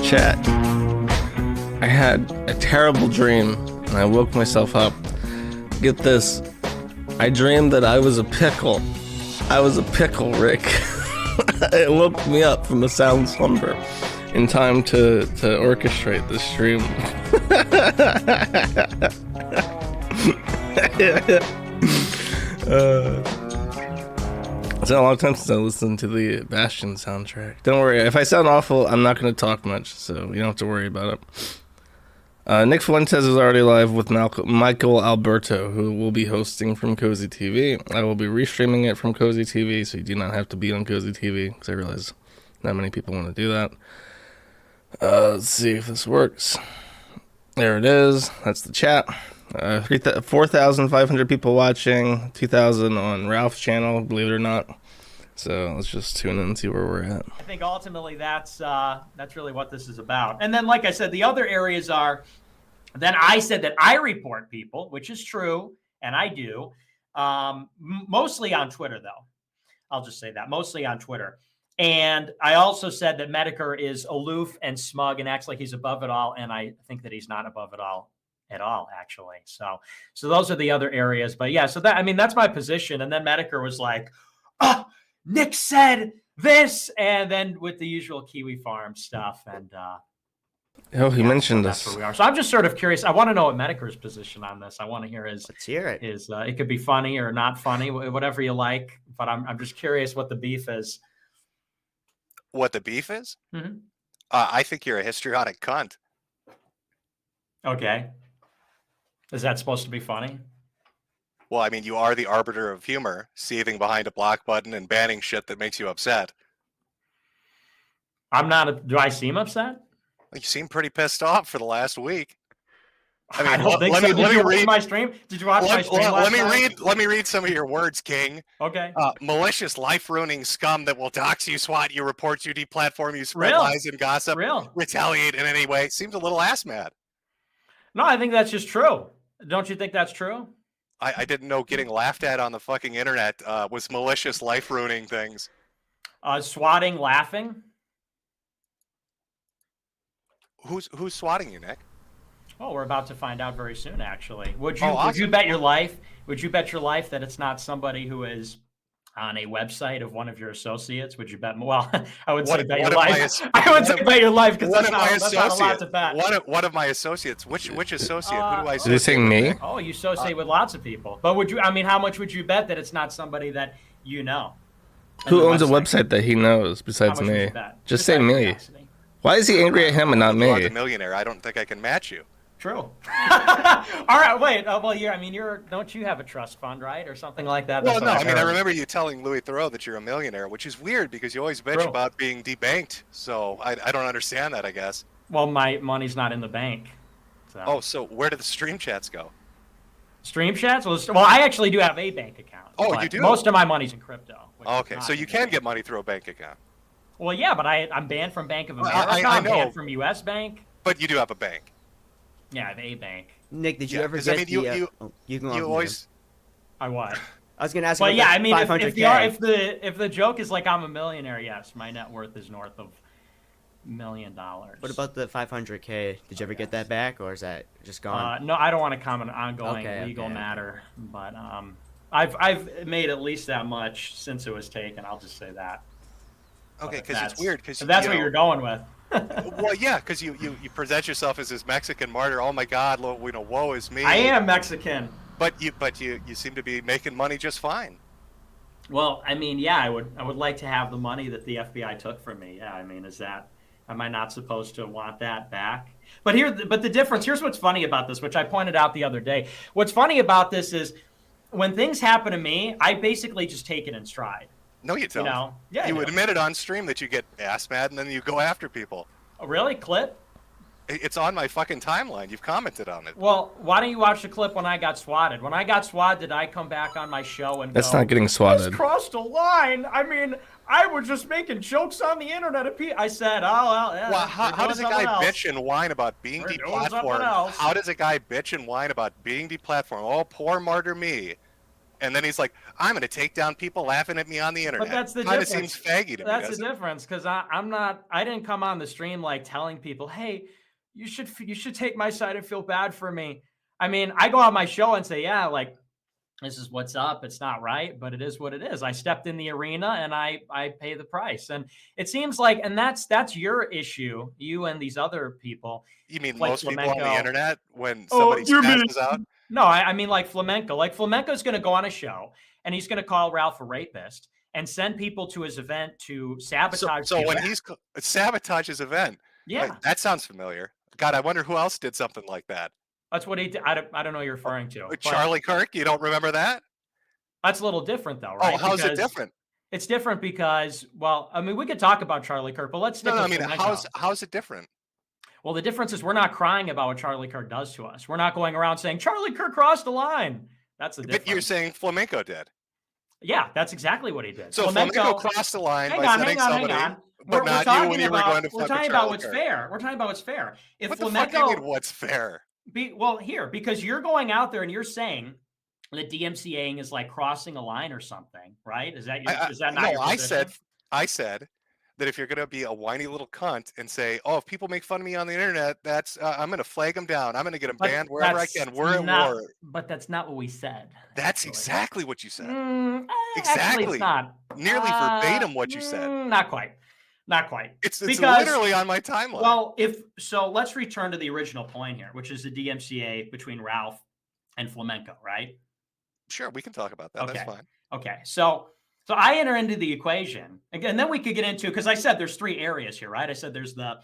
Chat. I had a terrible dream and I woke myself up. Get this. I dreamed that I was a pickle. I was a pickle, Rick. It woke me up from a sound slumber in time to orchestrate this stream. It's been a long time since I listened to the Bastion soundtrack. Don't worry, if I sound awful, I'm not going to talk much, so you don't have to worry about it. Nick Fuentes is already live with Michael Alberto, who will be hosting from Cozy TV. I will be restreaming it from Cozy TV, so you do not have to be on Cozy TV, because I realize not many people want to do that. Let's see if this works. There it is. That's the chat. 4,500 people watching, 2,000 on Ralph's channel, believe it or not. So let's just tune in and see where we're at. I think ultimately that's really what this is about. And then, like I said, the other areas are, then I said that I report people, which is true, and I do, mostly on Twitter, though. I'll just say that, mostly on Twitter. And I also said that Metokur is aloof and smug and acts like he's above it all, and I think that he's not above it all at all, actually. So those are the other areas. But yeah, so that, I mean, that's my position. And then Metokur was like, oh, Nick said this, and then with the usual Kiwi Farm stuff. And he mentioned that's this. where we are. So I'm just sort of curious. I want to know what Metokur's position on this. I want to hear his. Let's hear it. It could be funny or not funny, whatever you like. But I'm just curious what the beef is. What the beef is? Mm-hmm. I think you're a histrionic cunt. Okay. Is that supposed to be funny? Well, I mean, you are the arbiter of humor, seething behind a block button and banning shit that makes you upset. I'm not. Do I seem upset? You seem pretty pissed off for the last week. I mean, I don't think so. Did you watch my stream? Did you watch my stream last night? Let me read some of your words, King. Okay. Malicious, life-ruining scum that will dox you, swat you, report you, deplatform you, spread lies and gossip, retaliate in any way. Seems a little ass-mad. No, I think that's just true. Don't you think that's true? I didn't know getting laughed at on the fucking internet was malicious, life-ruining things. Swatting, laughing. Who's swatting you, Nick? Oh, we're about to find out very soon, actually. Would awesome. Would you bet your life? Would you bet your life that it's not somebody who is on a website of one of your associates? Would you bet? Well, I would say bet your life. I would say bet your life because that's not a lot to bet. One of my associates. Which associate? Who do I associate? Is he saying me? Oh, you associate with lots of people. But would you? I mean, how much would you bet that it's not somebody that you know? Who owns a website that he knows besides me? Just say me. Why is he angry at him and not me? I'm a millionaire. I don't think I can match you. True. All right, wait. Well, don't you have a trust fund, right, or something like that? Well, no. I mean, I remember you telling Louis Theroux that you're a millionaire, which is weird because you always bitch about being debanked. So I don't understand that, I guess. Well, my money's not in the bank. So. Oh, so where do the stream chats go? Stream chats? Well, I actually do have a bank account. Oh, you do? Most of my money's in crypto. Okay, so you can get money through a bank account. Well, yeah, but I'm banned from Bank of America. I know. I'm banned from U.S. Bank. But you do have a bank. Yeah, I have a bank. Nick, did you ever get you always. I what? I was gonna ask. Well, yeah, I mean, if 500K. the joke is like I'm a millionaire, yes, my net worth is north of $1 million. What about the 500K? Did you ever get that back, or is that just gone? No, I don't want to comment on ongoing legal matter, but I've made at least that much since it was taken. I'll just say that. Okay, because it's weird. Because that's what you're going with. Well, yeah, because you present yourself as this Mexican martyr. Oh my God, woe is me. I am Mexican. But you seem to be making money just fine. Well, I mean, yeah, I would like to have the money that the FBI took from me. Yeah, I mean, am I not supposed to want that back? But the difference, here's what's funny about this, which I pointed out the other day. What's funny about this is when things happen to me, I basically just take it in stride. No, you don't. You know? Yeah, you admit it on stream that you get ass mad and then you go after people. Oh, really? Clip? It's on my fucking timeline. You've commented on it. Well, why don't you watch the clip when I got swatted? When I got swatted, did I come back on my show and That's go, not getting swatted. "This crossed a line"? I mean, I was just making jokes on the internet. I said, "Oh well." Yeah, well, how does a guy bitch and whine about being deplatformed? How does a guy bitch and whine about being deplatformed? Oh, poor martyr me. And then he's like, "I'm going to take down people laughing at me on the internet." But that's the kind difference. Kind of seems faggy to me. That's the difference, because I didn't come on the stream like telling people, "Hey, you should take my side and feel bad for me." I mean, I go on my show and say, "Yeah, like this is what's up. It's not right, but it is what it is. I stepped in the arena and I pay the price." And it seems like, and that's your issue, you and these other people. You mean like most Flamenco. people on the internet when somebody passes out? No, I mean like Flamenco. Like Flamenco's going to go on a show and he's going to call Ralph a rapist and send people to his event to sabotage. So when he's sabotage his event, yeah, that sounds familiar. God, I wonder who else did something like that. That's what he did. I don't know what you're referring to. Charlie Kirk, you don't remember that? That's a little different though, right? Oh, how's it different? It's different because, well, I mean, we could talk about Charlie Kirk, but let's stick with Flamenco. How's it different? Well, the difference is we're not crying about what Charlie Kirk does to us. We're not going around saying Charlie Kirk crossed the line. That's the difference. But you're saying Flamenco did. Yeah, that's exactly what he did. So Flamenco crossed the line by sending somebody. Hang on. But we're talking about what's fair. We're talking about what's fair. If what Flamenco, the fuck do you mean what's fair? Because you're going out there and you're saying that DMCAing is like crossing a line or something, right? Is that not your position? I said that if you're going to be a whiny little cunt and say, "Oh, if people make fun of me on the internet, that's I'm going to flag them down. I'm going to get them banned wherever I can. We're at war." But that's not what we said. That's exactly what you said. Exactly. It's not. Nearly verbatim what you said. Not quite. Not quite. It's literally on my timeline. Well, let's return to the original point here, which is the DMCA between Ralph and Flamenco, right? Sure, we can talk about that. Okay. That's fine. Okay. So I enter into the equation, and then we could get into, because I said there's three areas here, right? I said there's the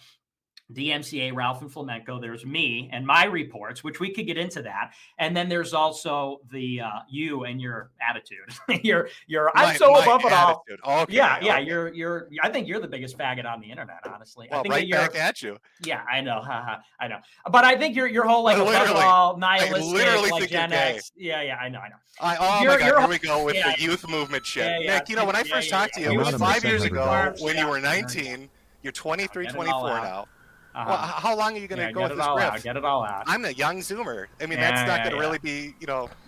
DMCA, Ralph and Flamenco. There's me and my reports, which we could get into that. And then there's also the you and your attitude. I'm so above it all. Okay, yeah. You're. I think you're the biggest faggot on the internet, honestly. Well, I think right back at you. Yeah, I know. I know. But I think your whole like above it all nihilistic, like Gen X. Yeah, I know. Oh my God, here we go with the youth movement shit. Yeah, Nick, when I first talked to you, it was 5 years ago when you were 19. You're 23, 24 now. Well, how long are you going to go with this riff? Get it all out. I'm the young Zoomer. I mean, that's not going to really be,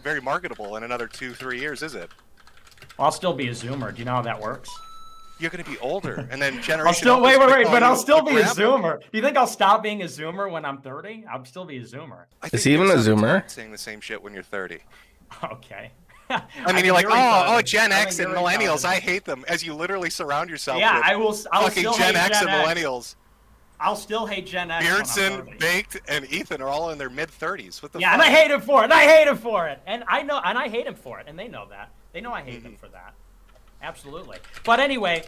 very marketable in another 2-3 years, is it? I'll still be a Zoomer. Do you know how that works? You're going to be older, and then generation. Wait, but I'll still be a Zoomer. Do you think I'll stop being a Zoomer when I'm 30? I'll still be a Zoomer. Is he even a Zoomer? Saying the same shit when you're 30. Okay. I mean, you're like, oh, Gen X and millennials. I hate them. As you literally surround yourself with I'll fucking Gen X and millennials. I'll still hate Gen X. Beardson, Baked, and Ethan are all in their mid-30s. What the fuck? And I hate him for it. And I know, and I hate him for it, and they know that. They know I hate them for that. Absolutely. But anyway,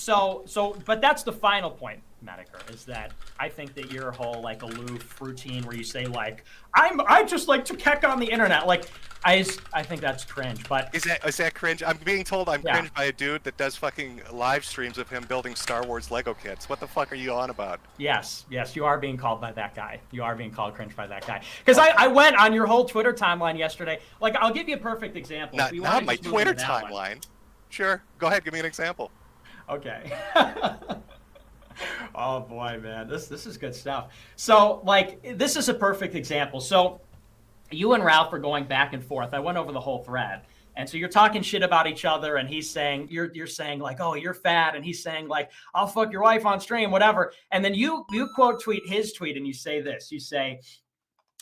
but that's the final point, Metokur, is that I think that your whole like aloof routine where you say like I just like to keck on the internet, like I think that's cringe. But is that cringe? I'm being told I'm cringed by a dude that does fucking live streams of him building Star Wars Lego kits. What the fuck are you on about? Yes, you are being called by that guy. You are being called cringe by that guy. Because I went on your whole Twitter timeline yesterday. Like, I'll give you a perfect example. Not my Twitter timeline. Sure, go ahead, give me an example. Okay. Oh boy, man, this is good stuff. So, like, this is a perfect example. So, you and Ralph are going back and forth. I went over the whole thread, and so you're talking shit about each other, and he's saying you're saying like, oh, you're fat, and he's saying like, I'll fuck your wife on stream, whatever. And then you quote tweet his tweet, and you say this. You say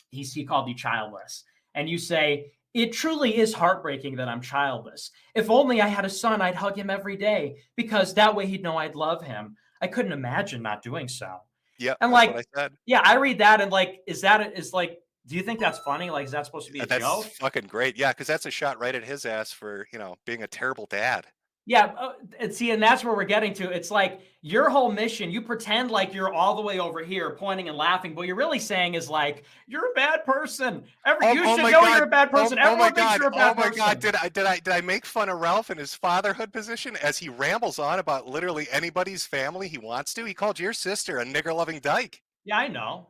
he called you childless, and you say, it truly is heartbreaking that I'm childless. If only I had a son, I'd hug him every day because that way he'd know I'd love him. I couldn't imagine not doing so. Yeah. And like, what I said. Yeah, I read that and like, is like Do you think that's funny? Like, is that supposed to be a That's joke? fucking great. Yeah, because that's a shot right at his ass for, being a terrible dad. Yeah, and see, and that's where we're getting to. It's like your whole mission, you pretend like you're all the way over here pointing and laughing, but what you're really saying is like, you're a bad person. You should know you're a bad person. Everyone thinks you're a bad person. Oh my God, did I make fun of Ralph in his fatherhood position as he rambles on about literally anybody's family he wants to? He called your sister a nigger-loving dyke. Yeah, I know.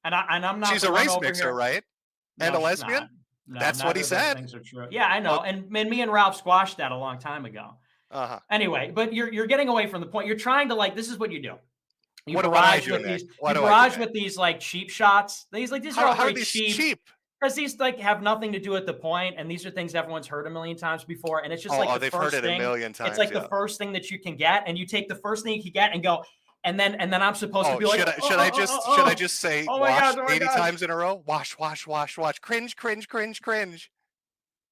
And I'm not. She's a race mixer, right? No, and a lesbian? No, that's what he said. Things are true. Yeah, I know. And me and Ralph squashed that a long time ago. Uh-huh. Anyway, but you're getting away from the point. You're trying to this is what you do. You what barrage do I do, with these. What you barrage with these like cheap shots. These are all very cheap. Because these have nothing to do with the point, and these are things everyone's heard a million times before, and it's just the they've first heard it thing. a million times. It's like the first thing that you can get, and you take the first thing you can get and go, and then I'm supposed to be like, should I just say wash 80 times in a row? Wash, cringe. I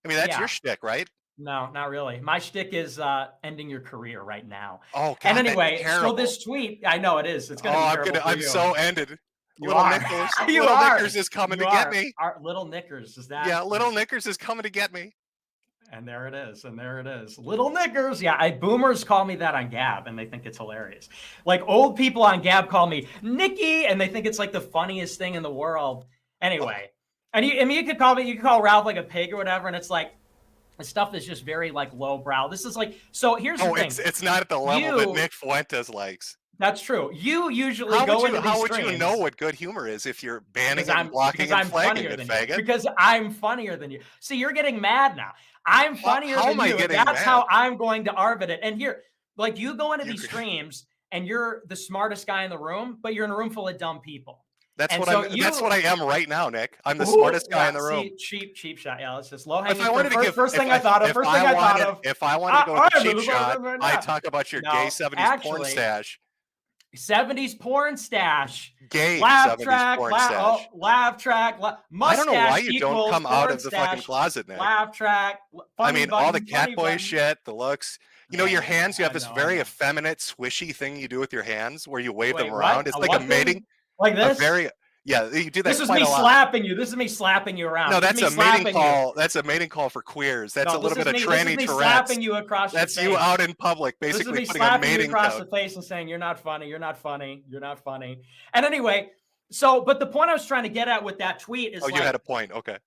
mean, that's your shtick, right? No, not really. My shtick is ending your career right now. Oh, God, and anyway, so this tweet, I know it is. It's going to be terrible. I'm so ended. Little Knickers is coming to get me. Little Knickers, is that? Yeah, Little Knickers is coming to get me. And there it is. Little Knickers. Yeah, boomers call me that on Gab, and they think it's hilarious. Like old people on Gab call me Nikki, and they think it's like the funniest thing in the world. Anyway, and you could call Ralph like a pig or whatever, and it's like, the stuff is just very like lowbrow. This is like, so here's the thing. It's not at the level that Nick Fuentes likes. That's true. You usually go into these How would streams, you know what good humor is if you're banning and blocking and flagging it, faggot? Because I'm funnier than you. See, you're getting mad now. I'm funnier than you. That's how I'm going to arbitrate it. And here, like you go into these streams and you're the smartest guy in the room, but you're in a room full of dumb people. That's what I am right now, Nick. I'm the smartest guy in the room. Cheap shot. Yeah, let's just low hanging. First thing I thought of. If I wanted to go with a cheap shot, I talk about your gay 70s porn stash. 70s porn stash. Gay laugh 70s track, porn stash. Laugh track. I don't know why you don't come out of the fucking closet, Nick. Laugh track. All the catboy shit, the looks. Your hands, you have this very effeminate, swishy thing you do with your hands where you wave them around. It's like a mating. Like this? You do that. This is me slapping you. This is me slapping you around. No, that's a mating call. That's a mating call for queers. That's a little bit of tranny Tourette's. Slapping you across the face. That's you out in public, basically this is me putting a mating you across the face and saying, "You're not funny. You're not funny. You're not funny." And anyway, but the point I was trying to get at with that tweet is, you had a point. Okay.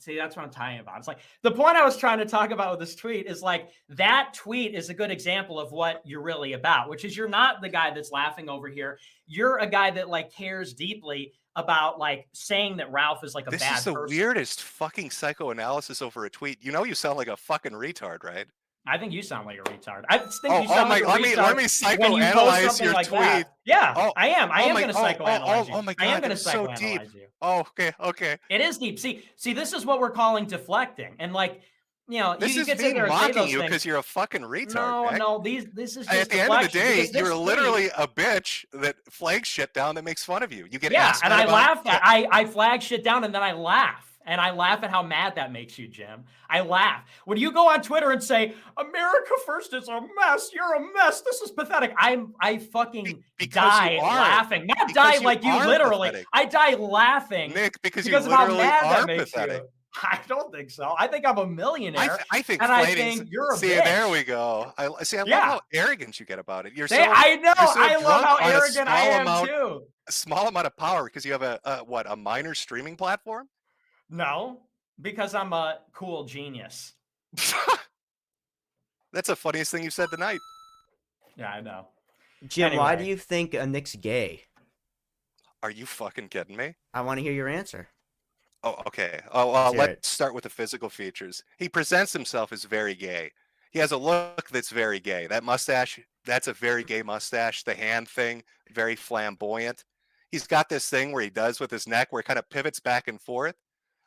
See, that's what I'm talking about. It's like the point I was trying to talk about with this tweet is like that tweet is a good example of what you're really about, which is you're not the guy that's laughing over here. You're a guy that like cares deeply about like saying that Ralph is like a bad person. This is the weirdest fucking psychoanalysis over a tweet. You sound like a fucking retard, right? I think you sound like a retard. I think you sound like a retard. Let me psychoanalyze your tweet. That. Yeah, I am. I am going to psychoanalyze you. Oh my God, I am going to psychoanalyze you. Oh, okay. It is deep. See, this is what we're calling deflecting. And like, this is me mocking you because you're a fucking retard. No, this is just at the end of the day, you're literally a bitch that flags shit down that makes fun of you. You get and I laugh at I flag shit down and then I laugh. And I laugh at how mad that makes you, Jim. I laugh. When you go on Twitter and say, America first is a mess, you're a mess, this is pathetic. I fucking die laughing. Not die like you literally. Pathetic. I die laughing. Nick, because of how mad that makes you. I don't think so. I think I'm a millionaire. I think and I think you're a bitch. There we go. I love how arrogant you get about it. I know. I love how arrogant I am too. A small amount of power because you have a minor streaming platform? No, because I'm a cool genius. That's the funniest thing you said tonight. Yeah, I know. Jim, why do you think Nick's gay? Are you fucking kidding me? I want to hear your answer. Oh, okay. Let's start with the physical features. He presents himself as very gay. He has a look that's very gay. That mustache, that's a very gay mustache. The hand thing, very flamboyant. He's got this thing where he does with his neck where it kind of pivots back and forth.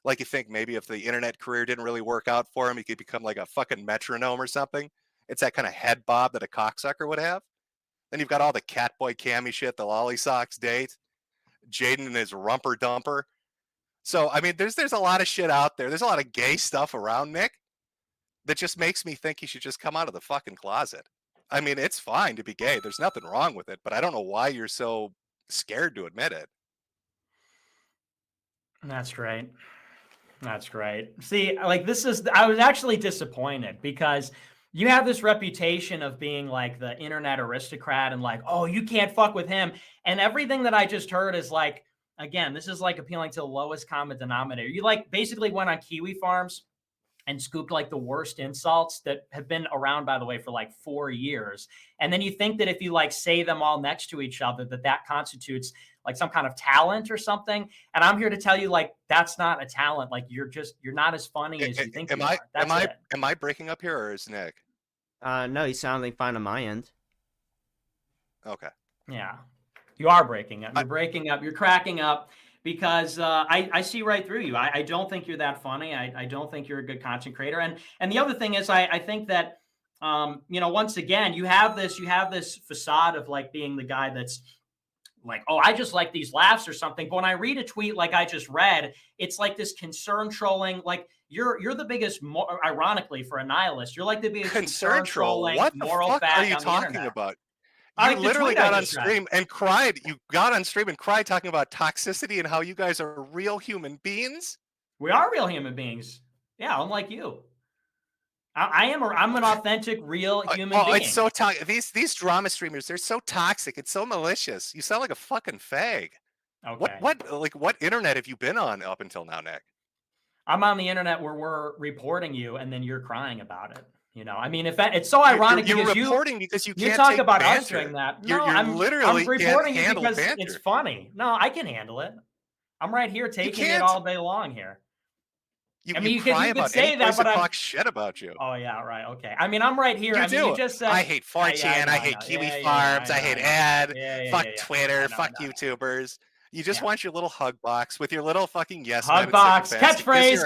Like you think maybe if the internet career didn't really work out for him, he could become like a fucking metronome or something. It's that kind of head bob that a cocksucker would have. Then you've got all the catboy cami shit, the lolly socks date, Jaden and his rumper dumper. So, I mean, there's a lot of shit out there. There's a lot of gay stuff around Nick that just makes me think he should just come out of the fucking closet. I mean, it's fine to be gay. There's nothing wrong with it, but I don't know why you're so scared to admit it. That's great. That's great. See, like I was actually disappointed because you have this reputation of being like the internet aristocrat and like, oh, you can't fuck with him. And everything that I just heard is like, again, this is like appealing to the lowest common denominator. You like basically went on Kiwi Farms and scooped like the worst insults that have been around, by the way, for like 4 years. And then you think that if you like say them all next to each other, that constitutes like some kind of talent or something. And I'm here to tell you, like, that's not a talent. Like you're not as funny as you think you are. That's it. Am I breaking up here, or is Nick? No, he's sounding fine on my end. Okay. Yeah, you are breaking up. You're breaking up. You're cracking up because I see right through you. I don't think you're that funny. I don't think you're a good content creator. And the other thing is, I think that once again, you have this facade of like being the guy that's like, oh, I just like these laughs or something. But when I read a tweet like I just read, it's like this concern trolling. Like you're the biggest, ironically, for a nihilist, you're like the biggest concern trolling. What the moral fuck fag are you on the talking internet. about? I You like the literally tweet I got on just read. stream and cried. You got on stream and cried talking about toxicity and how you guys are real human beings. We are real human beings. Yeah, unlike you. I'm an authentic, real human being. It's so toxic. These drama streamers, they're so toxic. It's so malicious. You sound like a fucking fag. Okay. What internet have you been on up until now, Nick? I'm on the internet where we're reporting you, and then you're crying about it. I mean, if it's so ironic you're because reporting because you can't talk take about banter. us doing that. You're No, I'm literally reporting can't it handle because banter. it's funny. No, I can handle it. I'm right here taking it can't. all day long here. You you cry could about say any that, place but that I'm. talks shit about you. Oh yeah, right. Okay. I mean, I'm right here. You do. You just said I hate 4chan. I hate Kiwi Farms. I hate ad. Fuck Twitter. Fuck YouTubers. You just want your little hug box with your little fucking yes men. Hug box. Catchphrase.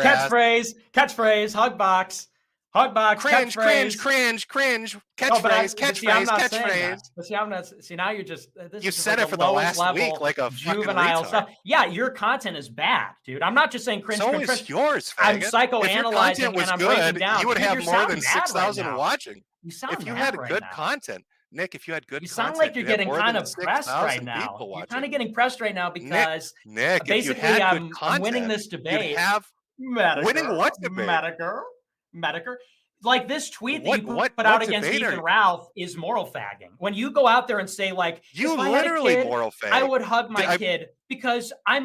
Hug box. Hug box. Cringe. Catchphrase. Catchphrase. But see, I'm not. See, now you're just. You said it for the last week like a juvenile fucking stuff. Yeah, your content is bad, dude. I'm not just saying cringe. So cringe, is cringe. yours, faggot. I'm psychoanalyzing and I'm breaking down. you would Dude, have more than 6,000 right watching. You sound if you mad had right good now. content, Nick, if you had good you content, sound like you're getting more kind than of pressed right 6,000 now. people You're kind of getting pressed right now because Nick, basically if you had good I'm content, winning this debate. You'd have winning what debate? Metokur. Like this tweet that you put out against Ethan Ralph is moral fagging. When you go out there and say like, you if literally I had a kid, moral fag. I would hug my kid because I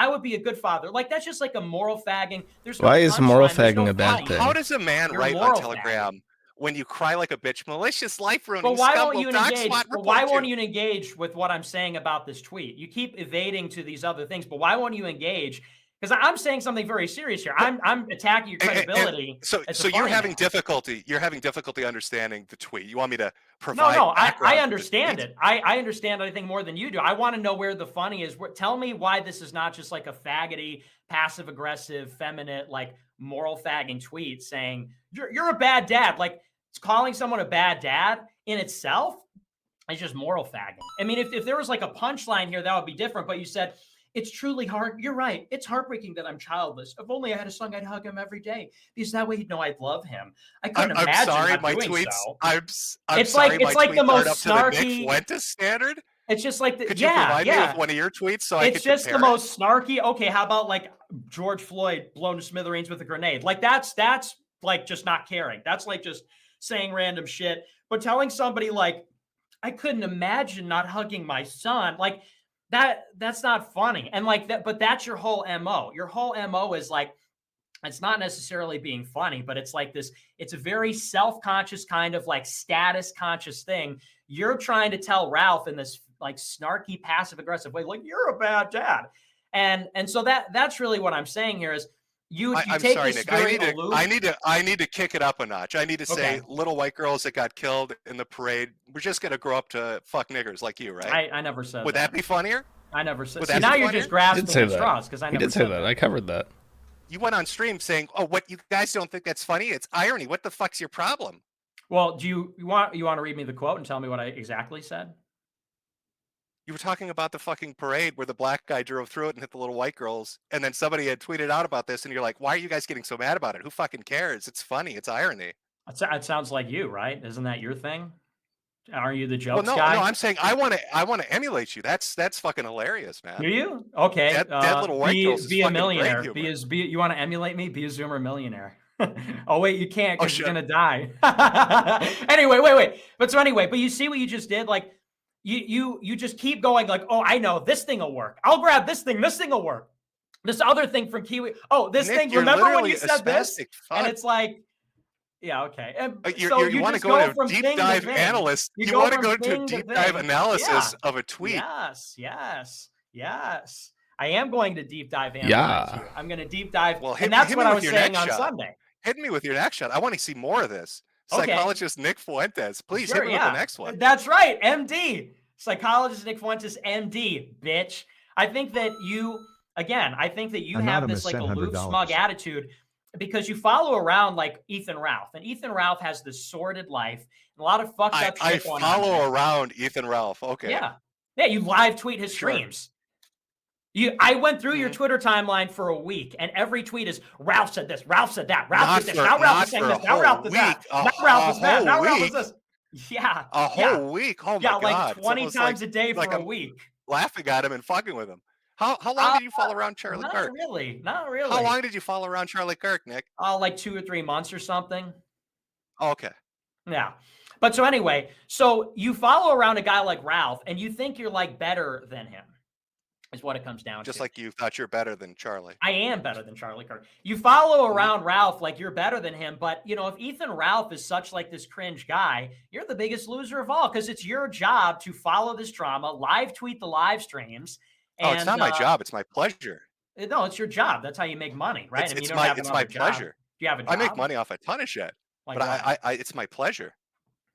would be a good father. Like that's just like a moral fagging. There's why is moral fagging a bad thing? How does a man write on Telegram when you cry like a bitch, malicious, life ruining? But why won't you engage? Why won't you engage with what I'm saying about this tweet? You keep evading to these other things, but why won't you engage? Because I'm saying something very serious here. I'm attacking your credibility. So you're having difficulty. You're having difficulty understanding the tweet. You want me to provide? No. I understand it. I understand. I think more than you do. I want to know where the funny is. Tell me why this is not just like a faggoty, passive aggressive, feminine, like moral fagging tweet saying you're a bad dad. Like it's calling someone a bad dad in itself is just moral fagging. I mean, if there was like a punchline here, that would be different. But you said. It's truly hard. You're right. It's heartbreaking that I'm childless. If only I had a son, I'd hug him every day because that way he'd know I'd love him. I couldn't imagine. I'm sorry, not my doing tweets. So. It's like the most snarky. To the Nick Fuentes standard. It's just like Could you provide me with one of your tweets so I could compare? It's just the most snarky. Okay, how about like George Floyd blown to smithereens with a grenade? Like that's like just not caring. That's like just saying random shit. But telling somebody like, I couldn't imagine not hugging my son, like. That's not funny. And like that, but that's your whole MO. Your whole MO is like, it's not necessarily being funny, but it's like this, it's a very self-conscious kind of like status conscious thing. You're trying to tell Ralph in this like snarky, passive aggressive way, like you're a bad dad. And so that's really what I'm saying here is I'm take sorry, this Nick. I need to kick it up a notch. I need to say little white girls that got killed in the parade, we're just going to grow up to fuck niggers like you, right? I never said Would that be funnier? I never said. See, now you're just grasping at straws because I never did say that. I covered that. You went on stream saying, "Oh, what you guys don't think that's funny? It's irony. What the fuck's your problem?" Well, do you want to read me the quote and tell me what I exactly said? You were talking about the fucking parade where the black guy drove through it and hit the little white girls, and then somebody had tweeted out about this, and you're like, "Why are you guys getting so mad about it? Who fucking cares? It's funny. It's irony." It sounds like you, right? Isn't that your thing? Are you the Well, jokes no, guy? no, I'm saying I want to emulate you. That's fucking hilarious, man. Do you? Okay. Dead little white girls is be a fucking millionaire. great humor. You want to emulate me? Be a Zoomer millionaire. Oh wait, you can't Oh, because you're shit. gonna die. Anyway, wait. But you see what you just did? Like you just keep going like, oh, I know this thing will work. I'll grab this thing will work. This other thing from Kiwi. Oh, this Nick, thing. you're Remember when literally you a said this? spastic And fuck. it's like, yeah, okay. And You you want to just go into a from deep thing to dive thing. analyst. You want to from go into a thing to deep dive thing. analysis Yeah. of a tweet. Yes. I am going to deep dive analyze you. I'm going to deep dive. Well, and that's hit what me I with was your saying next on shot. Sunday. Hit me with your next shot. I want to see more of this. Okay. Psychologist Nick Fuentes. Please hit me with the next one. That's right. MD. Psychologist Nick Fuentes, MD, bitch. I think that you have this like aloof, smug attitude because you follow around like Ethan Ralph. And Ethan Ralph has this sordid life and a lot of fucked up shit going on. I follow around Ethan Ralph. Okay. Yeah. You live tweet his streams. I went through your Twitter timeline for a week, and every tweet is Ralph said this, Ralph said that, Ralph did this, now Ralph is saying this, now Ralph is that, now Ralph is that, now Ralph is this. Yeah. A whole week. Oh my God. Like 20 times a day for a week. Laughing at him and fucking with him. How long did you follow around Charlie Kirk? Not really. How long did you follow around Charlie Kirk, Nick? Like 2 or 3 months or something. Oh, okay. Yeah. But so anyway, so you follow around a guy like Ralph and you think you're like better than him. Is what it comes down to. Just like you thought you're better than Charlie. I am better than Charlie Kirk. You follow around Ralph like you're better than him, but if Ethan Ralph is such like this cringe guy, you're the biggest loser of all because it's your job to follow this drama, live tweet the live streams. And, it's not my job. It's my pleasure. No, it's your job. That's how you make money, right? It's my pleasure. Do you have a job? I make money off a ton of shit, like but I it's my pleasure.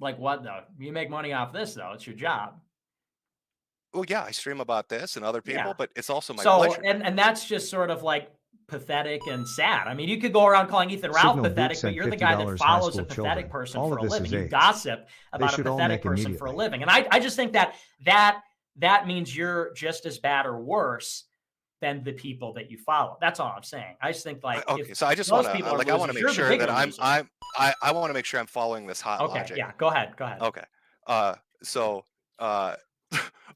Like what though? You make money off this though. It's your job. Well, yeah, I stream about this and other people, but it's also my pleasure. And that's just sort of like pathetic and sad. I mean, you could go around calling Ethan Ralph pathetic, but you're the guy that follows a pathetic person for a living. You gossip about a pathetic person for a living. And I just think that means you're just as bad or worse than the people that you follow. That's all I'm saying. I just think like okay, so I just want to I want to make sure that I want to make sure I'm following this hot logic. Yeah, go ahead. Okay. So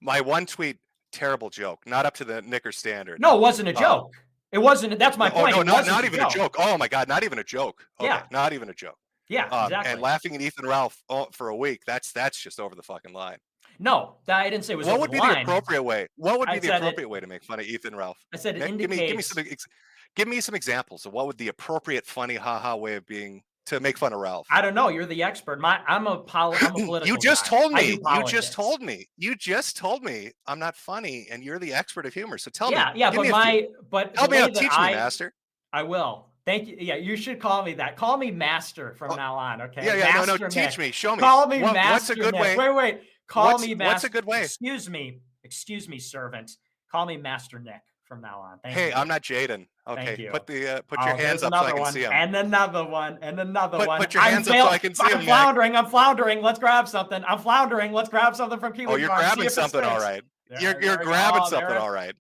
my one tweet, terrible joke, not up to the Knicker standard. No, it wasn't a joke. It wasn't. That's my point. No, not even a joke. Oh my God, not even a joke. Okay, yeah, not even a joke. Yeah, exactly. And laughing at Ethan Ralph for a week, that's just over the fucking line. No, I didn't say it was. What would be the appropriate way? What would be the appropriate way to make fun of Ethan Ralph? I said it Nick, indicates. Give me some examples of what would the appropriate funny haha way of being to make fun of Ralph. I don't know. You're the expert. I'm a political You just guy. told me. You just told me I'm not funny, and you're the expert of humor. So tell me. Yeah. Help me out. Teach me, master. I will. Thank you. Yeah, you should call me that. Call me master from now on. Okay. Yeah. Master No. Teach me. Show me. Call me master. What's a good way? Wait. Call me master. What's a good way? Excuse me, servant. Call me Master Nick from now on. Thank you. I'm not Jaden. Okay. Thank you. Put your hands up so I can see them. And another one. Put your hands up so I can see them. I'm floundering. Let's grab something. I'm floundering. Let's grab something from Keyword. Oh, you're grabbing something, all right. You're grabbing something, all right.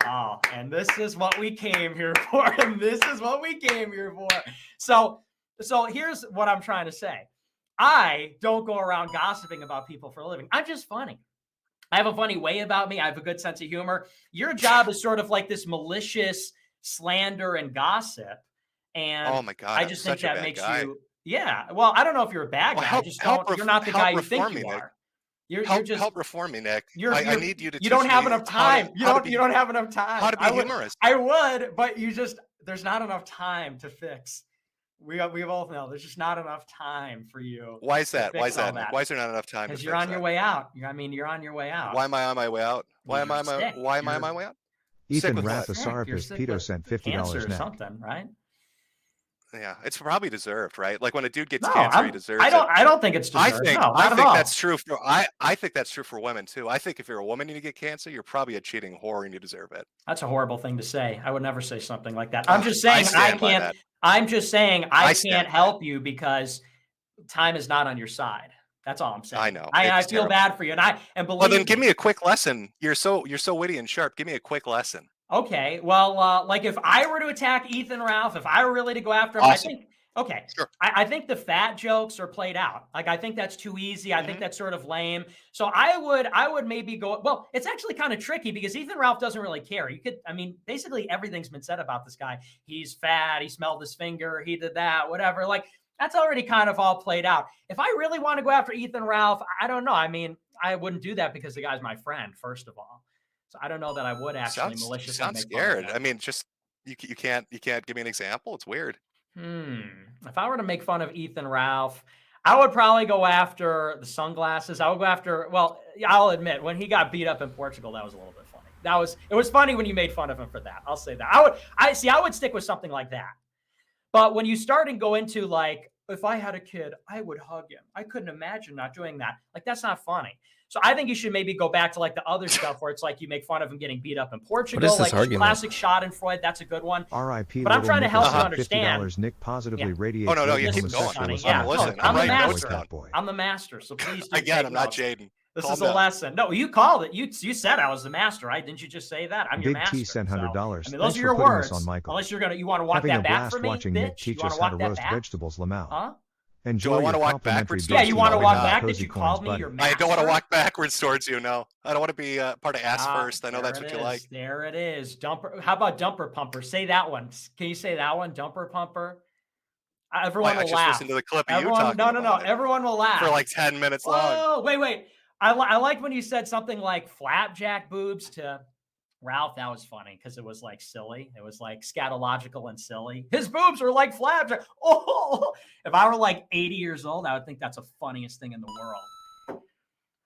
Oh, and this is what we came here for. So here's what I'm trying to say. I don't go around gossiping about people for a living. I'm just funny. I have a funny way about me. I have a good sense of humor. Your job is sort of like this malicious slander and gossip. And oh my God, I just think that makes you. Yeah. Well, I don't know if you're a bad guy. You're not the guy you think you are. Help reform me, Nick. I need you to. You don't have enough time. You don't have enough time. How to be humorous? I would, but there's not enough time to fix. We both know there's just not enough time for you. Why is that? Why is that? Why is there not enough time? Because you're on your way out. You're on your way out. Why am I on my way out? Why am I on my way out? Ethan Rathasarapis Peter sent $50 or something, right? Yeah, it's probably deserved, right? Like when a dude gets cancer, he deserves it. I don't think it's deserved. I think that's true for I think that's true for women too. I think if you're a woman and you get cancer, you're probably a cheating whore and you deserve it. That's a horrible thing to say. I would never say something like that. I'm just saying I can't. I'm just saying I can't help you because time is not on your side. That's all I'm saying. I know. I feel bad for you, and believe. Well, then give me a quick lesson. You're so witty and sharp. Give me a quick lesson. Okay. Well, like if I were to attack Ethan Ralph, if I were really to go after him, awesome. Okay. Sure. I think the fat jokes are played out. Like, I think that's too easy. I think that's sort of lame. So I would maybe go, well, it's actually kind of tricky because Ethan Ralph doesn't really care. Basically everything's been said about this guy. He's fat. He smelled his finger. He did that, whatever. Like, that's already kind of all played out. If I really want to go after Ethan Ralph, I don't know. I mean, I wouldn't do that because the guy's my friend, first of all. So I don't know that I would actually maliciously sounds make scared. fun of I mean, just you can't give me an example. It's weird. If I were to make fun of Ethan Ralph, I would probably go after the sunglasses. I would go after, well, I'll admit, when he got beat up in Portugal, that was a little bit funny. It was funny when you made fun of him for that. I'll say that. I would stick with something like that. But when you start and go into like, if I had a kid, I would hug him. I couldn't imagine not doing that. Like, that's not funny. So I think you should maybe go back to like the other stuff where it's like you make fun of him getting beat up in Portugal, like classic Schadenfreude. That's a good one. R.I.P. But I'm trying to help you understand. $50 Nick positively radiates. Oh no, you keep going. Yeah, listen, I'm the writing notes master. down. I'm the master. So please do. Again, I'm not Jaden. This is a lesson. No, you called it. You said I was the master, right? Didn't you just say that? I'm your Big master. T sent $100. I mean, those are your words. Unless you want to walk Having that a back blast for me, watching bitch. Nick teach You want us to how to walk that roast back? vegetables, Lamau. Huh? Enjoy I want to your walk backwards. Yeah, you want to walk back? Did Cozy you call Coins, me your buddy. master? I don't want to walk backwards towards you. No, I don't want to be part of ass first. I know that's what you like. There it is. Dumper. How about dumper pumper? Say that one. Can you say that one? Dumper pumper. Everyone will I just laugh. listened to the clip of Everyone, you talking no. about it Everyone will laugh for like 10 minutes long. Oh, wait. I like when you said something like flapjack boobs to Ralph. That was funny because it was like silly. It was like scatological and silly. His boobs are like flapjack. Oh, if I were like 80 years old, I would think that's the funniest thing in the world.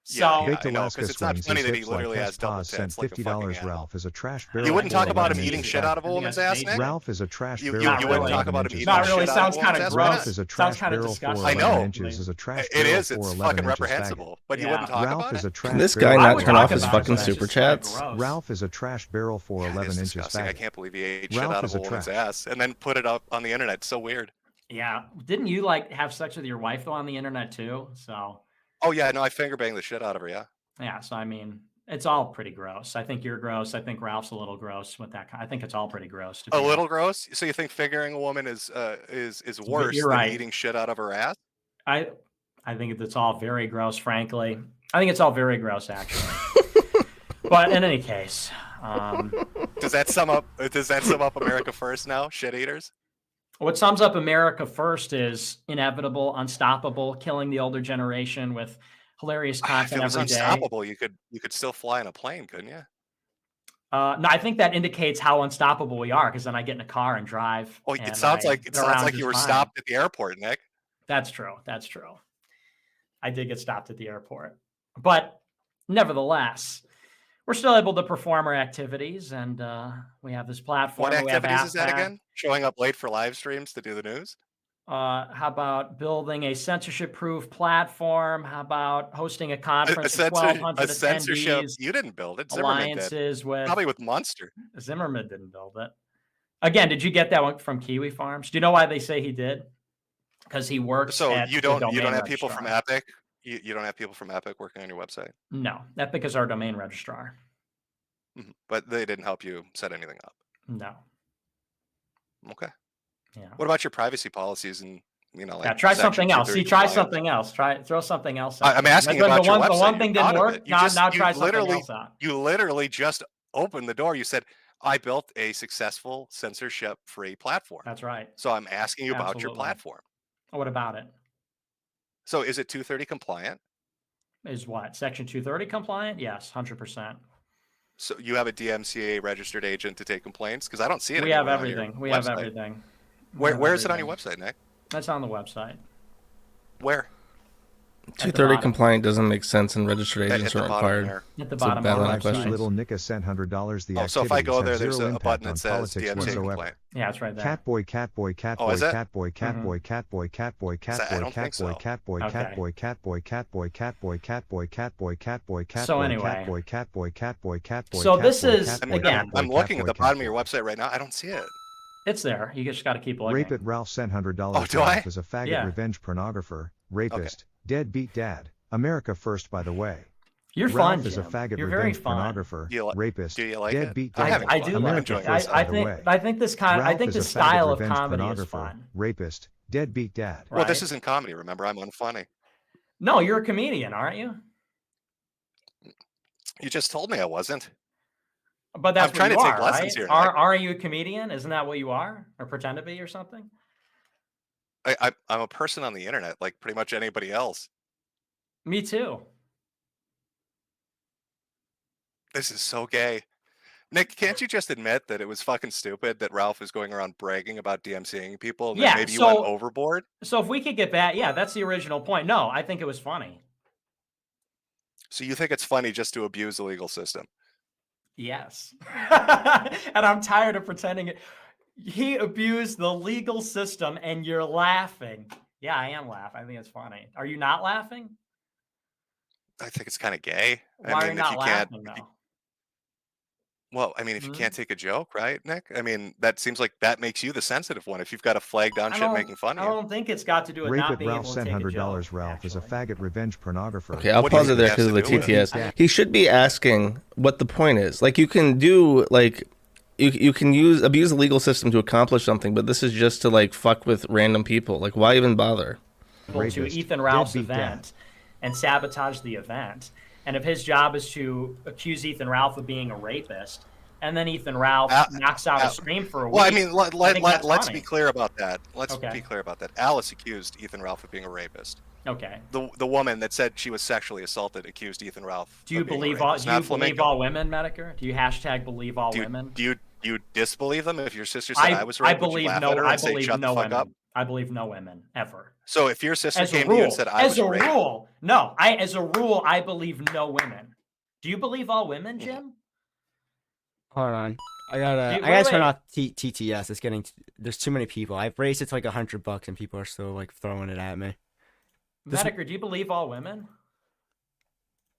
So yeah, I know, because it's not funny that he literally has double tits like a fucking animal. Ralph is a trash barrel. You wouldn't talk about him eating shit out of a woman's ass, Nick? Ralph is a trash barrel. You wouldn't talk about him eating not shit really. out Sounds of a kind woman's of ass? gross. Ralph is a trash barrel for 11 inches. Is a trash It barrel is. for It's 11 fucking inches reprehensible. But you faggot. wouldn't talk Ralph about is a it? trash Can this barrel. guy I not would turn talk off his about fucking it, but it's super just kinda chats? gross. Ralph is a trash barrel for Yeah, 11 it's inches disgusting. I faggot. can't believe he ate shit Ralph out is of a a woman's trash. ass and then put it up on the internet. It's so weird. Yeah, didn't you like have sex with your wife though on the internet too? So Oh yeah, no, I finger banged the shit out of her. Yeah. so I mean, it's all pretty gross. I think you're gross. I think Ralph's a little gross with that. I think it's all pretty gross. A little gross. So you think fingering a woman is worse You're than right. eating shit out of her ass? I think it's all very gross. Frankly, I think it's all very gross actually. But in any case, Does that sum up? America first now? Shit eaters. what sums up America first is inevitable, unstoppable, killing the older generation with hilarious If content it was every day. unstoppable, you could still fly in a plane, couldn't you? No, I think that indicates how unstoppable we are because then I get in a car and drive. Oh, and it sounds I like get around you were just fine. stopped at the airport, Nick. That's true. I did get stopped at the airport. But nevertheless, we're still able to perform our activities, and we have this platform. What we have activities is that App again? Showing up late for live streams to do the news? How about building a censorship-proof platform? How about hosting a conference with 1,200 censorship. attendees? You didn't build it. Zimmerman did. Alliances with Probably with Munster. Zimmerman didn't build it. Again, did you get that one from Kiwi Farms? Do you know why they say he did? Because he works. So at you the don't domain have people from registrar. Epic. You don't have people from Epic working on your website. No, Epic is our domain registrar. Mhm. But they didn't help you set anything up. No. Okay. Yeah. What about your privacy policies and like try Section something else. 230 See, try compliance? something else. Throw something else out. I'm asking The about your one- website. The one thing You're didn't out of work. it. Now try something else out. You literally just opened the door. You said, I built a successful censorship-free platform. That's right. So I'm asking you about your Absolutely. platform. What about it? So is it 230 compliant? Is what? Section 230 compliant? Yes, 100%. So you have a DMCA registered agent to take complaints? Because I don't see it. We have anywhere on your everything. We have website. everything. Where is it on your website, Nick? That's on the website. Where? 230 bottom. compliant doesn't make sense, and registered At agents the aren't bottom required. there. At the It's a bottom bad of line our of RIP questions. Little Nick has sent $100. The Oh, so if I go there, activities have there's zero a button impact that on says politics DMCA whatsoever. compliant. Yeah, it's right there. Catboy, Oh, catboy, is catboy, it? catboy, catboy, catboy, catboy, I don't think so. catboy, Okay. catboy, catboy, catboy, catboy, catboy, catboy, catboy, catboy, So anyway. catboy, catboy, catboy, catboy. So this catboy, is, catboy, again- catboy, I'm looking at catboy, the bottom of your catboy. website right now. I don't see it. It's there. You just got to keep looking. Rape it. Ralph sent $100. Oh, do I? Ralph is a faggot, Yeah. revenge pornographer, rapist, deadbeat dad. America first, by the way. You're Ralph fun, is a Jim. faggot, You're very revenge fun. pornographer, rapist, Do you like it? deadbeat I dad. haven't I do like America it. first, by the way. I think this kind. I Ralph think is this a faggot, style of revenge comedy is pornographer, fun. rapist, Deadbeat dad. Well, this Right. isn't comedy. Remember, I'm unfunny. No, you're a comedian, aren't you? You just told me I wasn't. But that's I'm what trying you to take are, lessons right? here, Nick. Aren't you a comedian? Isn't that what you are, or pretend to be, or something? I'm a person on the internet, like pretty much anybody else. Me too. This is so gay. Nick, can't you just admit that it was fucking stupid that Ralph is going around bragging about DMCing people and that Yeah. maybe you went overboard? So if we could get back, yeah, that's the original point. No, I think it was funny. So you think it's funny just to abuse the legal system? Yes. And I'm tired of pretending it. He abused the legal system and you're laughing. Yeah, I am laughing. I think it's funny. Are you not laughing? I think it's kind of gay. Why I are mean, you if not you can't, laughing though? well, I mean, if you Hmm? can't take a joke, right, Nick? I mean, that seems like that makes you the sensitive one. If you've got a flag down I shit making fun I of you, don't think it's got to do with Rape not it. being Ralph able to sent take a $100. joke. Ralph is a Actually. faggot revenge pornographer. Okay, I'll What do you pause it think there it has because of to the do with it? TTS. He should be asking what the point is. Like, you can do, like, you can abuse the legal system to accomplish something, but this is just to, like, fuck with random people. Like, why even bother? To Rapist. Ethan Ralph's Deadbeat dad. event and sabotage the event. And if his job is to accuse Ethan Ralph of being a rapist, and then Ethan Ralph knocks out a stream for a week. well, I mean, let's funny. be clear about that. Let's Okay. be clear about that. Alice accused Ethan Ralph of being a rapist. Okay. The woman that said she was sexually assaulted accused Ethan Ralph. Do you of being a believe all? rapist, Do you not believe Flamenco. all women, Metokur? Do you hashtag believe all Do women? you disbelieve them? If your sister said I was raped, would you believe laugh no. at her I and say believe shut no the fuck women. up? I believe no women ever. So if your sister As a came to you and rule, said I was raped, no. As a rule, I believe no women. Do you believe all women, Jim? Hold on. I gotta Wait, turn wait. off TTS. It's getting there's too many people. I've raised it to like $100 and people are still like throwing it at me. Metokur, do you believe all women?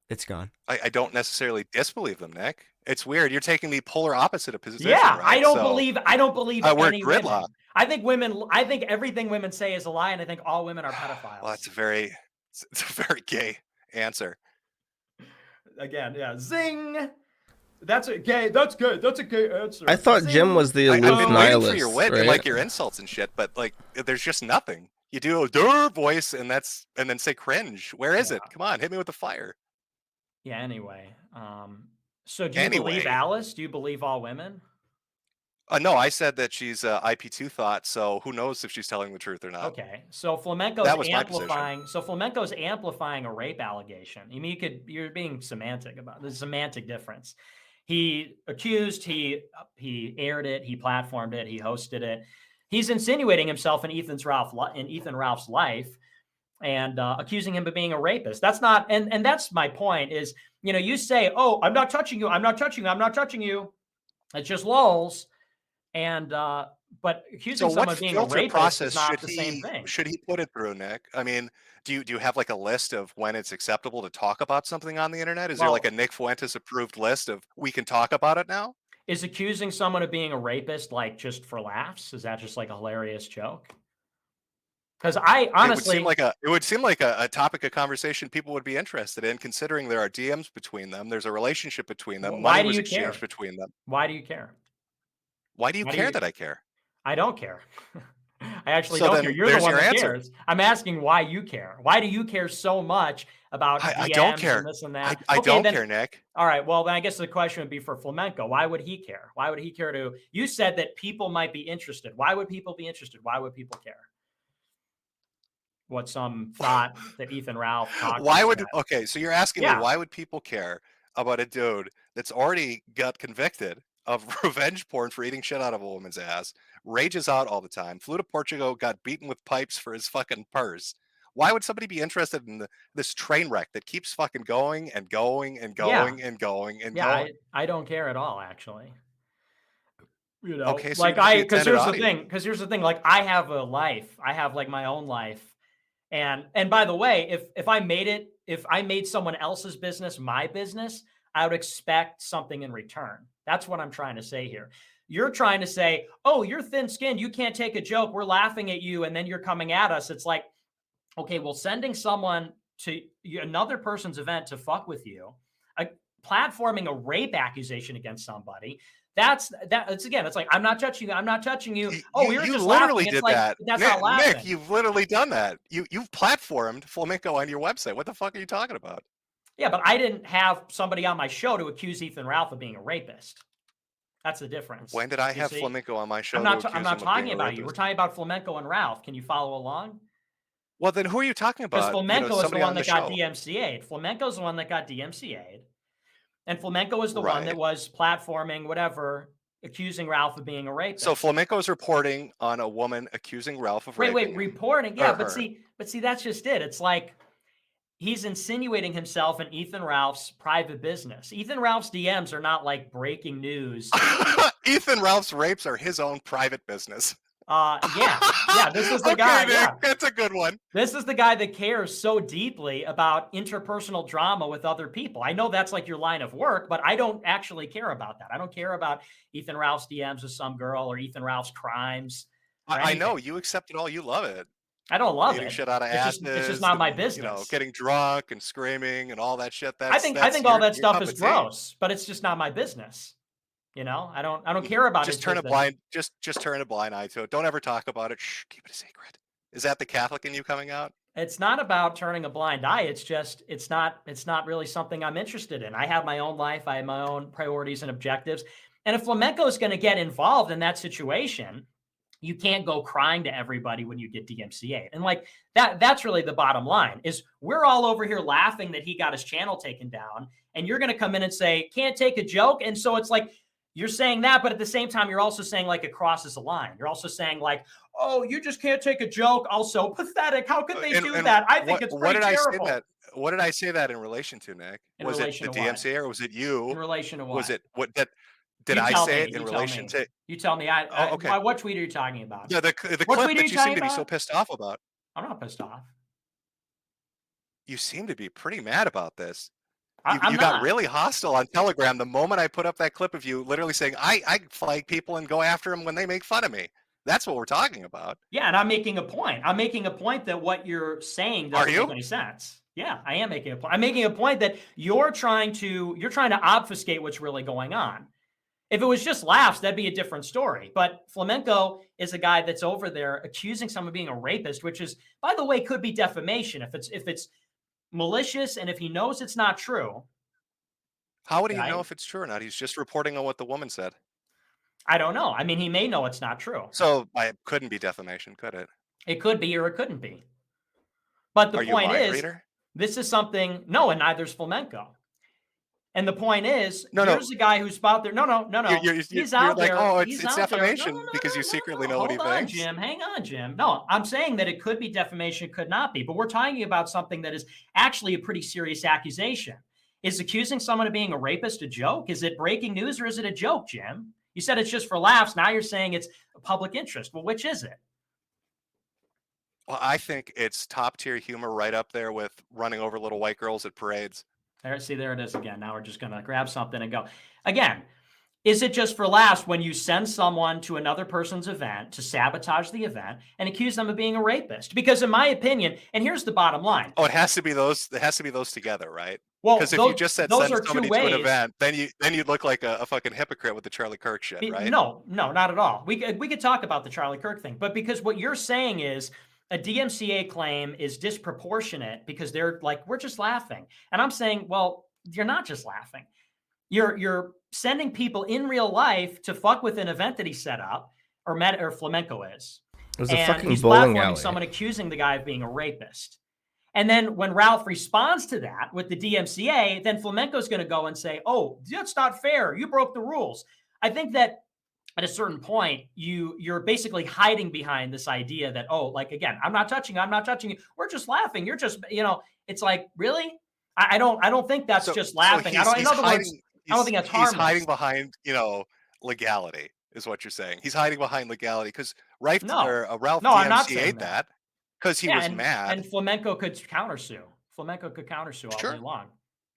It's gone. I don't necessarily disbelieve them, Nick. It's weird. You're taking the polar opposite of position. Yeah, right? I don't So, believe we're any women. gridlock. I think everything women say is a lie, and I think all women are pedophiles. Well, it's a very gay answer. Again, yeah, zing. That's a gay. That's good. That's a gay answer. I thought Zing. Jim was the I've aloof been waiting nihilist, for your wit right? and like your insults and shit, but like there's just nothing. You do a durr voice and then say cringe. Where is it? Come on, hit me with the fire. Yeah. Anyway, so do you believe Alice? Do you believe all women? No, I said that she's IP2 thought, so who knows if she's telling the truth or not. Okay, so That was my amplifying. So Flamenco's amplifying a rape allegation. I mean, you're being semantic about the semantic difference. He accused, he aired it, he platformed it, he hosted it. He's insinuating himself in Ethan Ralph's life and accusing him of being a rapist. That's not, and that's my point is, you say, oh, I'm not touching you, I'm not touching you, I'm not touching you. It's just lulls. And but accusing someone of being a rapist is not the same thing. Should he put it through, Nick? I mean, do you have like a list of when it's acceptable to talk about something on the internet? Is there like a Nick Fuentes approved list of we can talk about it now? Is accusing someone of being a rapist like just for laughs? Is that just like a hilarious joke? Because I honestly, it would seem like a topic of conversation people would be interested in, considering there are DMs between them, there's a relationship between them, money was exchanged between them. Why do you care? Why do you care that I care? I don't care. I actually don't care. You're the one that cares. I'm asking why you care. Why do you care so much about DMs I don't care. and this and that? I don't care, Nick. All right. Well, then I guess the question would be for Flamenco. Why would he care? Why would he care to? You said that people might be interested. Why would people be interested? Why would people care? What some thought that Ethan Ralph talked about. Okay, so you're asking me why would people care about a dude that's already got convicted of revenge porn for eating shit out of a woman's ass, rages out all the time, flew to Portugal, got beaten with pipes for his fucking purse. Why would somebody be interested in this train wreck that keeps fucking going and going and going and going and going? I don't care at all, actually. Okay, so like because here's the thing. Like I have a life. I have like my own life. And by the way, if I made someone else's business my business, I would expect something in return. That's what I'm trying to say here. You're trying to say, oh, you're thin-skinned, you can't take a joke, we're laughing at you, and then you're coming at us. It's like, okay, well, sending someone to another person's event to fuck with you, platforming a rape accusation against somebody, It's again, it's like, I'm not touching you. I'm not touching you. Oh, we were You just literally laughing. It's did like, that. that's Nick, not laughing. Nick, you've literally done that. You've platformed Flamenco on your website. What the fuck are you talking about? Yeah, but I didn't have somebody on my show to accuse Ethan Ralph of being a rapist. That's the difference. When did I have see? Flamenco on my show I'm not to accuse him talking of being a about you. We're rapist? talking about Flamenco and Ralph. Can you follow along? Well, then who are you talking Because about? Flamenco is the Somebody one on the that got show. DMCA'd. Flamenco's the one that got DMCA'd. And Flamenco is the one that Right. was platforming, whatever, accusing Ralph of being a rapist. So Flamenco is reporting on a woman accusing Ralph of raping him. Reporting. Yeah, Or but her. see, that's just it. It's like he's insinuating himself in Ethan Ralph's private business. Ethan Ralph's DMs are not like breaking news. Ethan Ralph's rapes are his own private business. Yeah. This is the guy. Nick, Yeah. that's a good one. This is the guy that cares so deeply about interpersonal drama with other people. I know that's like your line of work, but I don't actually care about that. I don't care about Ethan Ralph's DMs with some girl or Ethan Ralph's crimes. I know you accept it all. You love it. I don't love Eating it. shit out of asses. It's just not my business. Getting drunk and screaming and all that shit. I think all that stuff is gross, but it's just not my business. I don't care about it. Just turn a blind eye to it. Don't ever talk about it. Shh, keep it a secret. Is that the Catholic in you coming out? It's not about turning a blind eye. It's just it's not really something I'm interested in. I have my own life. I have my own priorities and objectives. And if Flamenco is going to get involved in that situation, you can't go crying to everybody when you get DMCA. And like that's really the bottom line is we're all over here laughing that he got his channel taken down. And you're going to come in and say, can't take a joke. And so it's like, you're saying that, but at the same time, you're also saying like it crosses a line. You're also saying like, oh, you just can't take a joke. Also pathetic. How could they do that? I think it's pretty terrible. What did I say that in relation to, Nick? Was it the DMCA or was it you? In relation to what? Was it what that? Did I say it in relation to? You tell me. Okay. What tweet are you talking about? Yeah, the clip that you seem to be so pissed off about. I'm not pissed off. You seem to be pretty mad about this. You got really hostile on Telegram the moment I put up that clip of you literally saying, I flag people and go after them when they make fun of me. That's what we're talking about. Yeah, and I'm making a point. I'm making a point that what you're saying doesn't make any sense. Yeah, I am making a point. I'm making a point that you're trying to obfuscate what's really going on. If it was just laughs, that'd be a different story. But Flamenco is a guy that's over there accusing someone of being a rapist, which is, by the way, could be defamation if it's malicious, and if he knows it's not true. How would he know if it's true or not? He's just reporting on what the woman said. I don't know. I mean, he may know it's not true. So it couldn't be defamation, could it? It could be or it couldn't be. But the point is, this is something, no, and neither's Flamenco. And the point is, here's a guy who's out there. No. He's out there. Oh, it's defamation because you secretly know what he thinks. Hold on, Jim. Hang on, Jim. No, I'm saying that it could be defamation, it could not be. But we're talking about something that is actually a pretty serious accusation. Is accusing someone of being a rapist a joke? Is it breaking news or is it a joke, Jim? You said it's just for laughs. Now you're saying it's a public interest. Well, which is it? Well, I think it's top tier humor right up there with running over little white girls at parades. There it is again. Now we're just going to grab something and go. Again, is it just for laughs when you send someone to another person's event to sabotage the event and accuse them of being a rapist? Because in my opinion, and here's the bottom line. Oh, it has to be those together, right? Well, because if you just said send somebody to an event, then you'd look like a fucking hypocrite with the Charlie Kirk shit, right? No, not at all. We could talk about the Charlie Kirk thing, but because what you're saying is a DMCA claim is disproportionate because they're like, we're just laughing. And I'm saying, well, you're not just laughing. You're sending people in real life to fuck with an event that he set up, or Flamenco is. It was a fucking he's bowling platforming alley. someone accusing the guy of being a rapist. And then when Ralph responds to that with the DMCA, then Flamenco's going to go and say, oh, that's not fair. You broke the rules. I think that at a certain point, you're basically hiding behind this idea that, oh, like, again, I'm not touching you. We're just laughing. You're just, it's like, really? I don't think that's just laughing. I don't think that's harmless. He's hiding behind, legality is what you're saying. He's hiding behind legality because Ralph DMCA'd that because he was mad. And Flamenco could countersue. All day long.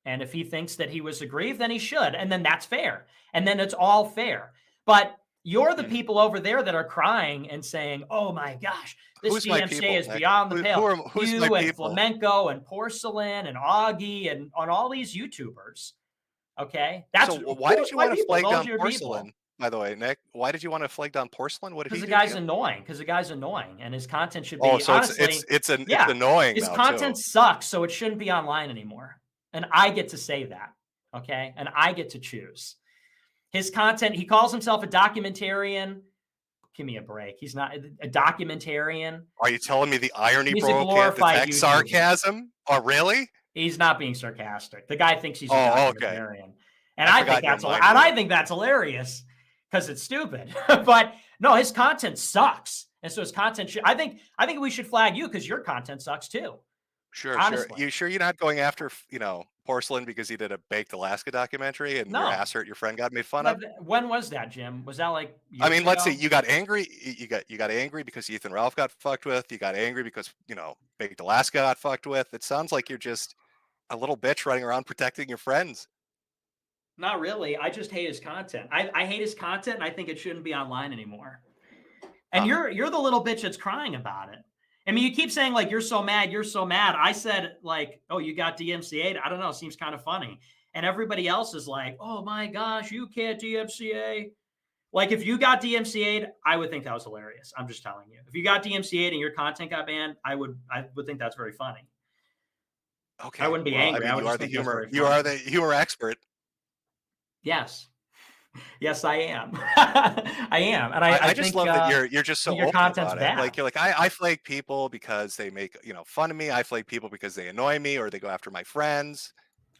And if he thinks that he was aggrieved, then he should. And then that's fair. And then it's all fair. But you're the people over there that are crying and saying, oh my gosh, this DMCA is beyond the pale. Who's you my and people? Flamenco and Porcelain and Augie and on all these YouTubers. Okay? So why did you want to flag down Porcelain? by the way, Nick? Why did you want to flag down Porcelain? What did he Because the do? guy's to you? annoying. Because the guy's annoying, and his content should be Oh, so honestly. it's Yeah, annoying his now content too. sucks, so it shouldn't be online anymore. And I get to say that, okay? And I get to choose. His content, he calls himself a documentarian. Give me a break. He's not a documentarian. Are you telling me the irony He's a bro can't glorified detect YouTuber. sarcasm? Oh, really? He's not being sarcastic. The guy thinks he's a Oh, okay. documentarian. And I think forgot that's your mind and I worked. think that's hilarious because it's stupid. But no, his content sucks. And so his content should I think we should flag you because your content sucks too. Sure. Honestly. You sure you're not going after, Porcelain because he did a Baked Alaska documentary and your No. ass hurt your friend got made fun of? When was that, Jim? Was that like I mean, years let's ago? see. You got angry. You got angry because Ethan Ralph got fucked with. You got angry because Baked Alaska got fucked with. It sounds like you're just a little bitch running around protecting your friends. Not really. I just hate his content. I hate his content, and I think it shouldn't be online anymore. And you're the little bitch that's crying about it. I mean, you keep saying like you're so mad. I said like, oh, you got DMCA'd. I don't know. It seems kind of funny. And everybody else is like, oh my gosh, you can't DMCA. Like if you got DMCA'd, I would think that was hilarious. I'm just telling you. If you got DMCA'd and your content got banned, I would think that's very funny. Okay. I wouldn't be angry. I mean, you are the humor expert. Yes. Yes, I am. I am. And I just think, love that you're just so your open content's about bad. it. Like you're like, I flake people because they make fun of me. I flake people because they annoy me or they go after my friends.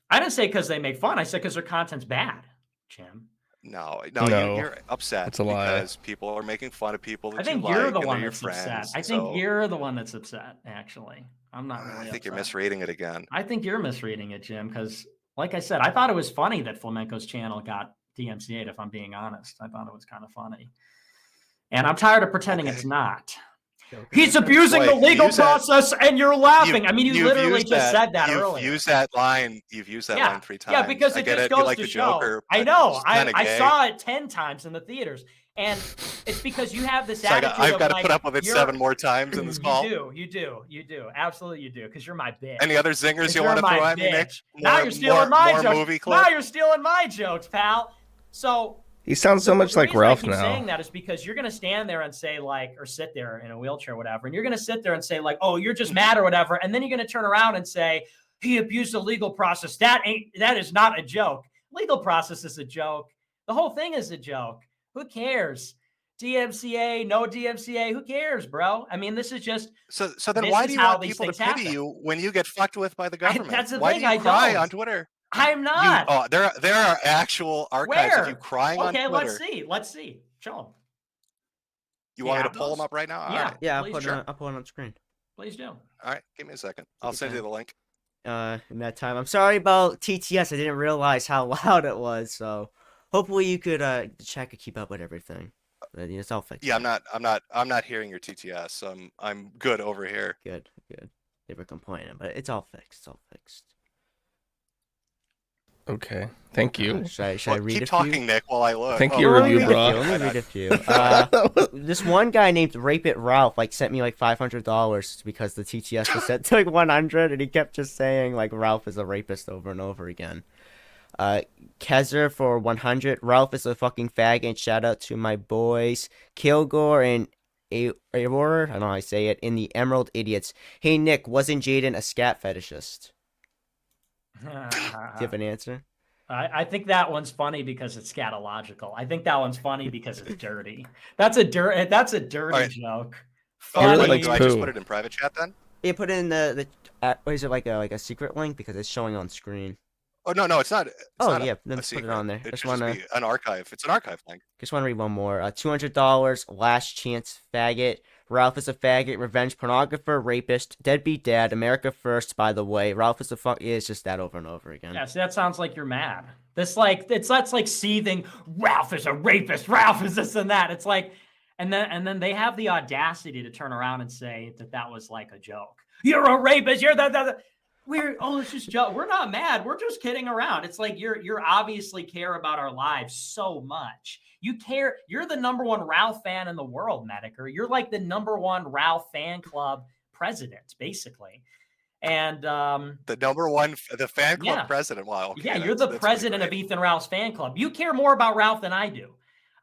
I didn't say because they make fun. I said because their content's bad, Jim. No, No, you're upset that's a lie. because people are making fun of people that I think you you're like the and one they're your that's upset. friends. I think you're the one that's upset, actually. I'm not really I think upset. you're misreading it again. I think you're misreading it, Jim, because like I said, I thought it was funny that Flamenco's channel got DMCA'd, if I'm being honest. I thought it was kind of funny. And I'm tired of pretending it's not. He's abusing the legal process and you're laughing. I mean, you literally just said that earlier. You've used that line 3 times. Yeah, because it just goes to show. Joker, I know. I I saw it 10 times in the theaters. And it's because you have this attitude I've got to like, put up with it 7 more times in this call. You do. Absolutely you do, because you're my bitch. Any other zingers you want to throw at me, Nick? Now you're stealing my jokes. Now you're stealing my jokes, pal. So he sounds so much like Ralph now. Saying that is because you're going to stand there and say like, or sit there in a wheelchair or whatever, and you're going to sit there and say like, oh, you're just mad or whatever, and then you're going to turn around and say he abused the legal process. That is not a joke. Legal process is a joke. The whole thing is a joke. Who cares? DMCA, no DMCA, who cares, bro? I mean, this is just so then why do you want people to pity you when you get fucked with by the government? That's the why thing. do you cry on Twitter? I'm not. There are actual archives of you crying on Twitter. Okay, let's see. Show them. You want me to pull them up right now? Yeah, right. Yeah, I'll put it on screen. Please do. All right, give me a second. I'll send you the link. In that time, I'm sorry about TTS. I didn't realize how loud it was. So hopefully you could check and keep up with everything. It's all fixed. Yeah, I'm not hearing your TTS. So I'm good over here. Good. They were complaining, but it's all fixed. Okay, thank you. Should I read keep a talking, few? Nick, while I look. Thank you, review, bro. Let me read a few. This one guy named Rape It Ralph sent me $500 because the TTS was set to 100, and he kept just saying Ralph is a rapist over and over again. Kezer for 100. Ralph is a fucking faggot. Shout out to my boys Kilgore and Aurora. I don't know how I say it. In the Emerald Idiots. Hey Nick, wasn't Jaden a scat fetishist? Do you have an answer? I think that one's funny because it's scatological. I think that one's funny because it's dirty. That's a dirty joke. Really do I just put it in private chat then? Yeah, put it in the is it like a secret link because it's showing on screen? Oh no, it's not. Then put it on there. It should be an archive. It's an archive link. Just want to read one more. $200. Last chance faggot. Ralph is a faggot, revenge pornographer, rapist, deadbeat dad, America first, by the way. Ralph is a it's just that over and over again. Yeah, see, that sounds like you're mad. That's like seething, Ralph is a rapist, Ralph is this and that. It's like, and then they have the audacity to turn around and say that was like a joke. You're a rapist, you're that. It's just joke. We're not mad. We're just kidding around. It's like you're obviously care about our lives so much. You care. You're the #1 Ralph fan in the world, Metokur. You're like the #1 Ralph fan club president, basically. And the the fan club president. Wow. Okay, yeah, you're the president of Ethan Ralph's fan club. You care more about Ralph than I do.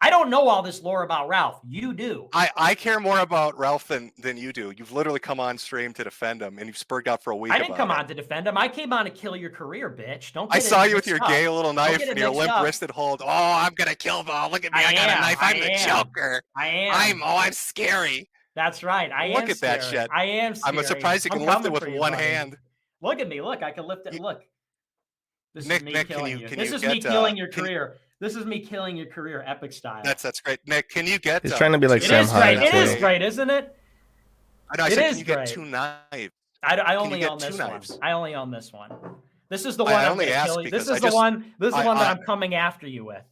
I don't know all this lore about Ralph. You do. I care more about Ralph than you do. You've literally come on stream to defend him, and you've spurred out for a week. I didn't come on to defend him. I came on to kill your career, bitch. Don't. I saw you with your up. gay little knife and your limp-wristed hold. Oh, I'm gonna kill them. Look at me. I got a knife. I'm the Joker. I am. I'm scary. That's right. Look at that shit. I am scary. I'm surprised you can lift it with one hand. Look at me. Look, I can lift it. Look. This Nick, is me Nick, killing you. This is me killing your career. This is me killing your career, epic style. That's great. Nick, can you get? He's trying to be like Sam Hyde. It is great, isn't it? I know. I said, can you get 2 knives? I only own this one. I only own this one. This is the one I'm going to kill you. This is the one that I'm coming after you with.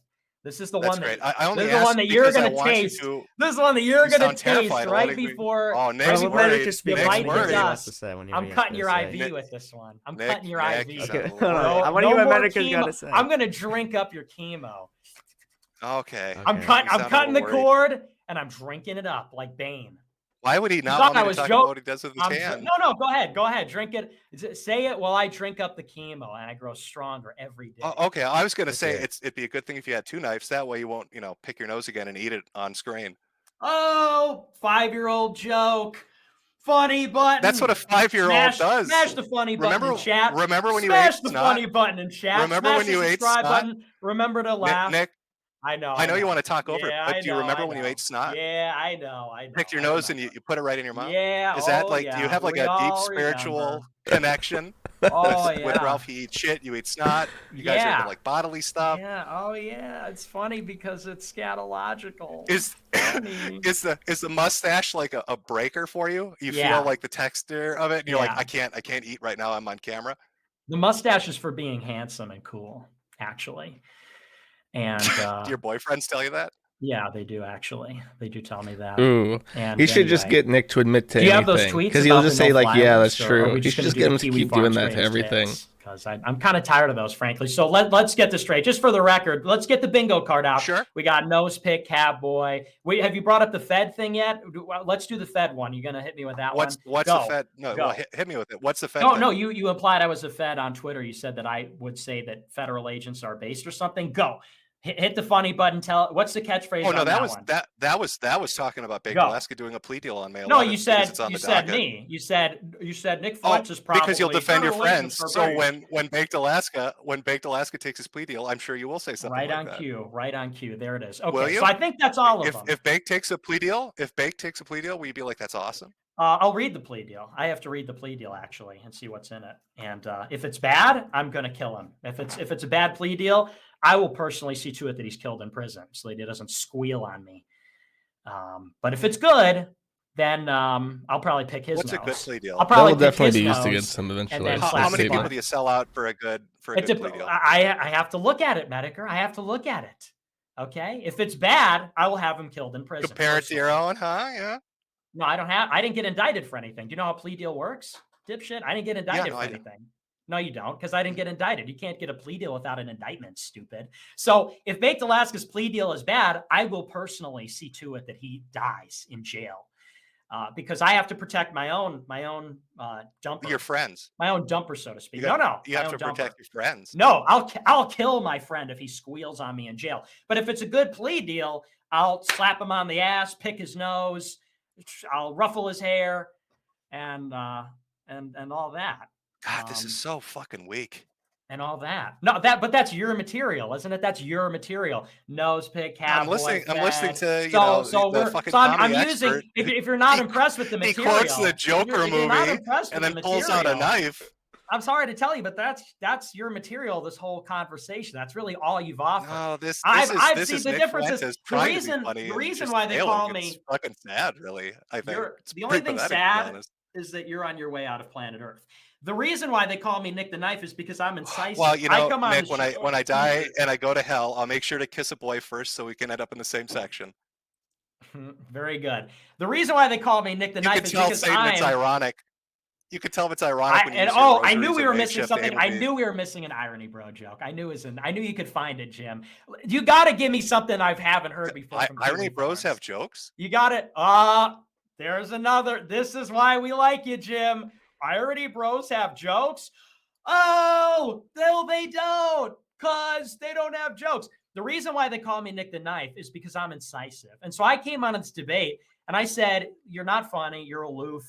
This is the one that this is the one that you're going to taste. This is the one that you're going to taste right before. Oh, Nick's worried. You bite the dust. I'm cutting your IV with this one. I'm cutting your IV. Okay. I want to hear what Metokur's got to say. I'm going to drink up your chemo. Okay. I'm cutting the cord and I'm drinking it up like Bane. Why would he not want me to talk about what he does with his hand? No, go ahead. Drink it. Say it while I drink up the chemo and I grow stronger every day. Oh, okay, I was going to say it'd be a good thing if you had 2 knives. That way you won't, pick your nose again and eat it on screen. Oh, 5-year-old joke. Funny button. That's what a 5-year-old does. Smash the funny button in chat. Remember when you smash ate the snot? Funny button in chat. Remember smash when you ate subscribe snot? button. Remember to laugh. Nick, I know you want to talk over it, but do you remember when you ate snot? Yeah, I know. You picked your nose and you put it right in your mouth? Yeah. Is that do you have like a deep spiritual connection? With Ralph, he eats shit, you eat snot. You guys are into like bodily stuff. Yeah. Oh yeah. It's funny because it's scatological. Is the mustache like a breaker for you? You feel like the texture of it, and you're like, I can't eat right now. I'm on camera. The mustache is for being handsome and cool, actually. And do your boyfriends tell you that? Yeah, they do actually. They do tell me that. Ooh, and he should just get Nick to admit to anything. Do you have those tweets? Because he'll just say like, "Yeah, that's true." You should just get him to keep doing that to everything. Because I'm kind of tired of those, frankly. So let's get this straight. Just for the record, let's get the bingo card out. Sure. We got nose pick, Catboy. Have you brought up the Fed thing yet? Let's do the Fed one. You gonna hit me with that one? What's the Fed? No, well, hit me with it. What's the Fed? No. You implied I was a Fed on Twitter. You said that I would say that federal agents are based or something. Go. Hit the funny button. Tell what's the catchphrase? Oh no, that was talking about Big Alaska doing a plea deal on mail. No, you said me. You said Nick Fuentes is probably because you'll defend your friends. So when Baked Alaska takes his plea deal, I'm sure you will say something. Right on cue. Right on cue. There it is. Okay, will you? So I think that's all of them. If Baked takes a plea deal, will you be like, that's awesome? I'll read the plea deal. I have to read the plea deal actually and see what's in it. And if it's bad, I'm gonna kill him. If it's a bad plea deal, I will personally see to it that he's killed in prison so that he doesn't squeal on me. But if it's good, then I'll probably pick his nose. What's a good plea deal? I'll probably definitely be used against him eventually. How many people do you sell out for a good plea deal? I have to look at it, Metokur. I have to look at it. Okay? If it's bad, I will have him killed in prison. Compare it to your own, huh? Yeah. No, I didn't get indicted for anything. Do you know how a plea deal works? Dipshit. I didn't get indicted for anything. No, you don't, because I didn't get indicted. You can't get a plea deal without an indictment, stupid. So if Baked Alaska's plea deal is bad, I will personally see to it that he dies in jail. Because I have to protect my own dumper. Your friends. My own dumper, so to speak. You have to protect your friends. No, I'll kill my friend if he squeals on me in jail. But if it's a good plea deal, I'll slap him on the ass, pick his nose, I'll ruffle his hair, and all that. God, this is so fucking weak. And all that. No, but that's your material, isn't it? That's your material. Nose pick, Catboy. I'm listening to the fucking I'm comedy using. expert. If you're not impressed with the material, he quotes the Joker movie and then pulls out a knife. I'm sorry to tell you, but that's your material. This whole conversation. That's really all you've offered. No, this I've is seen the Nick differences. Fuentes The reason why they call me. It's fucking sad, really. I think the only thing sad is that you're on your way out of planet Earth. The reason why they call me Nick the Knife is because I'm incisive. Well, Nick, when I die and I go to hell, I'll make sure to kiss a boy first so we can end up in the same section. Very good. The reason why they call me Nick the Knife is because it's ironic. You could tell if it's ironic. I knew we were missing something. I knew we were missing an irony, bro joke. I knew you could find it, Jim. You got to give me something I haven't heard before. Irony bros have jokes. You got it. There's another. This is why we like you, Jim. Irony bros have jokes. Oh, no, they don't, because they don't have jokes. The reason why they call me Nick the Knife is because I'm incisive. And so I came on this debate and I said, you're not funny. You're aloof.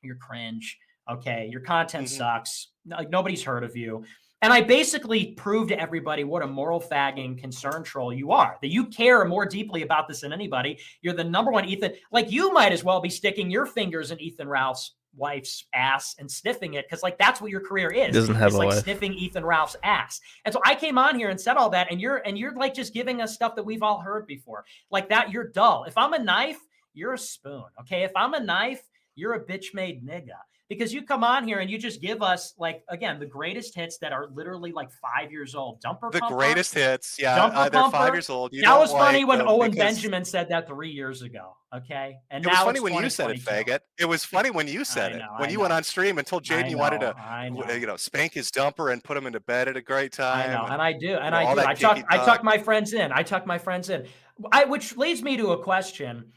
You're cringe. Okay. Your content sucks. Like nobody's heard of you. And I basically proved to everybody what a moral fagging concern troll you are, that you care more deeply about this than anybody. You're the number one Ethan. Like you might as well be sticking your fingers in Ethan Ralph's wife's ass and sniffing it because like that's what your career is. Doesn't have it's a like wife. Sniffing Ethan Ralph's ass. And so I came on here and said all that, and you're like just giving us stuff that we've all heard before. Like that, you're dull. If I'm a knife, you're a spoon. Okay. If I'm a knife, you're a bitch made nigga. Because you come on here and you just give us, like, again, the greatest hits that are literally like 5 years old. Dumper The Pumper. greatest hits. Yeah, Dumper they're Pumper. 5 years old. You that don't was funny like when them Owen because- Benjamin said that 3 years ago. Okay. And It was now funny it's when you said it, 2022. faggot. It was funny when you said it. When you went on stream and told Jaden you wanted to, spank his dumper and put him into bed at a great time. I know, and I do, and all I do. that I tuck my friends in. Which leads me to a question.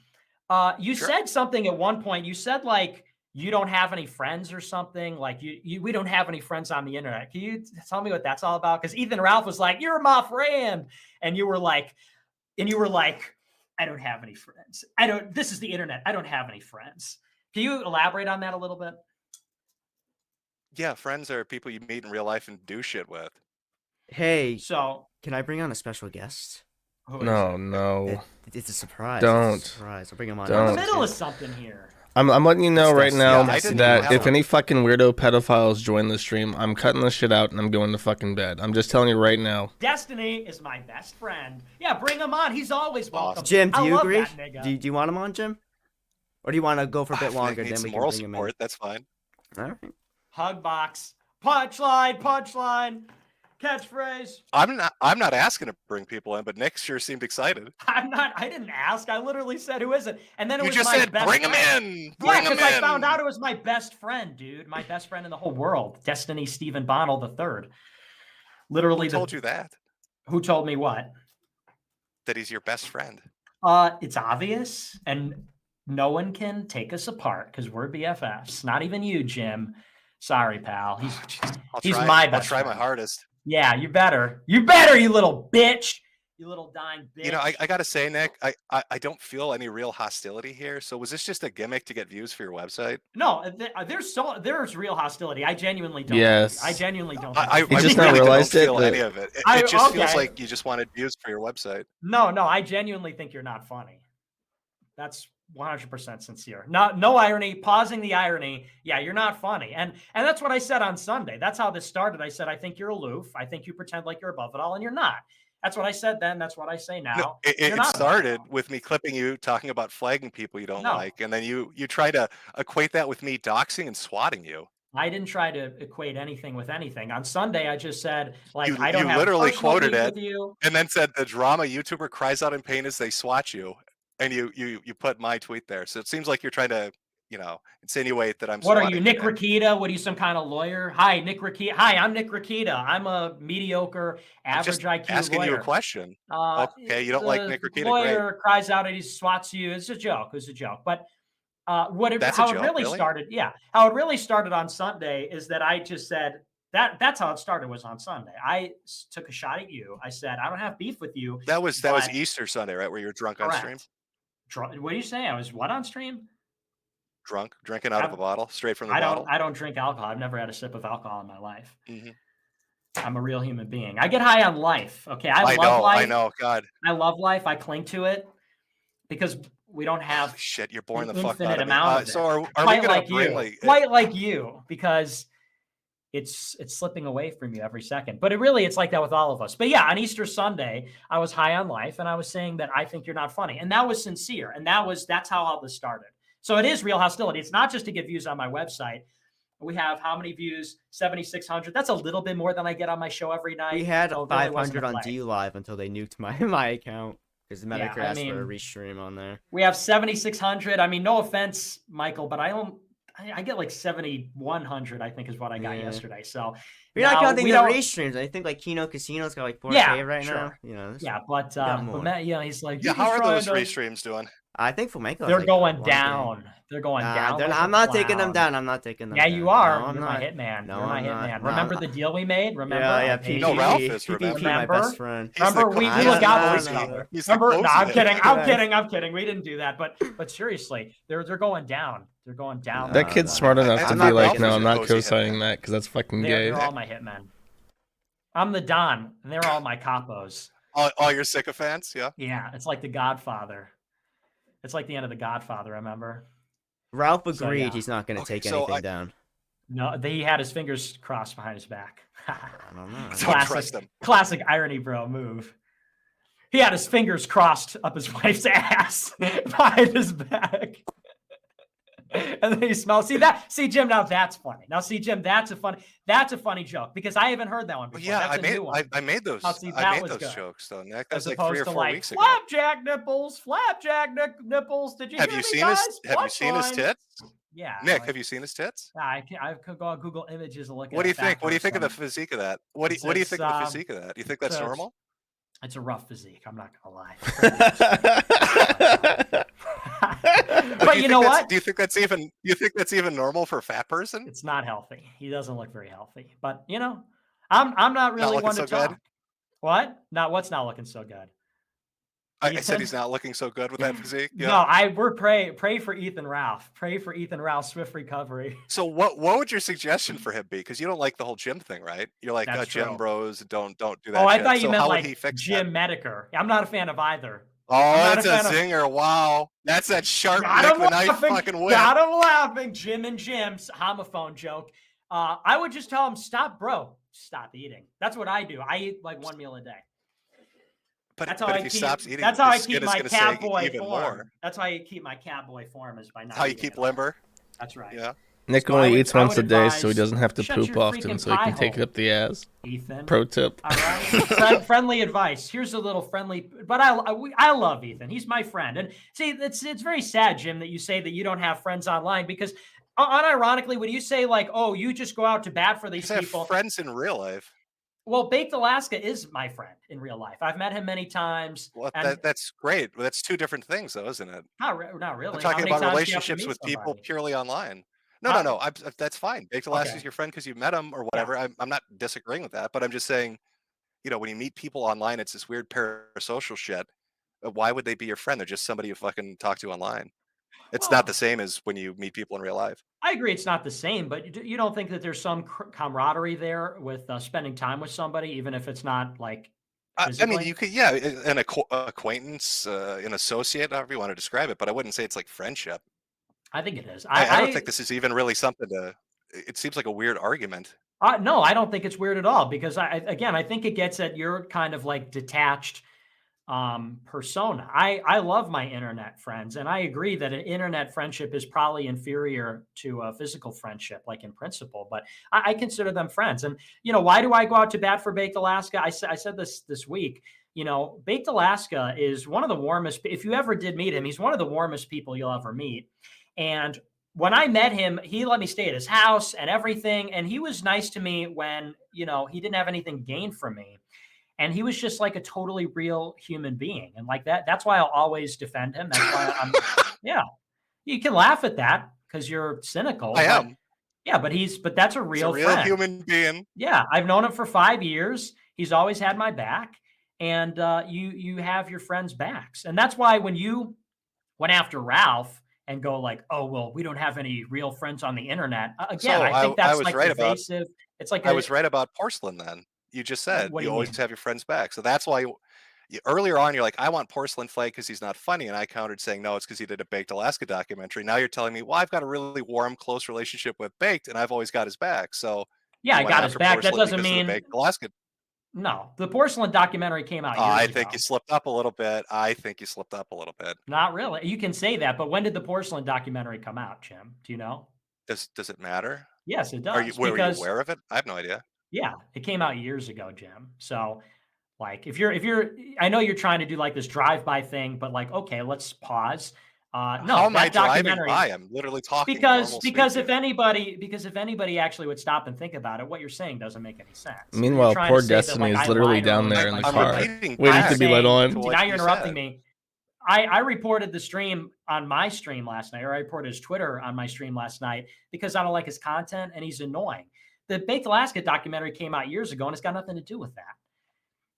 You said something at one point. You said like you don't have any friends or something. Like we don't have any friends on the internet. Can you tell me what that's all about? Because Ethan Ralph was like, "You're my friend," and you were like, I don't have any friends. This is the internet. I don't have any friends. Can you elaborate on that a little bit? Yeah, friends are people you meet in real life and do shit with. Hey, so can I bring on a special guest? No. It's a surprise. Don't. It's a surprise. I'll bring him on. We're in the middle of something here. I'm letting you know right now Destiny. that if any fucking weirdo pedophiles join the stream, I'm cutting this shit out and I'm going to fucking bed. I'm just telling you right now. Destiny is my best friend. Yeah, bring him on. He's always welcome. Jim, do you love agree? that nigga. Do you want him on, Jim? Or do you want to go for a bit longer? Need Then some we can moral bring him support. in. That's fine. All right. Hug box. Punchline. Catchphrase. I'm not asking to bring people in, but Nick sure seemed excited. I didn't ask. I literally said, who is it? And then it You was just my said, best bring him friend. in. Yeah, because I found out it was my best friend, dude. My best friend in the whole world. Destiny Stephen Bonnell III. Literally. Who told you that? Who told me what? That he's your best friend. It's obvious, and no one can take us apart because we're BFFs. Not even you, Jim. Sorry, pal. He's my best friend. I'll try my hardest. Yeah, you better. You better, you little bitch. You little dying bitch. You know, I gotta say, Nick, I don't feel any real hostility here. So was this just a gimmick to get views for your website? No, there's real hostility. I genuinely don't. Yes. I genuinely don't. I just really not realized don't feel it, any of it. It just feels like you just wanted views for your website. No, I genuinely think you're not funny. That's 100% sincere. No irony, pausing the irony. Yeah, you're not funny. And that's what I said on Sunday. That's how this started. I said, I think you're aloof. I think you pretend like you're above it all, and you're not. That's what I said then. That's what I say now. No, it started with me clipping you talking about flagging people you don't like. And then you try to equate that with me doxing and swatting you. I didn't try to equate anything with anything. On Sunday, I just said, like, I don't have literally personal quoted beef it with you. And then said the drama YouTuber cries out in pain as they swat you. And you put my tweet there. So it seems like you're trying to, insinuate that I'm What are swatting you, Nick Rakita? What are you, some kind of lawyer? Hi, Nick Rakita. Hi, I'm Nick Rakita. I'm a mediocre, average IQ asking lawyer. you a question. Okay, you don't like Nick Rakita? The lawyer Great. cries out and he swats you. It's a joke. But how it really started on Sunday is that I just said that's how it started, was on Sunday. I took a shot at you. I said, I don't have beef with you. That was Easter Sunday, right? Where you were drunk on stream? What do you say? I was what on stream? Drinking out of a bottle, straight from the bottle. I don't drink alcohol. I've never had a sip of alcohol in my life. Mm-hmm. I'm a real human being. I get high on life. Okay, I love life. I know. God, I love life. I cling to it because we don't have shit. You're boring the fuck infinite out of me. amount of it. So are we quite gonna like you? Quite like you, because it's slipping away from you every second. But it's like that with all of us. But yeah, on Easter Sunday, I was high on life, and I was saying that I think you're not funny, and that was sincere, and that's how all this started. So it is real hostility. It's not just to get views on my website. We have how many views? 7,600. That's a little bit more than I get on my show every night. We had 500 on D Live until they nuked my account because Metokur asked for a restream on there. We have 7,600. I mean, no offense, Michael, but I get like 7,100, I think is what I got yesterday. So You're not Now, counting we the don't- race streams. I think like Kino Casino's got like 4K Yeah, right sure. now. You know, but got more. Matt, he's like, Yeah, "You're how just are trying those to-" race streams doing? I think Flamenco. They're like going 1K. down. They're going down. They're like I'm a not taking them clown. down. I'm not taking them Yeah, down. you are. No, I'm You're not. my hitman. No, You're my I'm not. hitman. No, Remember the deal we made? Remember? Yeah, I paid No, you. Ralph is, PPP, my remember? best friend. He's the Remember, we cozy- look out for he's each the- other. he's the Remember? No, cozy I'm hitter. kidding. I'm Right. kidding. I'm kidding. We didn't do that. But seriously, they're going down. They're going down. That kid's smart enough I'm to not be like, Ralph no, is I'm a not cozy co-signing hitman. that because that's fucking They're gay. all my hitmen. I'm the Don, and they're all my capos. All your sycophants, yeah. Yeah, it's like The Godfather. It's like the end of The Godfather. Remember? Ralph So, agreed yeah. he's not going to Okay, take so anything down. No, he had his fingers crossed behind his back. I don't know. Don't Classic, trust him. classic irony, bro move. He had his fingers crossed up his wife's ass behind his back. And then he smells. See, Jim, now that's funny. Now, see, Jim, that's a funny joke because I haven't heard that one before. Yeah, that's I a made new one. I made those. Oh, see, I that made was those good. jokes though, Nick. That As was like opposed 3 or to 4 like weeks ago. flapjack nipples. Did you Have hear you me, seen guys? his Have you seen his Punchline. tits? Yeah, Nick, like, have you seen his tits? I could go on Google Images and look at. What do you a fat think? What do you think of the person. physique of that? What do you It's, think of the physique of that? Do you think that's it's- normal? It's a rough physique. I'm not gonna lie. Do But you you know think what? Do you think that's even normal for a fat person? It's not healthy. He doesn't look very healthy. But I'm not really looking one so to good? talk. What? What's not looking so good? I said Ethan? he's not looking so good with that physique. Yeah. No, we're pray for Ethan Ralph. Pray for Ethan Ralph's swift recovery. So what would your suggestion for him be? Because you don't like the whole gym thing, right? You're like That's gym true. bros. Don't do that. Oh, I shit. thought you So meant how would he like fix Jim that? Metokur. I'm not a fan of either. Oh, not that's a a fan of- zinger! Wow, that's that sharp Got Nick him the Knife laughing. fucking whip. Got him laughing. Jim and Jim's homophone joke. I would just tell him, stop eating. That's what I do. I eat like one meal a day. But, That's how but I if he keep. stops eating, That's how I his skin keep is my gonna say cat boy even form. more. That's how I keep my cat boy form is by not. How you eating keep at all. limber? That's right. Yeah. Nick So I only would- eats I once would a day, so he advise, doesn't have to shut poop your often, freaking so he can pie take it hole. up the ass. Ethan. Pro tip. All right. Friendly advice. Here's a little friendly, but I love Ethan. He's my friend. And see, it's very sad, Jim, that you say that you don't have friends online because unironically, when you say like, oh, you just go out to bat for these You have people. friends in real life. Well, Baked Alaska is my friend in real life. I've met him many times. Well, and that's great. But that's two different things, though, isn't it? not really. I'm How talking many about times do you have to relationships meet with people somebody? purely online. No, How- no, no. That's fine. Baked Alaska's Okay. your friend because you met him or whatever. I'm not disagreeing with that, but I'm just saying, when you meet people online, it's this weird parasocial shit. Why would they be your friend? They're just somebody you fucking talk to online. It's not the same as when you meet people in real life. I agree it's not the same, but you don't think that there's some camaraderie there with spending time with somebody, even if it's not like I mean, physically? you could, an acquaintance, an associate, however you want to describe it, but I wouldn't say it's like friendship. I think it is. I don't think this is even really something it seems like a weird argument. No, I don't think it's weird at all because I think it gets at your kind of like detached persona. I love my internet friends, and I agree that an internet friendship is probably inferior to a physical friendship, like in principle. But I consider them friends. And why do I go out to bat for Baked Alaska? I said this week. Baked Alaska is one of the warmest. If you ever did meet him, he's one of the warmest people you'll ever meet. And when I met him, he let me stay at his house and everything. And he was nice to me when he didn't have anything gained from me. And he was just like a totally real human being. And like that, that's why I'll always defend him. That's why yeah, you can laugh at that because you're cynical. I am. Yeah, but that's a real friend. Human being. Yeah. I've known him for 5 years. He's always had my back, and you have your friends' backs. And that's why when you went after Ralph and go like, oh, well, we don't have any real friends on the internet. Again, So I think I that's was like right evasive. It's like I was right about porcelain then. You just said What do you you always mean? have your friends back. So that's why earlier on you're like, I want porcelain flake because he's not funny. And I countered saying, no, it's because he did a Baked Alaska documentary. Now you're telling me, well, I've got a really warm, close relationship with Baked and I've always got his back. So Yeah, you I went got his after back. That porcelain doesn't because of the mean Baked Alaska. no. The porcelain documentary came out years I ago. think you slipped up a little bit. Not really. You can say that, but when did the porcelain documentary come out, Jim? Do you know? Does it matter? Yes, it does. Were you because aware of it? I have no idea. yeah, it came out years ago, Jim. So like if you're I know you're trying to do like this drive-by thing, but like, okay, let's pause. No, How am I that driving documentary. by? I'm literally talking Because normal if anybody actually would stop and think about it, what you're saying doesn't make any sense. Meanwhile, You're trying poor to say that, Destiny like, is I literally lied down earlier there with in my the I'm car, story. repeating waiting back to be let saying- on. to what Now you you're interrupting said. me. I reported the stream on my stream last night, or I reported his Twitter on my stream last night because I don't like his content and he's annoying. The Baked Alaska documentary came out years ago and it's got nothing to do with that.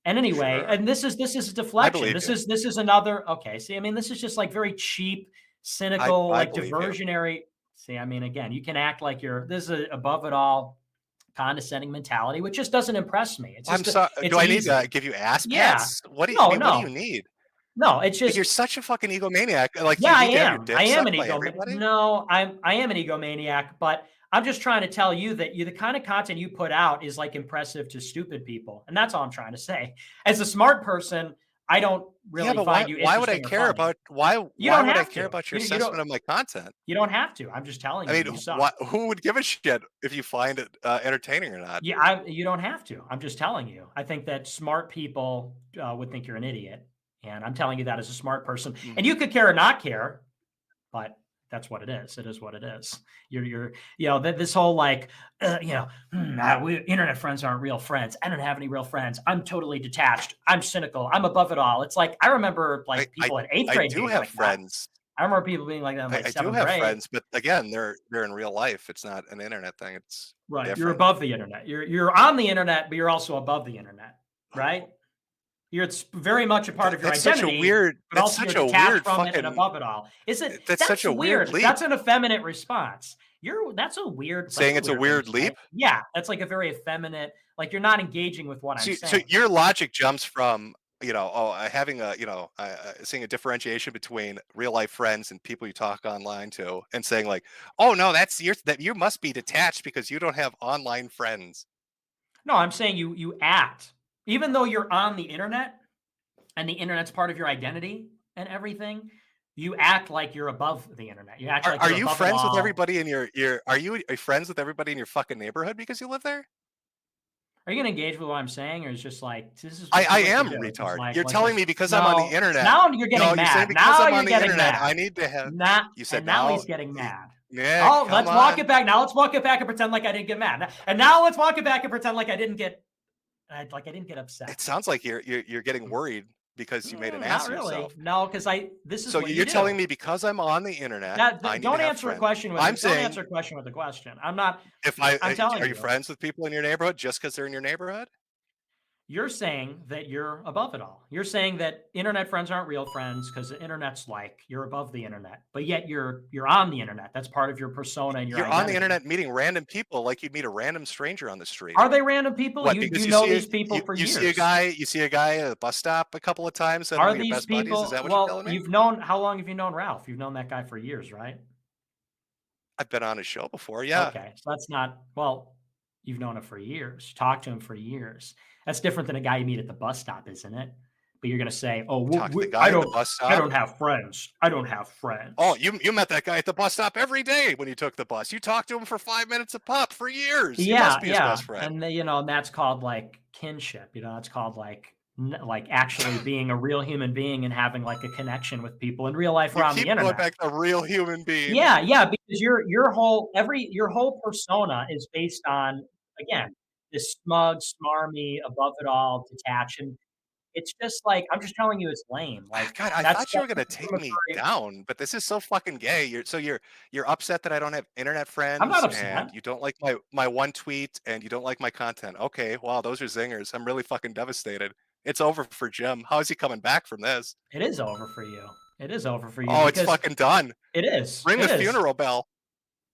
And anyway, Sure. and this is a deflection. believe This you. is another. Okay, see, I mean, this is just like very cheap, cynical, I like believe you. diversionary. See, I mean, again, you can act like this is a above it all condescending mentality, which just doesn't impress me. It's I'm just sorry. it's Do I need easy. to give you ass Yeah. pats? What do you? No, I mean, what do no. you need? No, it's Like, just you're such a fucking egomaniac. Like, yeah, you need to have your dick I am sucked an by egomaniac. everybody? No, I am an egomaniac, but I'm just trying to tell you that the kind of content you put out is like impressive to stupid people, and that's all I'm trying to say. As a smart person, I don't really Yeah, but find you why would I interesting or care funny. about why You why don't would I have care to. about your You assessment don't. of my content? You don't have to. I'm just telling I you. mean, You suck. who would give a shit if you find it entertaining or not? Yeah, you don't have to. I'm just telling you. I think that smart people would think you're an idiot, and I'm telling you that as a smart person. And you could care or not care, but that's what it is. It is what it is. You're this whole like, we internet friends aren't real friends. I don't have any real friends. I'm totally detached. I'm cynical. I'm above it all. It's like I remember like people in eighth I grade do being have like that. friends. I remember people being like that in like I do seventh have grade. friends, but again, they're in real life. It's not an internet thing. It's Right. You're different. above the internet. You're on the internet, but you're also above the internet. Right. It's very much a part of your That's identity, such a weird. but That's also such you're a detached weird from it and fucking. above it all. That's such a weird leap. That's an effeminate response. That's a weird Saying that's it's a weird thing to say. leap? Yeah, that's like a very effeminate. Like you're not engaging with what I'm So saying. your logic jumps from having a seeing a differentiation between real life friends and people you talk online to, and saying like, oh no, that you must be detached because you don't have online friends. No, I'm saying you act, even though you're on the internet and the internet's part of your identity and everything, you act like you're above the internet. You act like Are you're you above it friends with all. everybody in your are you friends with everybody in your fucking neighborhood because you live there? Are you gonna engage with what I'm saying, or is just like this is? I what you am do? It's retard. like, You're let's telling just- me because I'm on the No, internet. Now you're getting No, mad. you're saying because now I'm you're on the getting internet, mad. I need to have. You said now now he's getting mad. Yeah. Oh, let's walk it back. Now let's walk it back and pretend like I didn't get mad. And now let's walk it back and pretend like I didn't get upset. It sounds like you're getting worried because you made an ass Not of really. yourself. No, because this is So what you're you do. telling me because I'm on the internet, I need don't to have answer a friends. question with I'm don't saying answer a question with a question. I'm not. if I'm telling are you friends with people in your neighborhood just because they're in your neighborhood? You're saying that you're above it all. You're saying that internet friends aren't real friends because the internet's like you're above the internet, but yet you're on the internet. That's part of your persona and your You're identity. on the internet meeting random people like you'd meet a random stranger on the street. Are they random people? What, You because know see these people for you years. see a guy at a bus stop a couple of times. And Are your these best people? buddies? Is that what you're telling me? You've known how long have you known Ralph? You've known that guy for years, right? I've been on his show before. Yeah. Okay, so that's not You've known him for years. Talked to him for years. That's different than a guy you meet at the bus stop, isn't it? But you're going to say, "Oh, I don't have friends. I don't have friends." Oh, you met that guy at the bus stop every day when you took the bus. You talked to him for 5 minutes a pop for years. You must be his best friend. And and that's called like kinship. That's called like actually being a real human being and having like a connection with people in real life around the internet. Going back to a real human being. Yeah, because your whole persona is based on, again, this smug, smarmy, above it all, detached, and it's just like I'm just telling you, it's lame. Like God, I thought you were gonna take me down, but this is so fucking gay. You're upset that I don't have internet friends. I'm not upset. And you don't like my one tweet, and you don't like my content. Okay, wow, those are zingers. I'm really fucking devastated. It's over for Jim. How is he coming back from this? It is over for you. It is over for you. Oh, it's fucking done. It is. Ring the funeral bell.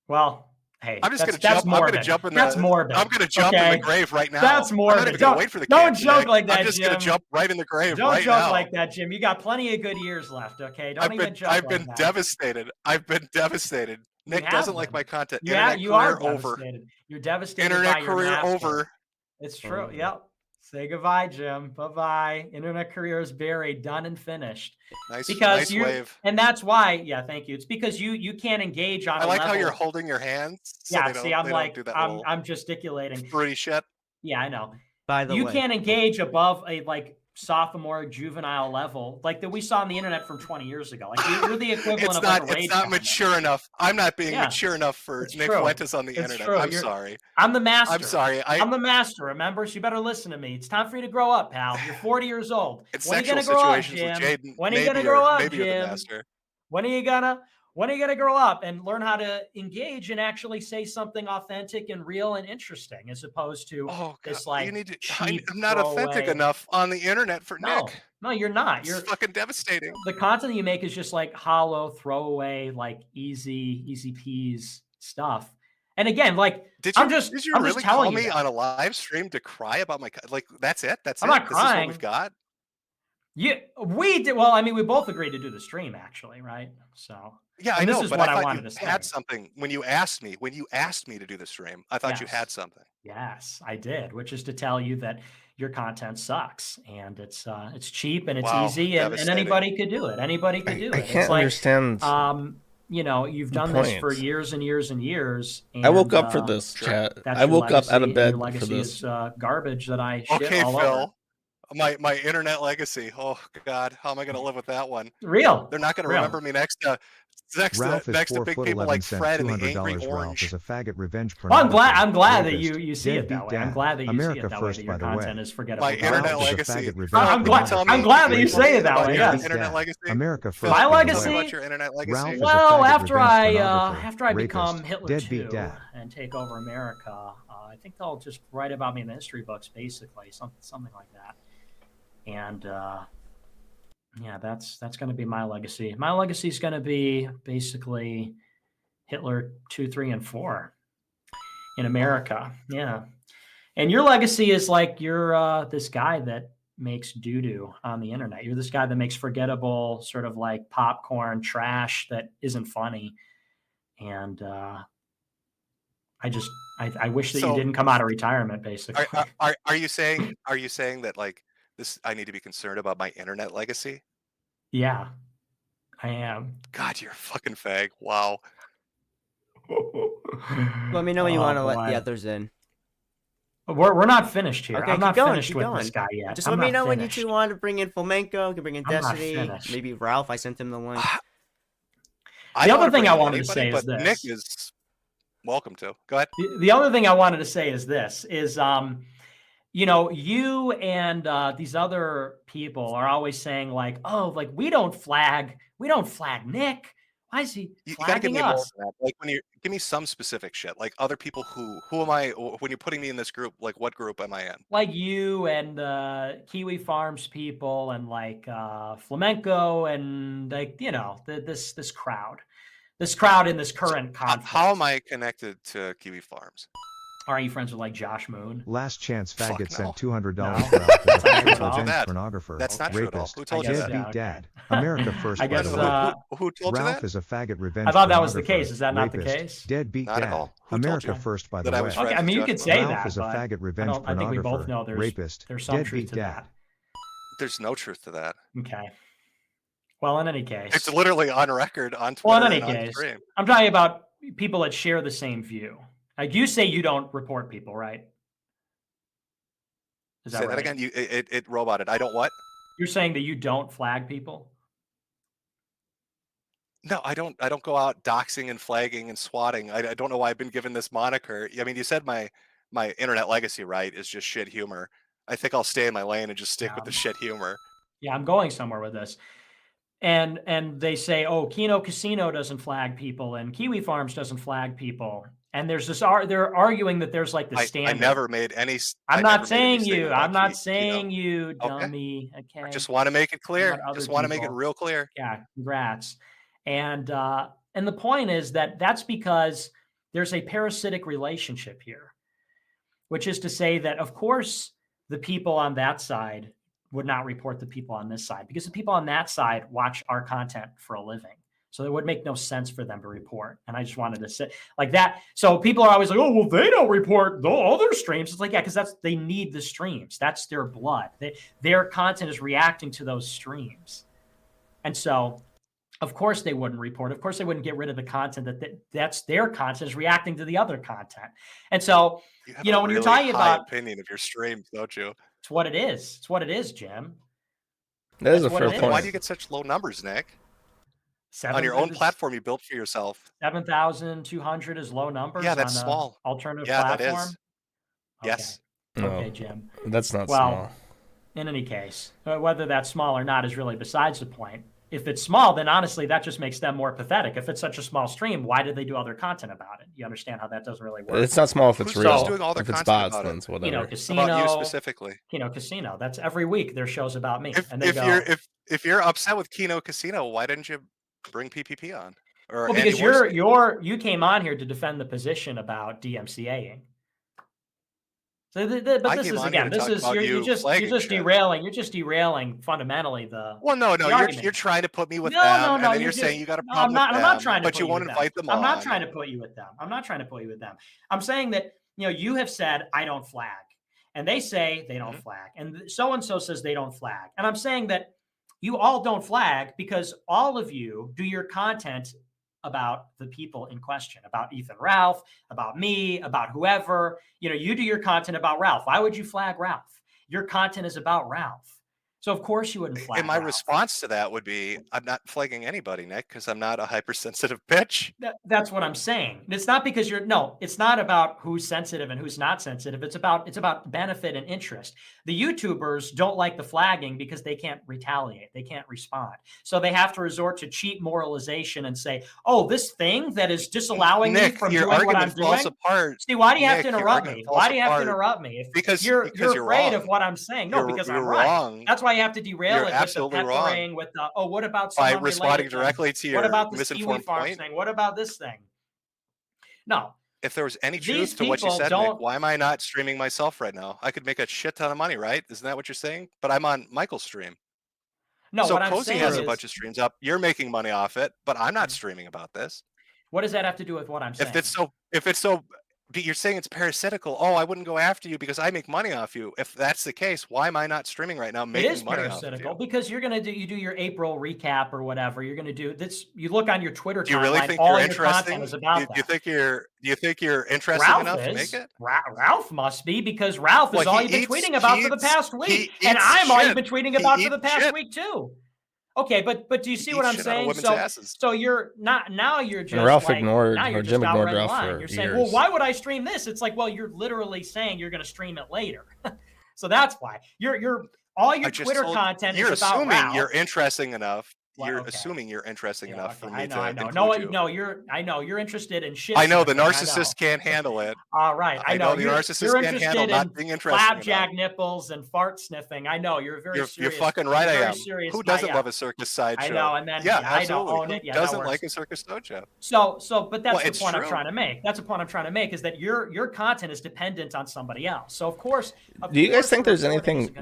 Well, hey, I'm just gonna jump. I'm gonna jump in the. That's morbid. I'm gonna jump in the grave right now. That's morbid. I'm not even gonna wait for the. Don't joke like that, Jim. I'm just gonna jump right in the grave. Don't joke like that, Jim. You got plenty of good years left. Okay, don't even joke. I've been devastated. I've been devastated. Nick doesn't like my content. Yeah, you are devastated. Over. You're devastated. Internet career over. It's true. Yep. Say goodbye, Jim. Bye-bye. Internet career is buried, done and finished. Nice wave. And that's why, yeah, thank you. It's because you can't engage on. I like how you're holding your hands. So yeah, see, I'm gesticulating. Fruity shit. Yeah, I know. By the way, you can't engage above a like sophomore juvenile level, like that we saw on the internet from 20 years ago. Like you're the equivalent of like a rage It's not comment. mature enough. I'm not being mature enough for Nick Fuentes on the internet. True. I'm sorry. I'm the master. I'm sorry. I'm the master, remember? So you better listen to me. It's time for you to grow up, pal. You're 40 years old. It's when are you sexual gonna grow up, situations with Jim? Jaden. When are you gonna grow up, maybe you're the Jim? master. When are you gonna grow up and learn how to engage and actually say something authentic and real and interesting, as opposed to this like you need to, cheap I'm not authentic enough on the internet for Nick. No, you're not. You're fucking devastating. The content you make is just like hollow, throwaway, like easy peas stuff. And again, like did you I'm really just call telling me you on a live stream to cry about my like? That's it. I'm not This is what crying. we've got. We did. Well, I mean, we both agreed to do the stream, actually, right? So yeah, I know. This is but what I thought wanted you to say. had something when you asked me. When you asked me to do the stream, I thought you had something. Yes, I did, which is to tell you that your content sucks and it's cheap and it's easy and anybody could do it. Anybody could do it. I can't understand. You know, you've done this for years and years and years. And, I woke up for this, chat. I woke up out of bed for this. Is garbage that I shit Okay, all Phil. over. My internet legacy. Oh God, how am I going to live with that one? Real. They're not going to remember me next to big people like Fred and the Angry Orange. Ralph is a faggot revenge well, I'm glad that you see it that way. I'm glad that you see it that way. That your content is forgettable. My internet legacy. I'm glad that you say it that way. Yes. Internet legacy. America first. My legacy. About your internet legacy. Well, after I become Hitler too dad. and take over America, I think they'll just write about me in the history books, basically, something like that. And yeah, that's going to be my legacy. My legacy is going to be basically Hitler 2, 3, and 4 in America. Yeah, and your legacy is like you're this guy that makes doo-doo on the internet. You're this guy that makes forgettable sort of like popcorn trash that isn't funny. And I wish that you didn't come out of retirement, basically. Are you saying that like this, I need to be concerned about my internet legacy? Yeah, I am. God, you're a fucking fag. Wow. Let me know when you want to let the others in. We're not finished here. Okay, I'm not finished with going. This guy yet. Just let me know when you two want to bring in Flamenco. You can bring in Destiny. Maybe Ralph. I sent him the link. The other thing I wanted to say is this. Nick is welcome to. Go ahead. The other thing I wanted to say is this: you know, you and these other people are always saying like, "Oh, like we don't flag Nick. Why is he flagging us?" Like when you give me some specific shit, like other people who am I? When you're putting me in this group, like what group am I in? Like you and Kiwi Farms people and like Flamenco and like this crowd in this current conflict. How am I connected to Kiwi Farms? Are you friends with like Josh Moon? Last chance faggot sent $200 for pornographer. That's not true at all. Who told you that? Deadbeat dad. America first. I guess who told you that? Ralph is a faggot revenge. I thought that was the case. Is that not the case? Deadbeat dad. America first, by the way. Okay, I mean you could say Ralph that. is a faggot revenge pornographer. I think we both know there's some truth to that. There's no truth to that. Okay. Well, in any case, it's literally on record on Twitter. Well, in any case, I'm talking about people that share the same view. Like you say, you don't report people, right? Is that say right? That again? It roboted. I don't what? You're saying that you don't flag people? No, I don't go out doxing and flagging and swatting. I don't know why I've been given this moniker. I mean, you said my internet legacy, right, is just shit humor. I think I'll stay in my lane and just stick with the shit humor. Yeah, I'm going somewhere with this. And they say, oh, Keno Casino doesn't flag people and Kiwi Farms doesn't flag people. And there's this, they're arguing that there's like the standard. I never made any. I'm not saying you, dummy. Okay. I just want to make it clear. Just want to make it real clear. Yeah. Congrats. And the point is that that's because there's a parasitic relationship here, which is to say that, of course, the people on that side would not report the people on this side because the people on that side watch our content for a living. So it would make no sense for them to report. And I just wanted to say like that. So people are always like, oh, well, they don't report all their streams. It's like, yeah, because they need the streams. That's their blood. Their content is reacting to those streams. And so, of course, they wouldn't report. Of course, they wouldn't get rid of the content that's their content is reacting to the other content. And so, when you're talking about opinion of your streams, don't you? It's what it is. It's what it is, Jim. That is a That's what fair it is. point. Why do you get such low numbers, Nick? On your own platform you built for yourself. 7,200 is low numbers. Yeah, that's on small. Alternative Yeah, that platform. is. Yes. No, Okay, Jim. that's not Well, small. in any case, whether that's small or not is really besides the point. If it's small, then honestly, that just makes them more pathetic. If it's such a small stream, why did they do other content about it? You understand how that doesn't really work? It's not small if it's Who's real. doing all their If it's content bots, about then it? it's whatever. Casino. About you specifically. Casino. That's every week. There's shows about me, If and they go. if you're upset with Kino Casino, why didn't you bring PPP on? Or Well, because you came on here to defend the position about DMCAing. So, but this is again, you're just derailing. You're just derailing fundamentally the. Well, no, you're trying to put me with them, and then you're saying you got a problem with them. I'm not trying to. But you won't invite them on. I'm not trying to put you with them. I'm not trying to put you with them. I'm saying that you have said I don't flag, and they say they don't flag, and so says they don't flag, and I'm saying that you all don't flag because all of you do your content about the people in question, about Ethan Ralph, about me, about whoever. You do your content about Ralph. Why would you flag Ralph? Your content is about Ralph. So of course you wouldn't flag. And my Ralph. response to that would be, I'm not flagging anybody, Nick, because I'm not a hypersensitive bitch. That's what I'm saying. It's not because it's not about who's sensitive and who's not sensitive. It's about benefit and interest. The YouTubers don't like the flagging because they can't retaliate. They can't respond. So they have to resort to cheap moralization and say, oh, this thing that is disallowing me from doing what I'm doing. Apart. See, why do you have to interrupt me? Why do you have to interrupt me? Because you're afraid wrong. of what I'm saying. No, because I'm right. Wrong. That's why you have to derail You're it absolutely with the peppering, with the, what about by responding directly to your misinformed point? Thing? What about this thing? No. If there was any truth to what you said, Nick, why am I not streaming myself right now? I could make a shit ton of money, right? Isn't that what you're saying? But I'm on Michael's stream. No, so what I'm Cozy saying has a bunch of streams up. You're making money off it, but I'm not streaming about this. What does that have to do with what I'm saying? If it's so, but you're saying it's parasitical. Oh, I wouldn't go after you because I make money off you. If that's the case, why am I not streaming right now making money off you? It is parasitical because you're gonna do your April recap or whatever. You're gonna do this. You look on your Twitter. Do you really think you're interesting? Do you think you're interesting enough to make it? Ralph must be because Ralph is all you've been tweeting about for the past week, and I'm all you've been tweeting about for the past week too. Okay, but do you see what I'm saying? So you're not now. You're just Ralph ignored, or Jim ignored Ralph for You're saying, well, why would I stream this? It's like, well, you're literally saying you're going to stream it later. So that's why you're all your Twitter content is about Ralph. You're assuming you're interesting enough. You're assuming you're interesting enough for me to include you. I know you're interested in shit. I know the narcissist can't handle it. All right, I know the narcissist can't handle not being interesting. Flapjack nipples and fart sniffing. I know you're very serious. You're fucking right. I am. Who doesn't love a circus sideshow? I know, and then absolutely. Who doesn't like a circus dojo? But that's the point I'm trying to make. That's the point I'm trying to make is that your content is dependent on somebody else. So of course, do you guys think there's anything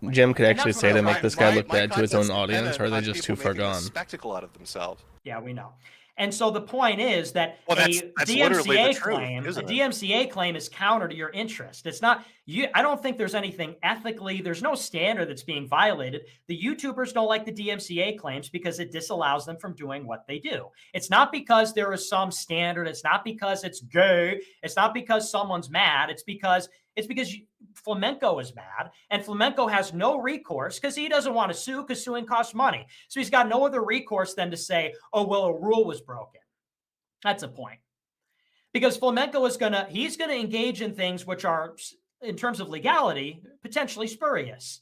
Jim could actually say to make this guy look bad to his own audience, or are they just too far gone? Spectacle out of themselves. Yeah, we know. And so the point is that that's DMCA claim, a DMCA claim is counter to your interest. It's not you. I don't think there's anything ethically. There's no standard that's being violated. The YouTubers don't like the DMCA claims because it disallows them from doing what they do. It's not because there is some standard. It's not because it's gay. It's not because someone's mad. It's because Flamenco is mad, and Flamenco has no recourse because he doesn't want to sue because suing costs money. So he's got no other recourse than to say, oh, well, a rule was broken. That's a point. Because Flamenco is he's going to engage in things which are, in terms of legality, potentially spurious.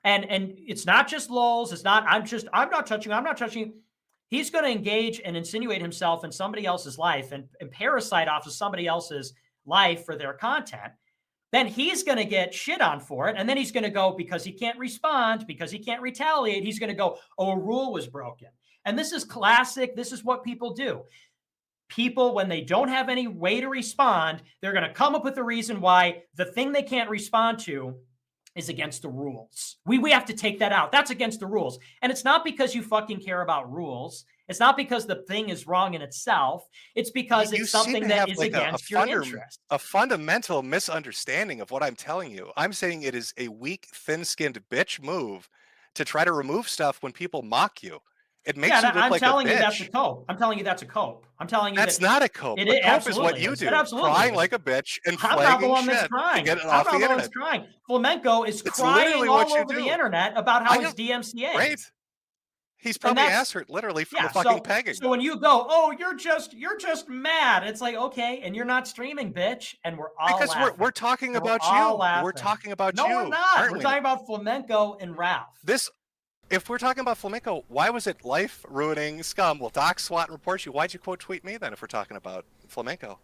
And it's not just lulls. It's not, I'm not touching. He's going to engage and insinuate himself in somebody else's life and parasite off of somebody else's life for their content. Then he's going to get shit on for it. And then he's going to go, because he can't respond, because he can't retaliate, he's going to go, oh, a rule was broken. And this is classic. This is what people do. People, when they don't have any way to respond, they're going to come up with a reason why the thing they can't respond to is against the rules. We have to take that out. That's against the rules. And it's not because you fucking care about rules. It's not because the thing is wrong in itself. It's because it's something that is against your interest. A fundamental misunderstanding of what I'm telling you. I'm saying it is a weak, thin-skinned bitch move to try to remove stuff when people mock you. It makes you look I'm like telling a you that's a bitch. cope. I'm telling you that's a cope. I'm telling you That's not a cope. it A is, cope is what absolutely you is. do, It absolutely crying is. like a bitch and I'm not the flagging one that's shit to crying. get it I'm off not the the one that's internet. crying. Flamenco is It's crying literally all what you over the do. internet about how I he's don't. DMCA. Right? He's And probably that's ass hurt literally from yeah. the fucking So pegging. when you go, oh, you're just mad. It's like, okay, and you're not streaming, bitch. And we're all Because laughing. we're talking And we're about all you. laughing. We're talking about No, we're you, not. aren't We're we? talking about Flamenco and Ralph. If we're talking about Flamenco, why was it life ruining scum? Will dox, SWAT, and report you. Why'd you quote tweet me then if we're talking about Flamenco?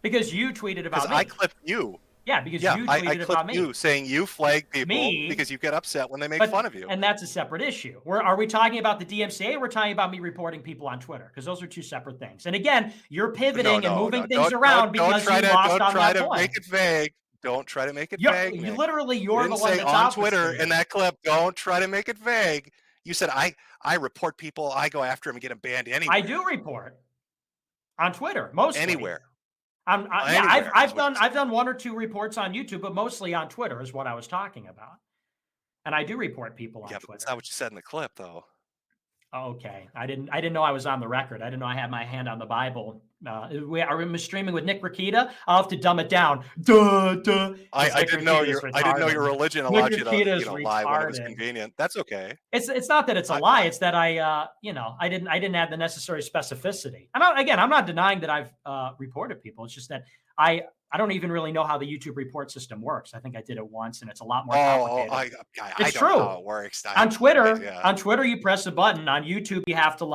Because you tweeted about Because me. I clipped you. Yeah, because Yeah, you I tweeted clipped about me. you saying you flag people Me? because you get upset when they make fun of you. And that's a separate issue. Are we talking about the DMCA or we're talking about me reporting people on Twitter? Because those are two separate things. And again, you're pivoting and moving things around because you lost on that point. Make it vague. Don't try to make it vague, You Nick. literally, You you're didn't the one say that's on Twitter obfuscating. in that clip, don't try to make it vague. You said, I report people, I go after them and get them banned anywhere. I do report on Twitter, mostly. Anywhere. I've done one or two reports on YouTube, but mostly on Twitter is what I was talking about. And I do report people on Twitter. But that's not what you said in the clip, though. Okay, I didn't know I was on the record. I didn't know I had my hand on the Bible. Are we streaming with Nick Rakita? I'll have to dumb it down. I didn't know your religion allowed you to lie when it was convenient. That's okay. It's not that it's a lie. It's that I didn't add the necessary specificity. I'm not denying that I've reported people. It's just that I don't even really know how the YouTube report system works. I think I did it once, and it's a lot more complicated. I don't know how it works. On Twitter, you press a button. On YouTube, you have to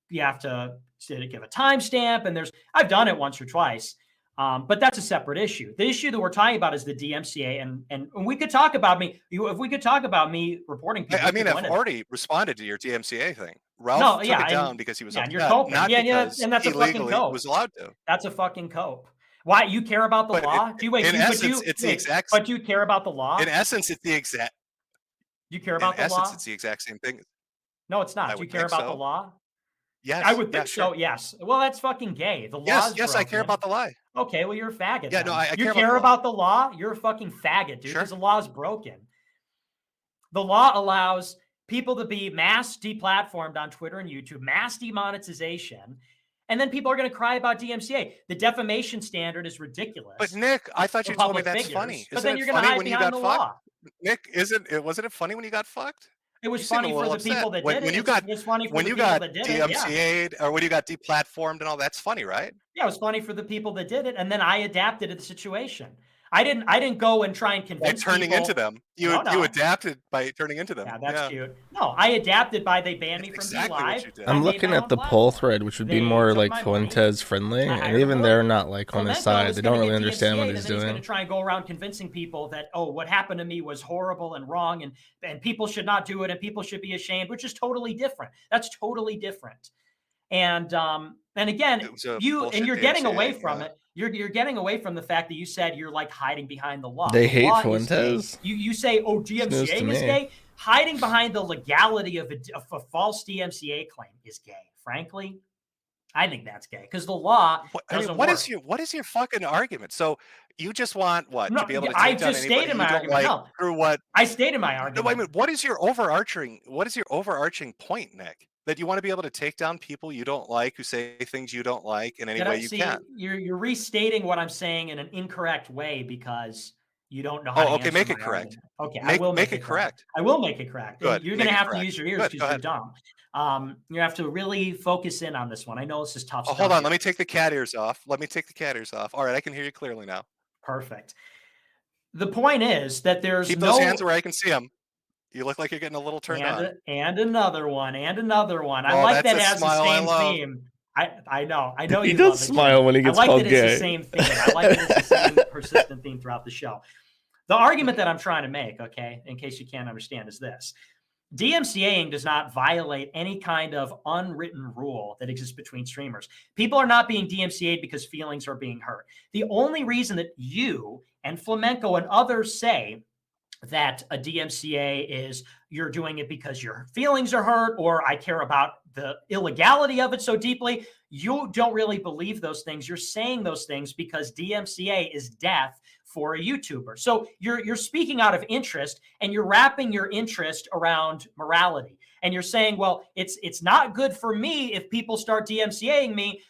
give a timestamp, and I've done it once or twice, but that's a separate issue. The issue that we're talking about is the DMCA, and we could talk about me. If we could talk about me reporting people, I mean, I've already responded to your DMCA thing. Ralph took it down because he was upset, not because and that's he a fucking legally cope. was allowed to. That's a fucking cope. Why you care about the law? But do you care about the law? In essence, it's the exact. You care about the law? It's the exact same thing. No, it's not. Do you care about the law? Yes, I would think so. Yes. Well, that's fucking gay. The law. Yes, I care about the lie. Okay, well, you're a faggot. Yeah, then. no, I you care about the law. You're a fucking faggot, dude. Because the law is broken. The law allows people to be mass deplatformed on Twitter and YouTube, mass demonetization. And then people are going to cry about DMCA. The defamation standard is ridiculous. But Nick, I thought you told me that's funny. But then you're going to hide behind the law. Nick, wasn't it funny when you got fucked? It was funny for the people that did it. It was funny for the people that did it. DMCA'd or when you got deplatformed and all, that's funny, right? Yeah, it was funny for the people that did it, and then I adapted to the situation. I didn't go and try and convince turning people. Into them. You adapted by turning into them. Yeah, that's cute. No, I adapted by they banned me from exactly Live. I'm looking at the poll thread, which would be more like Fuentes friendly, and even they're not like on his side. They don't really understand what he's doing. He's going to try and go around convincing people that, oh, what happened to me was horrible and wrong, and people should not do it, and people should be ashamed, which is totally different. That's totally different. And again, you're getting away from it. You're getting away from the fact that you said you're like hiding behind the law. They hate Fuentes. You say, oh, DMCA is gay. Hiding behind the legality of a false DMCA claim is gay. Frankly, I think that's gay because the law doesn't work. What is your fucking argument? So you just want what to be able to take I down just anybody stated my argument. Like, no. through what? I stated my argument. No, wait a minute. What is your overarching point, Nick? That you want to be able to take down people you don't like who say things you don't like in any way you can. You're restating what I'm saying in an incorrect way because you don't know how to answer make it my correct. Argument. Okay, I will make it correct. I will make it correct. Good. You're going to have to use your ears because you're dumb. You have to really focus in on this one. I know this is tough stuff. Hold on. Let me take the cat ears off. All right, I can hear you clearly now. Perfect. The point is that there's Keep those hands where I can see them. You look like you're getting a little turned on. And another one. I like that it has the same theme. I know. He does smile when he gets called gay. It's the same theme. I like that it's the same persistent theme throughout the show. The argument that I'm trying to make, okay, in case you can't understand, is this. DMCAing does not violate any kind of unwritten rule that exists between streamers. People are not being DMCA'd because feelings are being hurt. The only reason that you and Flamenco and others say that a DMCA is you're doing it because your feelings are hurt or I care about the illegality of it so deeply. You don't really believe those things. You're saying those things because DMCA is death for a YouTuber. So you're speaking out of interest, and you're wrapping your interest around morality. And you're saying, well, it's not good for me if people start DMCAing me.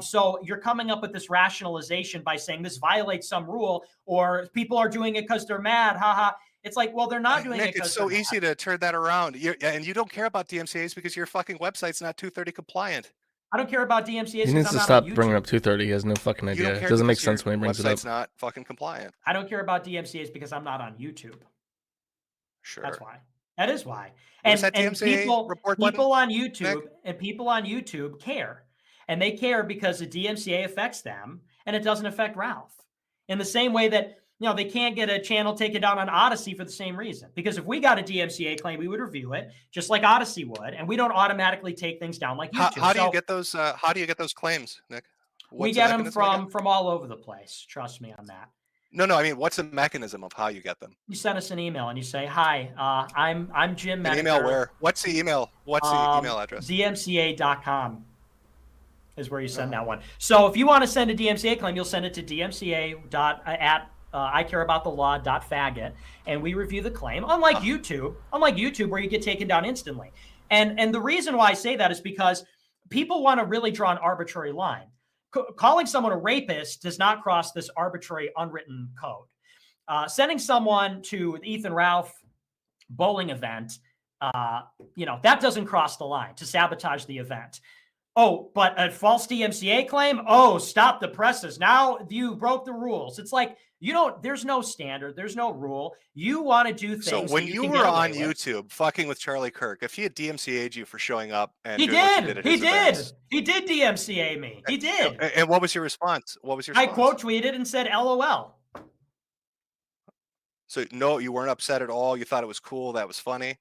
So you're coming up with this rationalization by saying this violates some rule, or people are doing it because they're mad. Haha. It's like, well, they're not doing Nick, it. it's so easy to turn that around. And you don't care about DMCA's because your fucking website's not 230 compliant. I don't care about DMCA's. He needs to stop bringing up 230. He has no fucking You don't idea. It care doesn't make because sense your when he brings it website's up. not fucking compliant. I don't care about DMCA's because I'm not on YouTube. Sure. That's why. That is why. Where's And, that and DMCA people, report button, people on YouTube Nick? and people on YouTube care. And they care because the DMCA affects them and it doesn't affect Ralph. In the same way that, you know, they can't get a channel taken down on Odyssey for the same reason. Because if we got a DMCA claim, we would review it just like Odyssey would, and we don't automatically take things down like YouTube. How do you get those? How do you get those claims, Nick? We get them from all over the place. Trust me on that. No. I mean, what's the mechanism of how you get them? You send us an email and you say, "Hi, I'm Jim Metokur." An email where? What's the email? What's the email address? DMCA.com is where you send that one. So if you want to send a DMCA claim, you'll send it to DMCA@ICareAboutTheLaw.faggot, and we review the claim. Unlike YouTube, where you get taken down instantly. And the reason why I say that is because people want to really draw an arbitrary line. Calling someone a rapist does not cross this arbitrary unwritten code. Sending someone to the Ethan Ralph bowling event, that doesn't cross the line to sabotage the event. Oh, but a false DMCA claim? Oh, stop the presses. Now you broke the rules. It's like, there's no standard. There's no rule. You want to do things. So when you were on YouTube fucking with Charlie Kirk, if he had DMCA'd you for showing up and he did events, he did DMCA me. He did. And what was your response? I quote tweeted and said LOL. So no, you weren't upset at all. You thought it was cool. That was funny.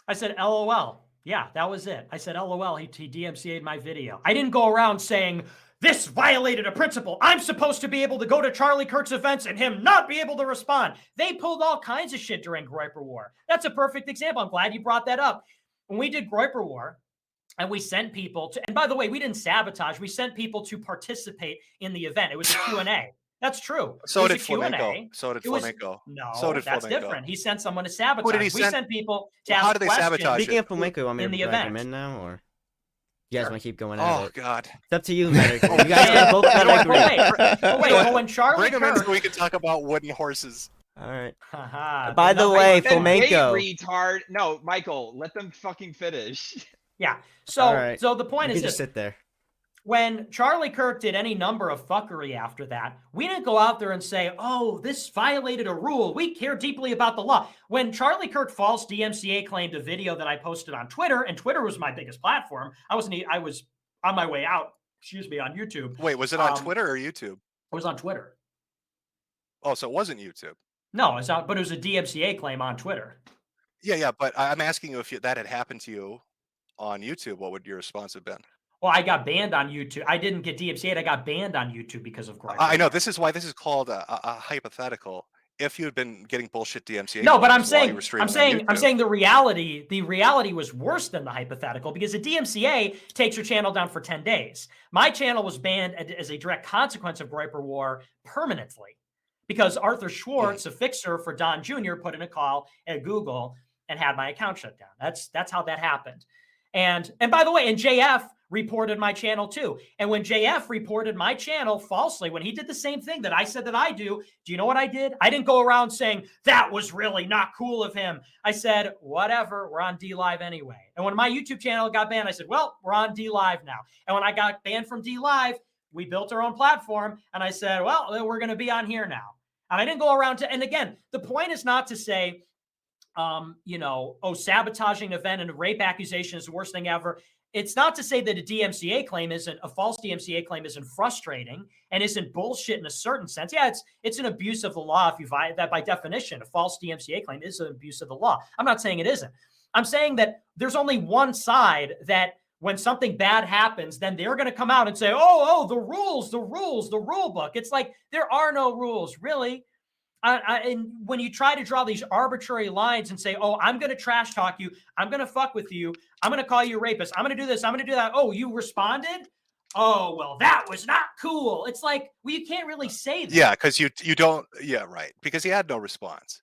I said LOL. Yeah, that was it. I said LOL. He DMCA'd my video. I didn't go around saying this violated a principle. I'm supposed to be able to go to Charlie Kirk's events and him not be able to respond. They pulled all kinds of shit during Groyper War. That's a perfect example. I'm glad you brought that up. When we did Groyper War, and we sent people to, and by the way, we didn't sabotage. We sent people to participate in the event. It was a Q&A. That's true. So did Flamenco. So did Flamenco. No, so did that's Flamenco. Different. He sent someone to sabotage. Who did he we sent people to How ask did they questions. sabotage Speaking of Flamenco, you want me to the drag event. him in now, or you guys want to keep going at Oh it? God. It's up to you, Metokur. You guys both gotta agree. Wait, when Charlie Bring him in Kirk... so we can talk about wooden horses. All right. Haha. By the way, Flamenco. Wait, retard. No, Michael, let them fucking finish. Yeah. So, All right. so the point You is can just this. sit there. When Charlie Kirk did any number of fuckery after that, we didn't go out there and say, oh, this violated a rule. We care deeply about the law. When Charlie Kirk false DMCA claimed a video that I posted on Twitter, and Twitter was my biggest platform, I was on my way out, on YouTube. Wait, was it on Twitter or YouTube? It was on Twitter. Oh, so it wasn't YouTube. No, it's not, but it was a DMCA claim on Twitter. Yeah, but I'm asking you if that had happened to you on YouTube, what would your response have been? Well, I got banned on YouTube. I didn't get DMCA'd. I got banned on YouTube because of Groyper. I know. This is why this is called a hypothetical. If you had been getting bullshit DMCA, no, but I'm saying the reality was worse than the hypothetical because the DMCA takes your channel down for 10 days. My channel was banned as a direct consequence of Groyper War permanently because Arthur Schwartz, a fixer for Don Jr., put in a call at Google and had my account shut down. That's how that happened. And by the way, and JF reported my channel too. And when JF reported my channel falsely, when he did the same thing that I said that I do you know what I did? I didn't go around saying that was really not cool of him. I said, whatever, we're on D Live anyway. And when my YouTube channel got banned, I said, well, we're on D Live now. And when I got banned from D Live, we built our own platform. And I said, well, we're going to be on here now. And I didn't go around and again, the point is not to say, sabotaging an event and a rape accusation is the worst thing ever. It's not to say that a false DMCA claim isn't frustrating and isn't bullshit in a certain sense. Yeah, it's an abuse of the law if you violate that by definition. A false DMCA claim is an abuse of the law. I'm not saying it isn't. I'm saying that there's only one side that when something bad happens, then they're going to come out and say, the rules, the rule book. It's like there are no rules, really. And when you try to draw these arbitrary lines and say, oh, I'm going to trash talk you, I'm going to fuck with you, I'm going to call you a rapist, I'm going to do this, I'm going to do that. Oh, you responded? Oh, well, that was not cool. It's like, well, you can't really say that. Yeah, because you don't. Yeah, right. Because he had no response.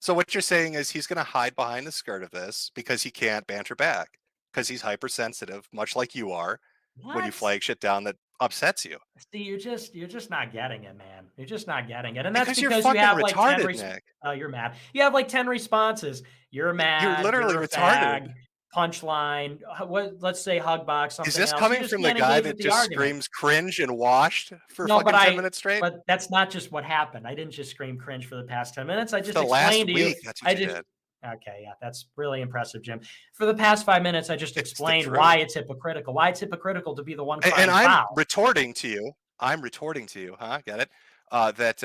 So what you're saying is he's going to hide behind the skirt of this because he can't banter back because he's hypersensitive, much like you are when you flag shit down that upsets you. See, you're just not getting it, man. You're just not getting it, and Because that's you're because fucking you have like retarded, 10 Nick. Oh, you're mad. You have like 10 responses. You're mad. You're literally you're a retarded. fag, punchline. Let's say hug box. Something Is this else. coming from the guy that just screams cringe and washed for fucking 10 minutes straight? But that's not just what happened. I didn't just scream cringe for the past 10 minutes. I just the last explained to you. week, that's what you did. Okay, yeah, that's really impressive, Jim. For the past 5 minutes, I just explained truth. why it's hypocritical. Why it's hypocritical to be the one crying And I'm foul. retorting to you. Huh? Get it? That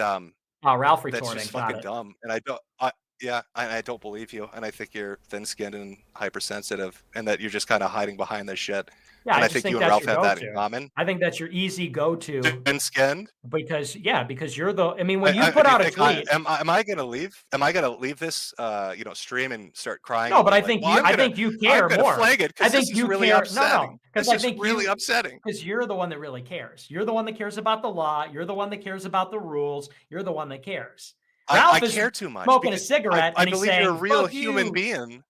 Ralph retorting. That's just fucking dumb. And I don't believe you. And I think you're thin-skinned and hypersensitive, and that you're just kind of hiding behind this shit. Yeah, and I think you and Ralph have that in common. I think that's your easy go-to. Thin-skinned. Because you're the. I mean, when you put out a tweet, am I going to leave? Am I going to leave this, stream and start crying? No, but I think I think you care more. Flag it I think you really care. upsetting. Because I think really upsetting. Because you're the one that really cares. You're the one that cares about the law. You're the one that cares about the rules. You're the one that cares. Ralph I care too much. Smoking a cigarette. I and he's believe saying, you're a real fuck human you. being.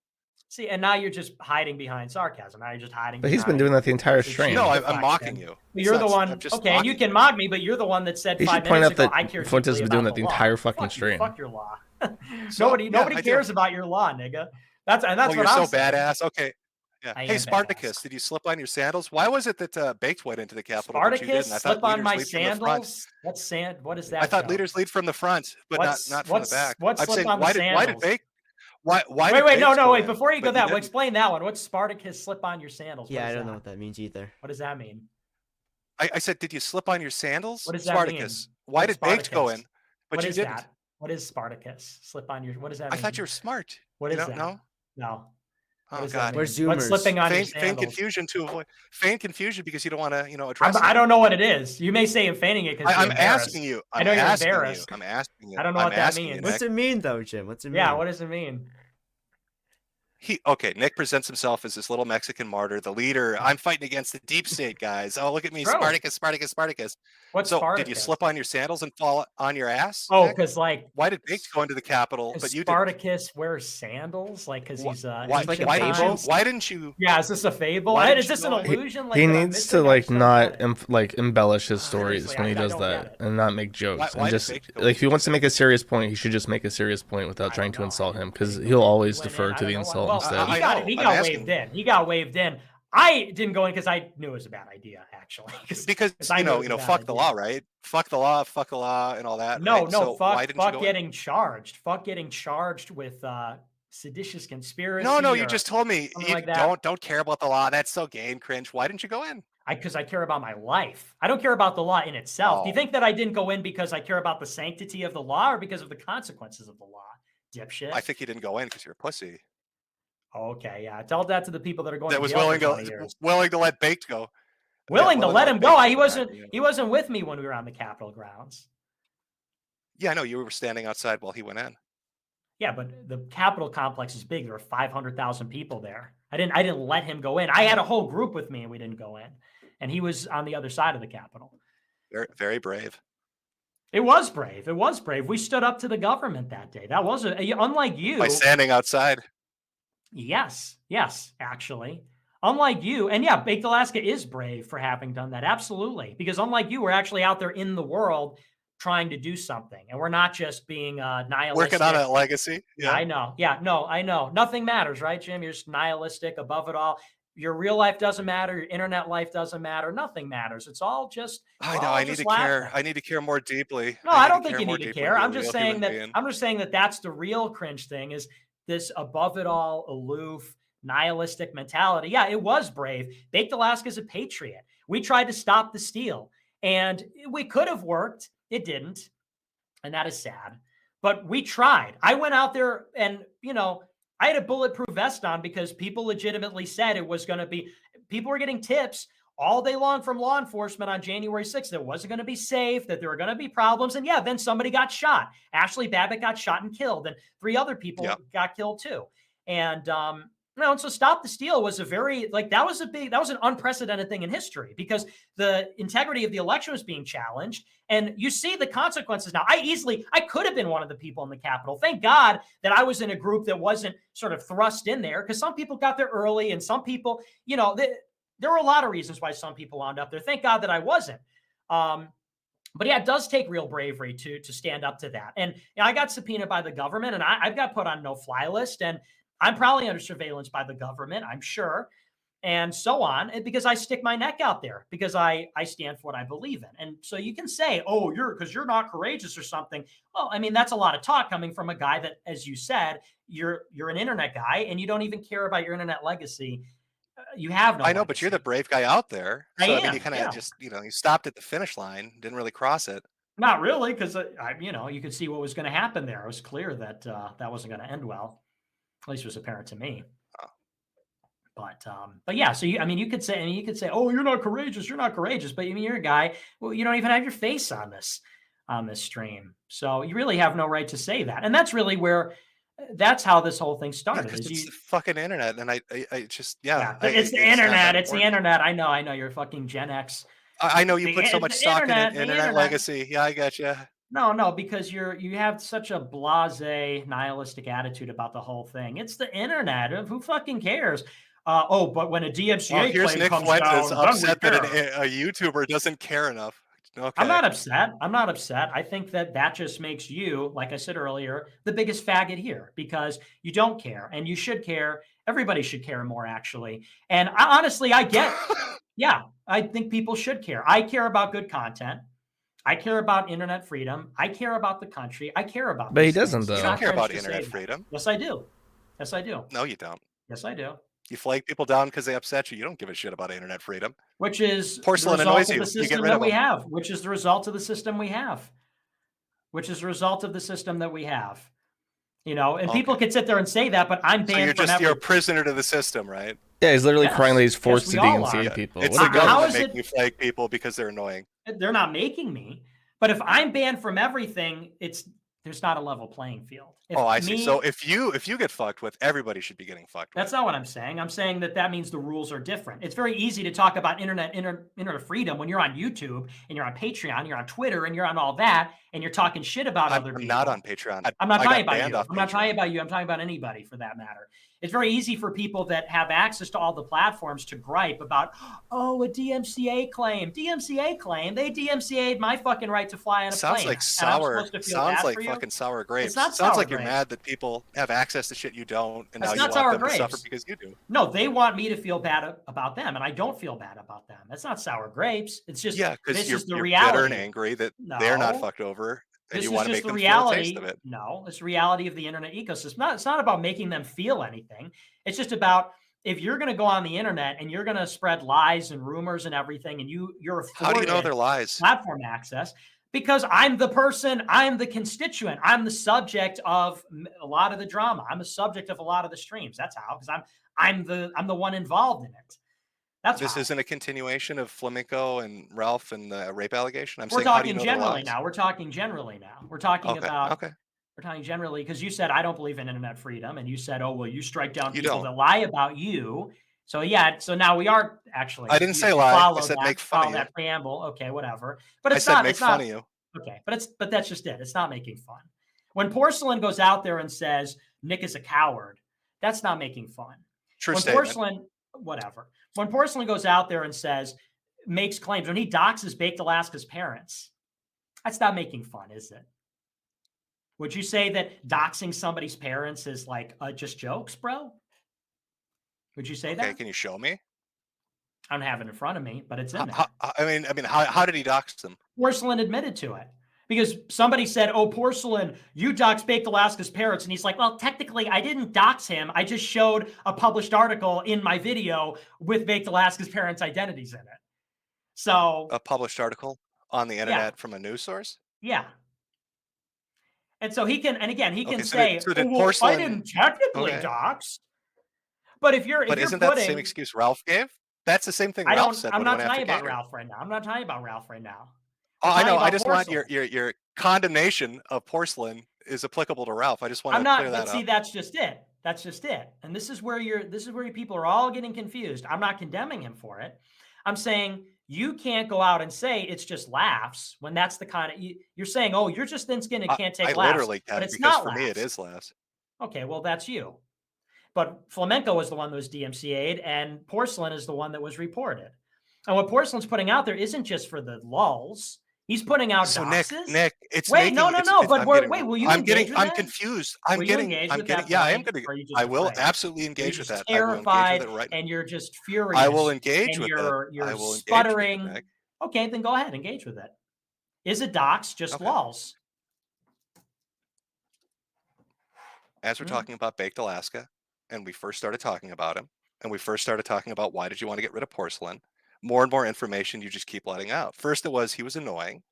See, and now you're just hiding behind sarcasm. Now you're just hiding. But he's been doing that the entire stream. No, I'm mocking you. You're the one. Okay, and you can mock me, but you're the one that said You 5 should point minutes out ago, I that care Fuentes has deeply been doing about that the law. entire fucking Fuck stream. Fuck your law. So, nobody cares about your law, nigga. That's well, what you're I'm so saying. badass. Okay. Yeah. I Hey, am Spartacus, badass. did you slip on your sandals? Why was it that Baked went into the Capitol? But you Spartacus, didn't? I slip thought on my leaders lead from the front. sandals. What is that? I thought joke? leaders lead from the front, but not from the back. What's I'm slip saying, on the why sandals? did Baked? Why? Wait, no, go wait. in, Before you go but that, didn't? explain that one. What's Spartacus slip on your sandals? Yeah, What I is don't that? know what that means either. What does that mean? I said, did you slip on your sandals? What does that Spartacus. mean? Why What's did Baked go Spartacus? in, but What you is didn't? that? What is Spartacus? Slip on your. What does that I mean? thought you were smart. What you is don't that? know? No. What Oh does that God. mean? We're Zoomers. What's slipping on your Feign sandals? confusion to avoid confusion because you don't want to, address I it. don't know what it is. You may say I'm feigning it because I'm asking you. I know you're embarrassed. I'm asking you. I don't know I'm what that asking you, means. What's Nick. it mean though, Jim? What's it mean? Yeah, what does it mean? Nick presents himself as this little Mexican martyr, the leader. I'm fighting against the deep state guys. Oh, look at me, True. Spartacus. What's So, Spartacus? did you slip on your sandals and fall on your ass? Oh, Nick? because Why did Baked go into the Capitol, but you didn't? Spartacus wears sandals, like because he's Why didn't you? Yeah, is this a fable? Why didn't Is this you an go in? illusion? Like, He that I'm needs missing? to I like just don't not get it. embellish his stories Seriously, when he I does don't that get it. and not make jokes Why and did just Baked go like if he in? wants to make a serious point, he should just make a serious point without trying to insult him because he'll always Went defer in, I to don't the know insult why. instead. Well, he I got know. he I'm got asking. waved in. He got waved in. I didn't go in because I knew it was a bad idea, actually. Because I knew it was a bad fuck the idea. law, right? Fuck the law, and all that. No, right? no, So why didn't you fuck go in? getting charged. Fuck getting charged with seditious conspiracy. No, you or just told me something you like that. don't care about the law. That's so gay and cringe. Why didn't you go in? Because I care about my life. I don't care about the law in itself. Do you Oh. think that I didn't go in because I care about the sanctity of the law or because of the consequences of the law? Dipshit. I think you didn't go in because you're a pussy. Okay, yeah. Tell that to the people that are going That to was jail willing for 20 years. to let Baked go. Willing to willing let to him let go. Baked He go wasn't. back, yeah. He wasn't with me when we were on the Capitol grounds. Yeah, I know you were standing outside while he went in. Yeah, but the Capitol complex is big. There were 500,000 people there. I didn't let him go in. I had a whole group with me, and we didn't go in. And he was on the other side of the Capitol. Very, very brave. It was brave. It was brave. We stood up to the government that day. That was unlike you. By standing outside. Yes, actually. Unlike you, and yeah, Baked Alaska is brave for having done that. Absolutely. Because unlike you, we're actually out there in the world trying to do something. And we're not just being nihilistic. Working on a legacy. Yeah, I know. Yeah, no, I know. Nothing matters, right, Jim? You're just nihilistic above it all. Your real life doesn't matter. Your internet life doesn't matter. Nothing matters. It's all just. I know. I need to care. I need to care more deeply. No, I don't think you need to care. I'm just saying that that's the real cringe thing is this above it all, aloof, nihilistic mentality. Yeah, it was brave. Baked Alaska's a patriot. We tried to stop the steal, and we could have worked. It didn't, and that is sad. But we tried. I went out there and, I had a bulletproof vest on because people legitimately said it was going to be, people were getting tips all day long from law enforcement on January 6th. It wasn't going to be safe, that there were going to be problems. And yeah, then somebody got shot. Ashley Babbitt got shot and killed, and 3 other people got killed too. And, and so Stop the Steal was a very, that was an unprecedented thing in history, because the integrity of the election was being challenged. And you see the consequences now. I could have been one of the people in the Capitol. Thank God that I was in a group that wasn't sort of thrust in there, because some people got there early and some people, there were a lot of reasons why some people wound up there. Thank God that I wasn't. But yeah, it does take real bravery to stand up to that. And I got subpoenaed by the government, and I've got put on no-fly list, and I'm probably under surveillance by the government, I'm sure, and so on, because I stick my neck out there, because I stand for what I believe in. And so you can say, oh, because you're not courageous or something. Well, I mean, that's a lot of talk coming from a guy that, as you said, you're an internet guy, and you don't even care about your internet legacy. You have no. I know, but you're the brave guy out there. So I mean, you kind of just, you stopped at the finish line, didn't really cross it. Not really, because you could see what was going to happen there. It was clear that that wasn't going to end well. At least it was apparent to me. Oh. But yeah. So you could say, oh, you're not courageous. You're not courageous. But you're a guy. Well, you don't even have your face on this stream, so you really have no right to say that. And that's really where. That's how this whole thing started. It's the fucking internet, and I just it's the internet. It's the internet. I know. You're fucking Gen X. I know you put so much stock in internet legacy. Yeah, I got you. No, because you have such a blasé, nihilistic attitude about the whole thing. It's the internet. Who fucking cares? But when a DMCA claim Nick comes Fuentes down, upset that a YouTuber doesn't care enough. Okay. I'm not upset. I think that just makes you, like I said earlier, the biggest faggot here, because you don't care, and you should care. Everybody should care more, actually. And honestly, I get, I think people should care. I care about good content. I care about internet freedom. I care about the country. I care about. But he doesn't, though. You don't care about internet freedom. Yes, I do. Yes, I do. No, you don't. Yes, I do. You flag people down because they upset you. You don't give a shit about internet freedom. Which is porcelain annoys you. You get rid of them. Which is the result of the system we have. And people could sit there and say that, but I'm banned from you're a prisoner to the system, right? Yeah, he's literally crying that he's forced to DMCA people. It's the government making you flag people because they're annoying. They're not making me. But if I'm banned from everything, there's not a level playing field. I see. So if you get fucked with, everybody should be getting fucked with. That's not what I'm saying. I'm saying that means the rules are different. It's very easy to talk about internet freedom when you're on YouTube and you're on Patreon, you're on Twitter, and you're on all that, and you're talking shit about other people. I'm not on Patreon. I'm not talking about you. I'm not talking about you. I'm talking about anybody, for that matter. It's very easy for people that have access to all the platforms to gripe about, a DMCA claim. They DMCA'd my fucking right to fly on a plane. Sounds like fucking sour grapes. Sounds like you're mad that people have access to shit you don't, and now you want them to suffer because you do. No, they want me to feel bad about them, and I don't feel bad about them. That's not sour grapes. It's just because you're bitter and angry that they're not fucked over. And you want to make them feel a taste of it. No, it's the reality of the internet ecosystem. It's not about making them feel anything. It's just about, if you're going to go on the internet and you're going to spread lies and rumors and everything, and you're afforded how do you know they're lies? Platform access, because I'm the person, I'm the constituent, I'm the subject of a lot of the drama. I'm the subject of a lot of the streams. That's how, because I'm the one involved in it. This isn't a continuation of Flamenco and Ralph and the rape allegation. We're talking generally now. We're talking generally, because you said I don't believe in internet freedom, and you said, oh, well, you strike down people that lie about you. So so now we are actually. I didn't say lie. I said make fun of you. That preamble. Okay, whatever. But I said make fun of you. Okay, but that's just it. It's not making fun. When Porcelain goes out there and says Nick is a coward, that's not making fun. True statement. When Porcelain goes out there and makes claims, when he doxes Baked Alaska's parents, that's not making fun, is it? Would you say that doxing somebody's parents is like just jokes, bro? Would you say that? Okay, can you show me? I don't have it in front of me, but it's in there. I mean, how did he dox them? Porcelain admitted to it. Because somebody said, oh, Porcelain, you doxed Baked Alaska's parents. And he's like, well, technically, I didn't dox him. I just showed a published article in my video with Baked Alaska's parents' identities in it. So a published article on the internet from a news source? Yeah. And so he can say, Porcelain, I didn't technically dox. But isn't that the same excuse Ralph gave? That's the same thing I Ralph don't. said. I'm when he not went talking after about Gator. Ralph right now. I'm not talking about Ralph right now. Oh, I'm I know. talking I about just want Porcelain. your condemnation of porcelain is applicable to Ralph. I just want I'm to clear not. that But see, up. that's just it. That's just it. And this is where you people are all getting confused. I'm not condemning him for it. I'm saying you can't go out and say it's just laughs when that's the kind of you're saying. Oh, you're just thin-skinned and can't take I laughs. literally But can, it's because not for laughs. me it is laughs. Okay, well that's you. But Flamenco was the one that was DMCA'd, and Porcelain is the one that was reported. And what Porcelain's putting out there isn't just for the lulls. He's putting out So doxes. Nick, it's Wait, making, no. But I'm getting, wait, will you engage with I'm that? confused. Will you engage with that Yeah, I am point, going or are you to, just I will afraid? absolutely You're engage with just that. I will engage with terrified, it right now. and you're just furious. I will engage and with you're, it. You're I will engage with sputtering. it, Nick. Okay, then go ahead, engage with it. Is a dox just Okay. lulls? As we're talking about Baked Alaska, and we first started talking about him, and we first started talking about why did you want to get rid of Porcelain, more and more information you just keep letting out. First it was he was annoying,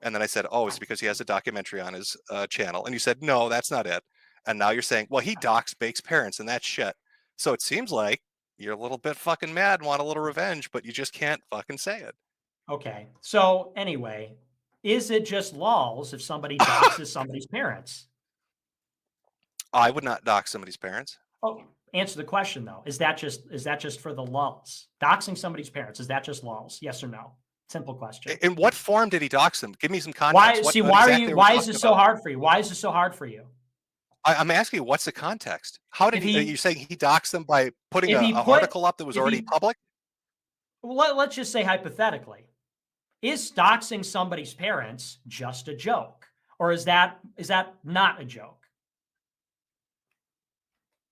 and then I said, oh, it's because he has a documentary on his channel, and you said, no, that's not it. And now you're saying, well, he docs Bake's parents, and that's shit. So it seems like you're a little bit fucking mad and want a little revenge, but you just can't fucking say it. Okay, so anyway, is it just lulls if somebody doxes somebody's parents? I would not dox somebody's parents. Oh, answer the question though. Is that just for the lulls? Doxing somebody's parents, is that just lulls? Yes or no? Simple question. In what form did he dox them? Give me some context. Why is it so hard for you? Why is it so hard for you? I'm asking you, what's the context? How did he? Are you saying he doxed them by putting an article up that was already public? Well, let's just say hypothetically, is doxing somebody's parents just a joke, or is that not a joke?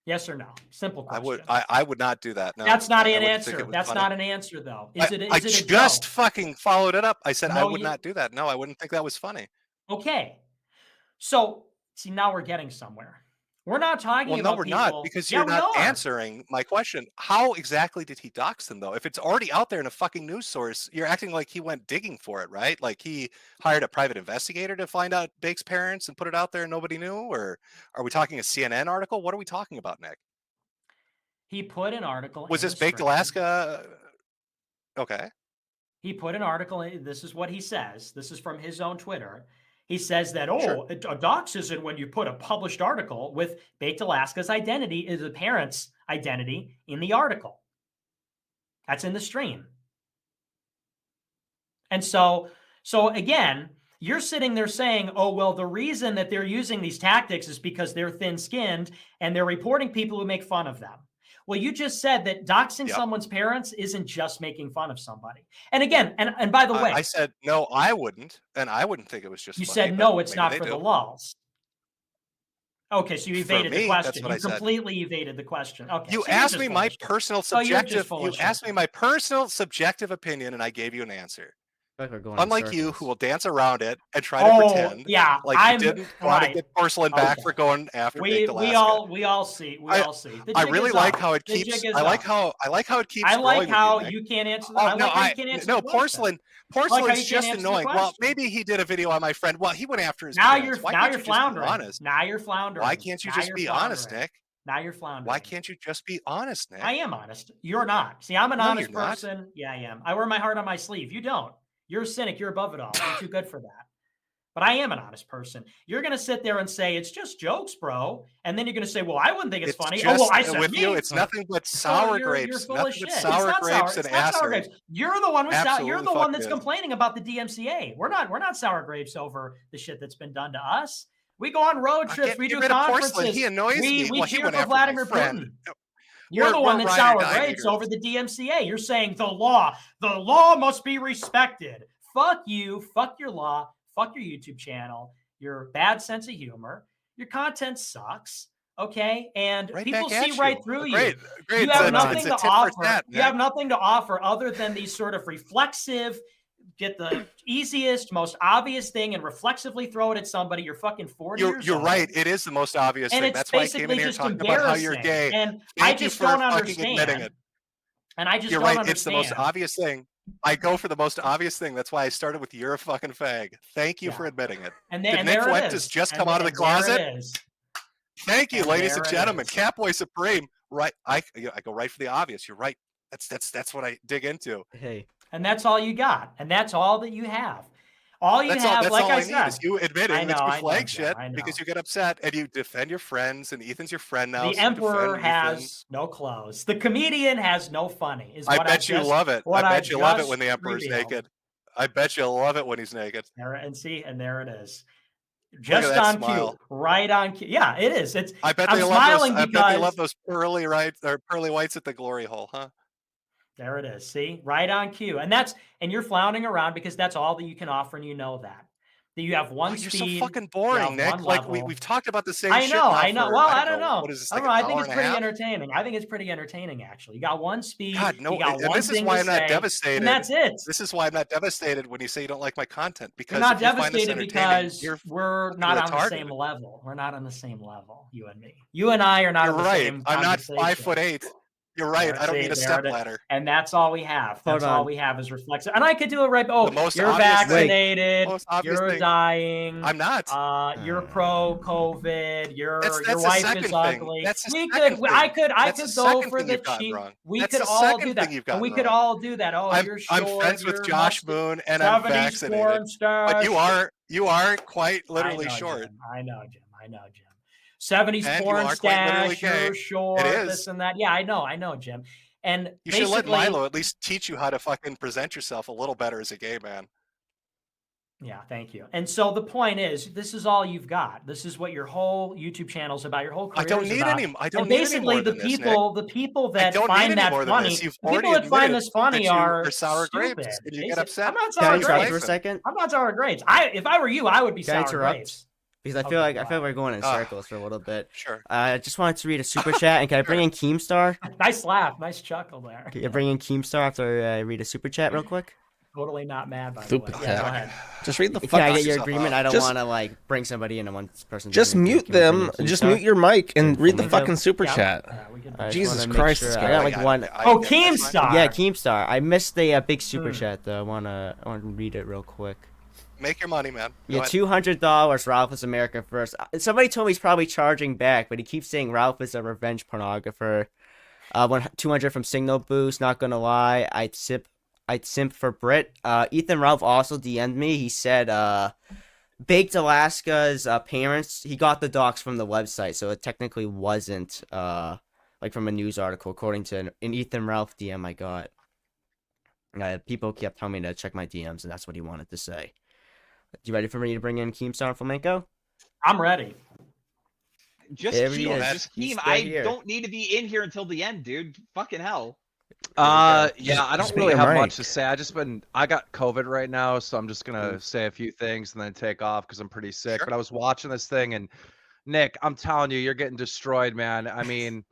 Yes or no? Simple question. I would not do that. No, that's not an answer. That's not an answer, though. Is it a just joke? Fucking followed it up. I said No, I would not do that. No, I wouldn't think that was funny. Okay. So, see, now we're getting somewhere. We're not talking about people. No, we're not, because you're not answering my question. How exactly did he dox them, though? If it's already out there in a fucking news source, you're acting like he went digging for it, right? Like he hired a private investigator to find out Bake's parents and put it out there and nobody knew? Or are we talking a CNN article? What are we talking about, Nick? He put an article Was this Baked Alaska? Okay. He put an article in. This is what he says. This is from his own Twitter. He says that, a dox isn't when you put a published article with Baked Alaska's identity, is the parent's identity in the article. That's in the stream. And so again, you're sitting there saying, oh, well, the reason that they're using these tactics is because they're thin-skinned and they're reporting people who make fun of them. Well, you just said that doxing someone's parents isn't just making fun of somebody. And again, and by the way, I said no, I wouldn't, and I wouldn't think it was just. You said no, it's not for the lulls. Okay, so you evaded the question. You completely evaded the question. Okay, you asked me my personal subjective. You asked me my personal subjective opinion, and I gave you an answer. Unlike you, who will dance around it and try to pretend, like you didn't want to get Porcelain back for going after Baked Alaska. We all see. I really like how it keeps. I like how it keeps. I like how you can't answer. No, Porcelain is just annoying. Well, maybe he did a video on my friend. Well, he went after his. Now you're floundering. Now you're floundering. Why can't you just be honest, Nick? Now you're floundering. Why can't you just be honest, Nick? I am honest. You're not. See, I'm an honest person. Yeah, I am. I wear my heart on my sleeve. You don't. You're a cynic. You're above it all. You're too good for that. But I am an honest person. You're going to sit there and say, it's just jokes, bro. And then you're going to say, well, I wouldn't think it's funny. I said with you, it's nothing but sour grapes. You're full of shit. Sour grapes and acid. You're the one You're the one that's complaining about the DMCA. We're not sour grapes over the shit that's been done to us. We go on road trips. We do conferences. He annoys me. We cheer for Vladimir Putin. You're the one that's sour grapes over the DMCA. You're saying the law must be respected. Fuck you. Fuck your law. Fuck your YouTube channel. Your bad sense of humor. Your content sucks. Okay, and people see right through you. Great. You have nothing to offer. You have nothing to offer other than these sort of reflexive. Get the easiest, most obvious thing and reflexively throw it at somebody. You're fucking 40 years old. You're right. It is the most obvious thing. That's why I came in here talking about how you're gay. And I just don't understand. And I just don't understand. It's the most obvious thing. I go for the most obvious thing. That's why I started with "you're a fucking fag." Thank you for admitting it. And did Nick Fuentes just come out of the closet? Thank you, ladies and gentlemen. Catboy Supreme. Right. I go right for the obvious. You're right. That's what I dig into. Hey, And that's all you got. And that's all that you have. All you have, That's like all I I need said. is you admitting that you flag Jim, shit I know. because you get upset and you defend your friends, and Ethan's your friend now. The so you emperor defend has Ethan. no clothes. The comedian has no funny. Is I what bet you just, love it. What I bet you love it just when the emperor's revealed. naked. I bet you love it when he's naked. And see, and there it is. Look at Just that on smile. cue, right on cue. Yeah, it is. I bet I'm they smiling love those. because I bet they love those pearly pearly whites at the glory hole, huh? there it is. See, right on cue. And you're floundering around because that's all that you can offer, and you know that. That you have one You're speed. so fucking boring, Nick. One Like level. we've talked about the same I shit know, now I know. for, Well, I don't know. What is this, like an I think hour it's and a pretty half? entertaining. I think it's pretty entertaining, actually. You got one speed. God, no. You got And one this is thing why to I'm not say, devastated. and that's it. This is why I'm not devastated when you say you don't like my content. Because You're not if you find this devastated entertaining, because you're we're fucking not on the retarded. same level. We're not on the same level, you and me. You and I are not You're on the right. same I'm not conversation. 5'8". You're right. I don't need a step There it is. ladder. And that's all we have. Hold That's all on. we have is reflexive. And I could do it right. Oh, The most you're obvious thing- vaccinated. most obvious You're thing. dying. I'm not. You're pro-COVID. Your That's the wife second is thing. ugly. That's the We second could. I thing. could. I That's could the go second for thing the you've gotten cheap. wrong. We That's could the all second do thing that. you've And we gotten could wrong. all do that. Oh, you're short. I'm friends with you're Josh musty, Moon, and I'm 70s vaccinated. porn star. But you are quite literally short. Jim. I know, Jim. 70s And you porn are quite literally stash. You're gay. short. It is. This and that. Yeah, I know, Jim. And You should let basically, Milo at least teach you how to fucking present yourself a little better as a gay man. yeah, thank you. And so the point is, this is all you've got. This is what your whole YouTube channel is about. Your whole career I don't is need about. any. I don't and need any basically more the than this, people, Nick. the people I that don't need find any that more than funny, this. You've the people already that find admitted this funny that you are are sour stupid. grapes and you get Basic- upset. I'm not Can I sour interrupt grapes. for a second? I'm not sour grapes. If I were you, I would be Can I sour interrupt? grapes. Because I Okay, feel like go we're going in circles for a little bit. Sure. I just wanted to read a super chat, and can I bring in Keemstar? Nice laugh, nice chuckle there. Can you bring in Keemstar after I read a super chat real quick? Totally not mad by the Super way. Yeah, go chat. ahead. Just read the Can fuck. I get your yourself agreement? up. I don't Just- want to like bring somebody in and one person. Just doesn't agree. mute Can we bring them. in Just Keemstar? mute your mic and read the Flamenco? fucking super Yeah, chat. yeah, we can- I just Jesus wanna make Christ, sure- this I guy. got like one. Oh, Keemstar. Yeah, Keemstar. I missed the big super chat though. I wanna read it real quick. Make your money, man. Go Yeah, ahead. $200. Ralph is America first. Somebody told me he's probably charging back, but he keeps saying Ralph is a revenge pornographer. 200 from Signal Boost. Not gonna lie, I'd simp for Brit. Ethan Ralph also DM'd me. He said Baked Alaska's parents. He got the docs from the website, so it technically wasn't like from a news article, according to an Ethan Ralph DM I got. People kept telling me to check my DMs, and that's what he wanted to say. You ready for me to bring in Keemstar and Flamenco? I'm ready. Just There he Keem. is. Just He's Keem. still I here. don't need to be in here until the end, dude. Fucking hell. Yeah, I Just don't mute really your have mic. much to say. I got COVID right now, so I'm just gonna say a few things and then take off because I'm pretty sick. Sure. But I was watching this thing, and Nick, I'm telling you, you're getting destroyed, man. I mean,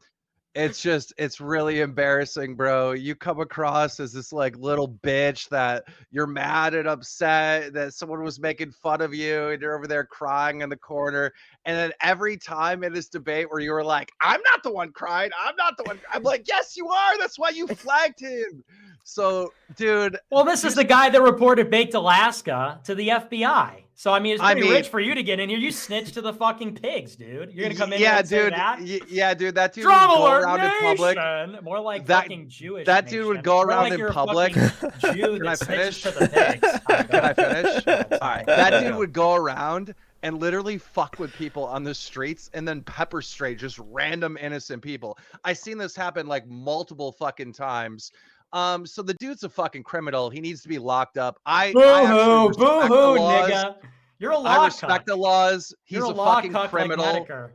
it's really embarrassing, bro. You come across as this like little bitch that you're mad and upset that someone was making fun of you, and you're over there crying in the corner. And then every time in this debate where you were like, I'm not the one crying, I'm not the one. I'm like, yes, you are. That's why you flagged him. So, dude. Well, this is the guy that reported Baked Alaska to the FBI. So, I mean, it's pretty rich for you to get in here. You snitched to the fucking pigs, dude. You're going to come in here and say that? Yeah, dude. That dude Drama would go alert around in public. nation. More like That- fucking Jewish that dude would nation. go More around like in you're a public. fucking Jew Can I that finish? snitched to the pigs. Can I finish? All right. That dude Go. would go around and literally fuck with people on the streets and then pepper spray just random innocent people. I seen this happen like multiple fucking times. So the dude's a fucking criminal. He needs to be locked up. I Boo-hoo, actually respect the boo-hoo, laws. nigga. You're a law I respect the laws. He's You're a law fucking cuck criminal. Like Metokur.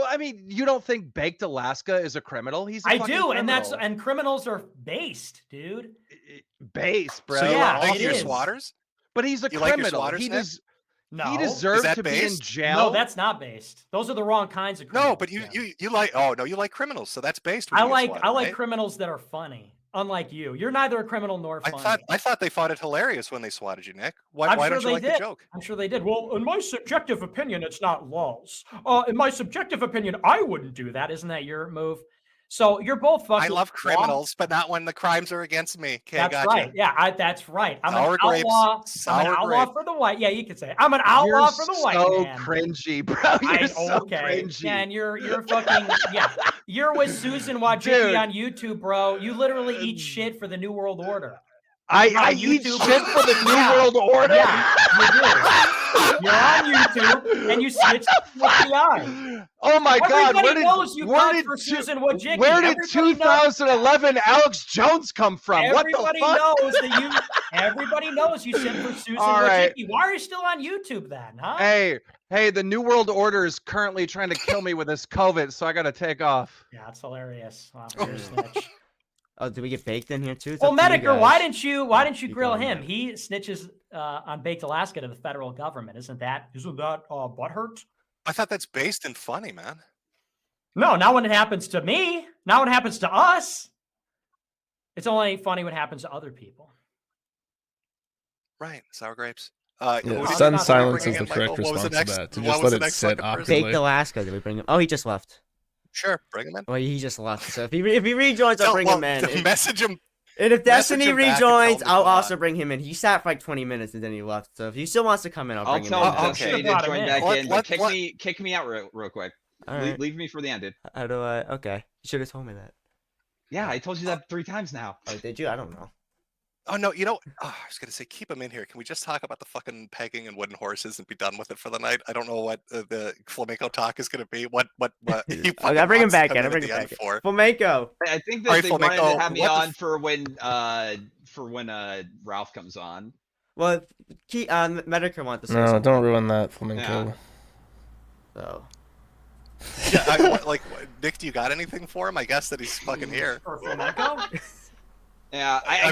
I mean, you don't think Baked Alaska is a criminal? He's a I fucking do, criminal. and criminals are based, dude. Base, bro. So you Yeah, like it your is. swatters? But he's a You like your criminal. swatters, He Nick? does. No, He Is deserved that to be in based? jail. No, that's not based. Those are the wrong kinds of criminals. No, but you Jim. you like you like criminals, so that's based. when I you get like swatted, I like right? criminals that are funny. Unlike you, you're neither a criminal nor funny. I thought they found it hilarious when they swatted you, Nick. Why I'm why sure don't you they like did. the joke? I'm sure they did. Well, in my subjective opinion, it's not lulz. In my subjective opinion, I wouldn't do that. Isn't that your move? So you're both fucking. I love criminals, but not when the crimes are against me. Okay, That's gotcha. right. Yeah, that's right. I'm Sour an grapes. outlaw. Sour I'm an outlaw grape. for the white. Yeah, you could say I'm an outlaw for the white so man. cringy, bro. You're so cringy. Man, you're fucking yeah. You're with Susan Wojcicki on YouTube, bro. You literally eat shit for the New World Order. I eat shit for the New World Order. Yeah, you do. You're on YouTube and you snitch to the FBI. Oh my God! Everybody knows you got for Susan Wojcicki. Where did 2011 Alex Jones come from? What the fuck? Everybody knows you sent for Susan right. Wojcicki. Why are you still on YouTube then, huh? Hey, the New World Order is currently trying to kill me with this COVID, so I gotta take off. Yeah, it's hilarious. Wow, you're a snitch. Oh, did we get baked in here too? Well, Metokur, why didn't you grill him? He snitches on Baked Alaska to the federal government. Isn't that butthurt? I thought that's based and funny, man. No, not when it happens to me. Not when it happens to us. It's only funny when it happens to other people. Right, sour grapes. Sun silence is the correct response to that. To just let it sit awkwardly. Baked Alaska, did we bring him? Oh, he just left. Sure, bring him in. Well, he just left. So if he rejoins, I'll bring him in. Message him. And if Destiny rejoins, I'll also bring him in. He sat for like 20 minutes and then he left. So if he still wants to come in, I'll bring him in. I'll tell Okay. Destiny to join back in, but Let- kick me out real quick. Right. Leave me for the end, dude. How do I? Okay. You should have told me that. Yeah, I told you that 3 times now. Oh, did you? I don't know. Oh no, I was gonna say keep him in here. Can we just talk about the fucking pegging and wooden horses and be done with it for the night? I don't know what the flamenco talk is gonna be. What? I bring him back in. I bring him back in. Flamenco. I think that they wanted to have me on for when Ralph comes on. Well, Metokur wants to say No, something. don't ruin that, Flamenco. So. Yeah, Nick, do you got anything for him? I guess that he's fucking here. For Flamenco? Yeah, I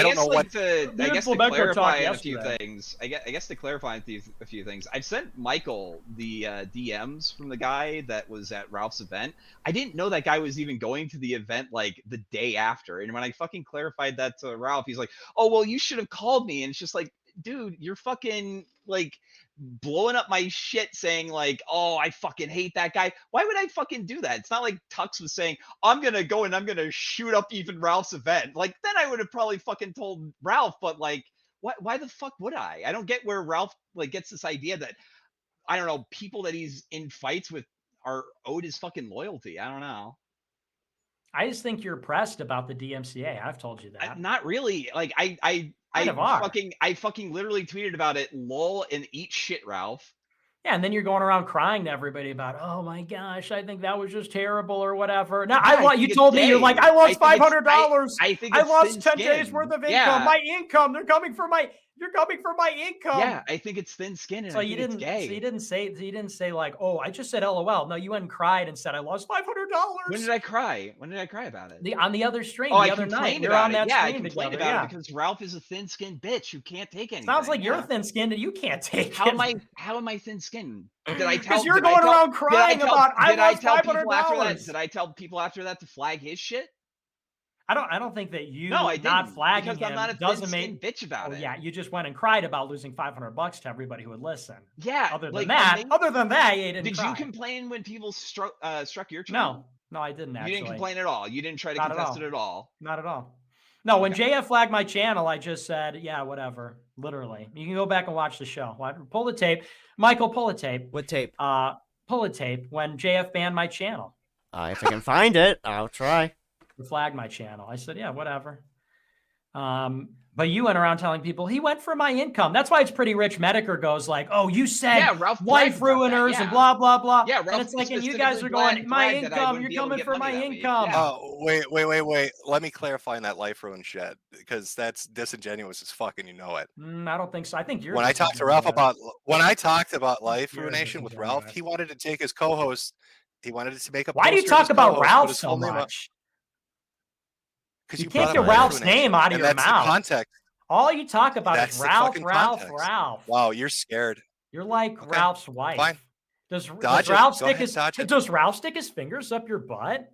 don't know what. I guess to Flamenco clarify talked a few yesterday. things. I guess to clarify a few things. I've sent Michael the DMs from the guy that was at Ralph's event. I didn't know that guy was even going to the event like the day after. And when I fucking clarified that to Ralph, he's like, "Oh well, you should have called me." And it's just like, dude, you're fucking like blowing up my shit saying like, "Oh, I fucking hate that guy." Why would I fucking do that? It's not like Tux was saying, "I'm gonna go and I'm gonna shoot up even Ralph's event." Like then I would have probably fucking told Ralph, but like why the fuck would I? I don't get where Ralph like gets this idea that I don't know, people that he's in fights with are owed his fucking loyalty. I don't know. I just think you're pressed about the DMCA. I've told you that. Not really. Like I fucking literally tweeted about it, lol, and eat shit, Ralph. Yeah, and then you're going around crying to everybody about, oh my gosh, I think that was just terrible or whatever. Now you told me you're like, I lost $500. I think I lost 10 days worth of income. Yeah. My income. You're coming for my income. Yeah, I think it's thin skin and so you didn't. It's gay. So you didn't say like, oh, I just said LOL. No, you went and cried and said I lost $500. When did I cry? When did I cry about it? On the other stream, the the other night. You're on that stream. I complained about it because Ralph is a thin-skinned bitch who can't take anything. Sounds like you're thin-skinned and you can't take How it. am I thin-skinned? Did I tell? Because you're going around crying about I lost $500. Did I tell people after that to flag his shit? I don't think that you I not flagging because I'm him not a doesn't make bitch about it. Yeah, you just went and cried about losing $500 to everybody who would listen. Yeah. Other than that, you didn't Did cry. you complain when people struck your channel? No, I didn't actually. You didn't complain at all. You didn't try to contest it at all. Not at all. No, when JF flagged my channel, I just said, yeah, whatever. Literally. You can go back and watch the show. Pull the tape. Michael, pull a tape. What tape? Pull a tape when JF banned my channel. If I can find it, I'll try. Flagged my channel. I said, yeah, whatever. But you went around telling people he went for my income. That's why it's pretty rich. Metokur goes like, oh, you said Ralph wife ruiners and blah, blah, blah. Yeah, Ralph and it's like, and you guys are going, my income, you're coming for my income. Yeah. Oh, wait. Let me clarify on that life ruin shit because that's disingenuous as fuck and you know it. I don't think so. I think you're. When I talked about life ruination with Ralph, he wanted to take his co-host. He wanted to make a. Why do you talk about Ralph so much? Because you can't get Ralph's name out of your mouth. The context. All you talk about That's is Ralph. Wow, you're scared. You're like Ralph's wife. Fine. Does Ralph stick his fingers up your butt?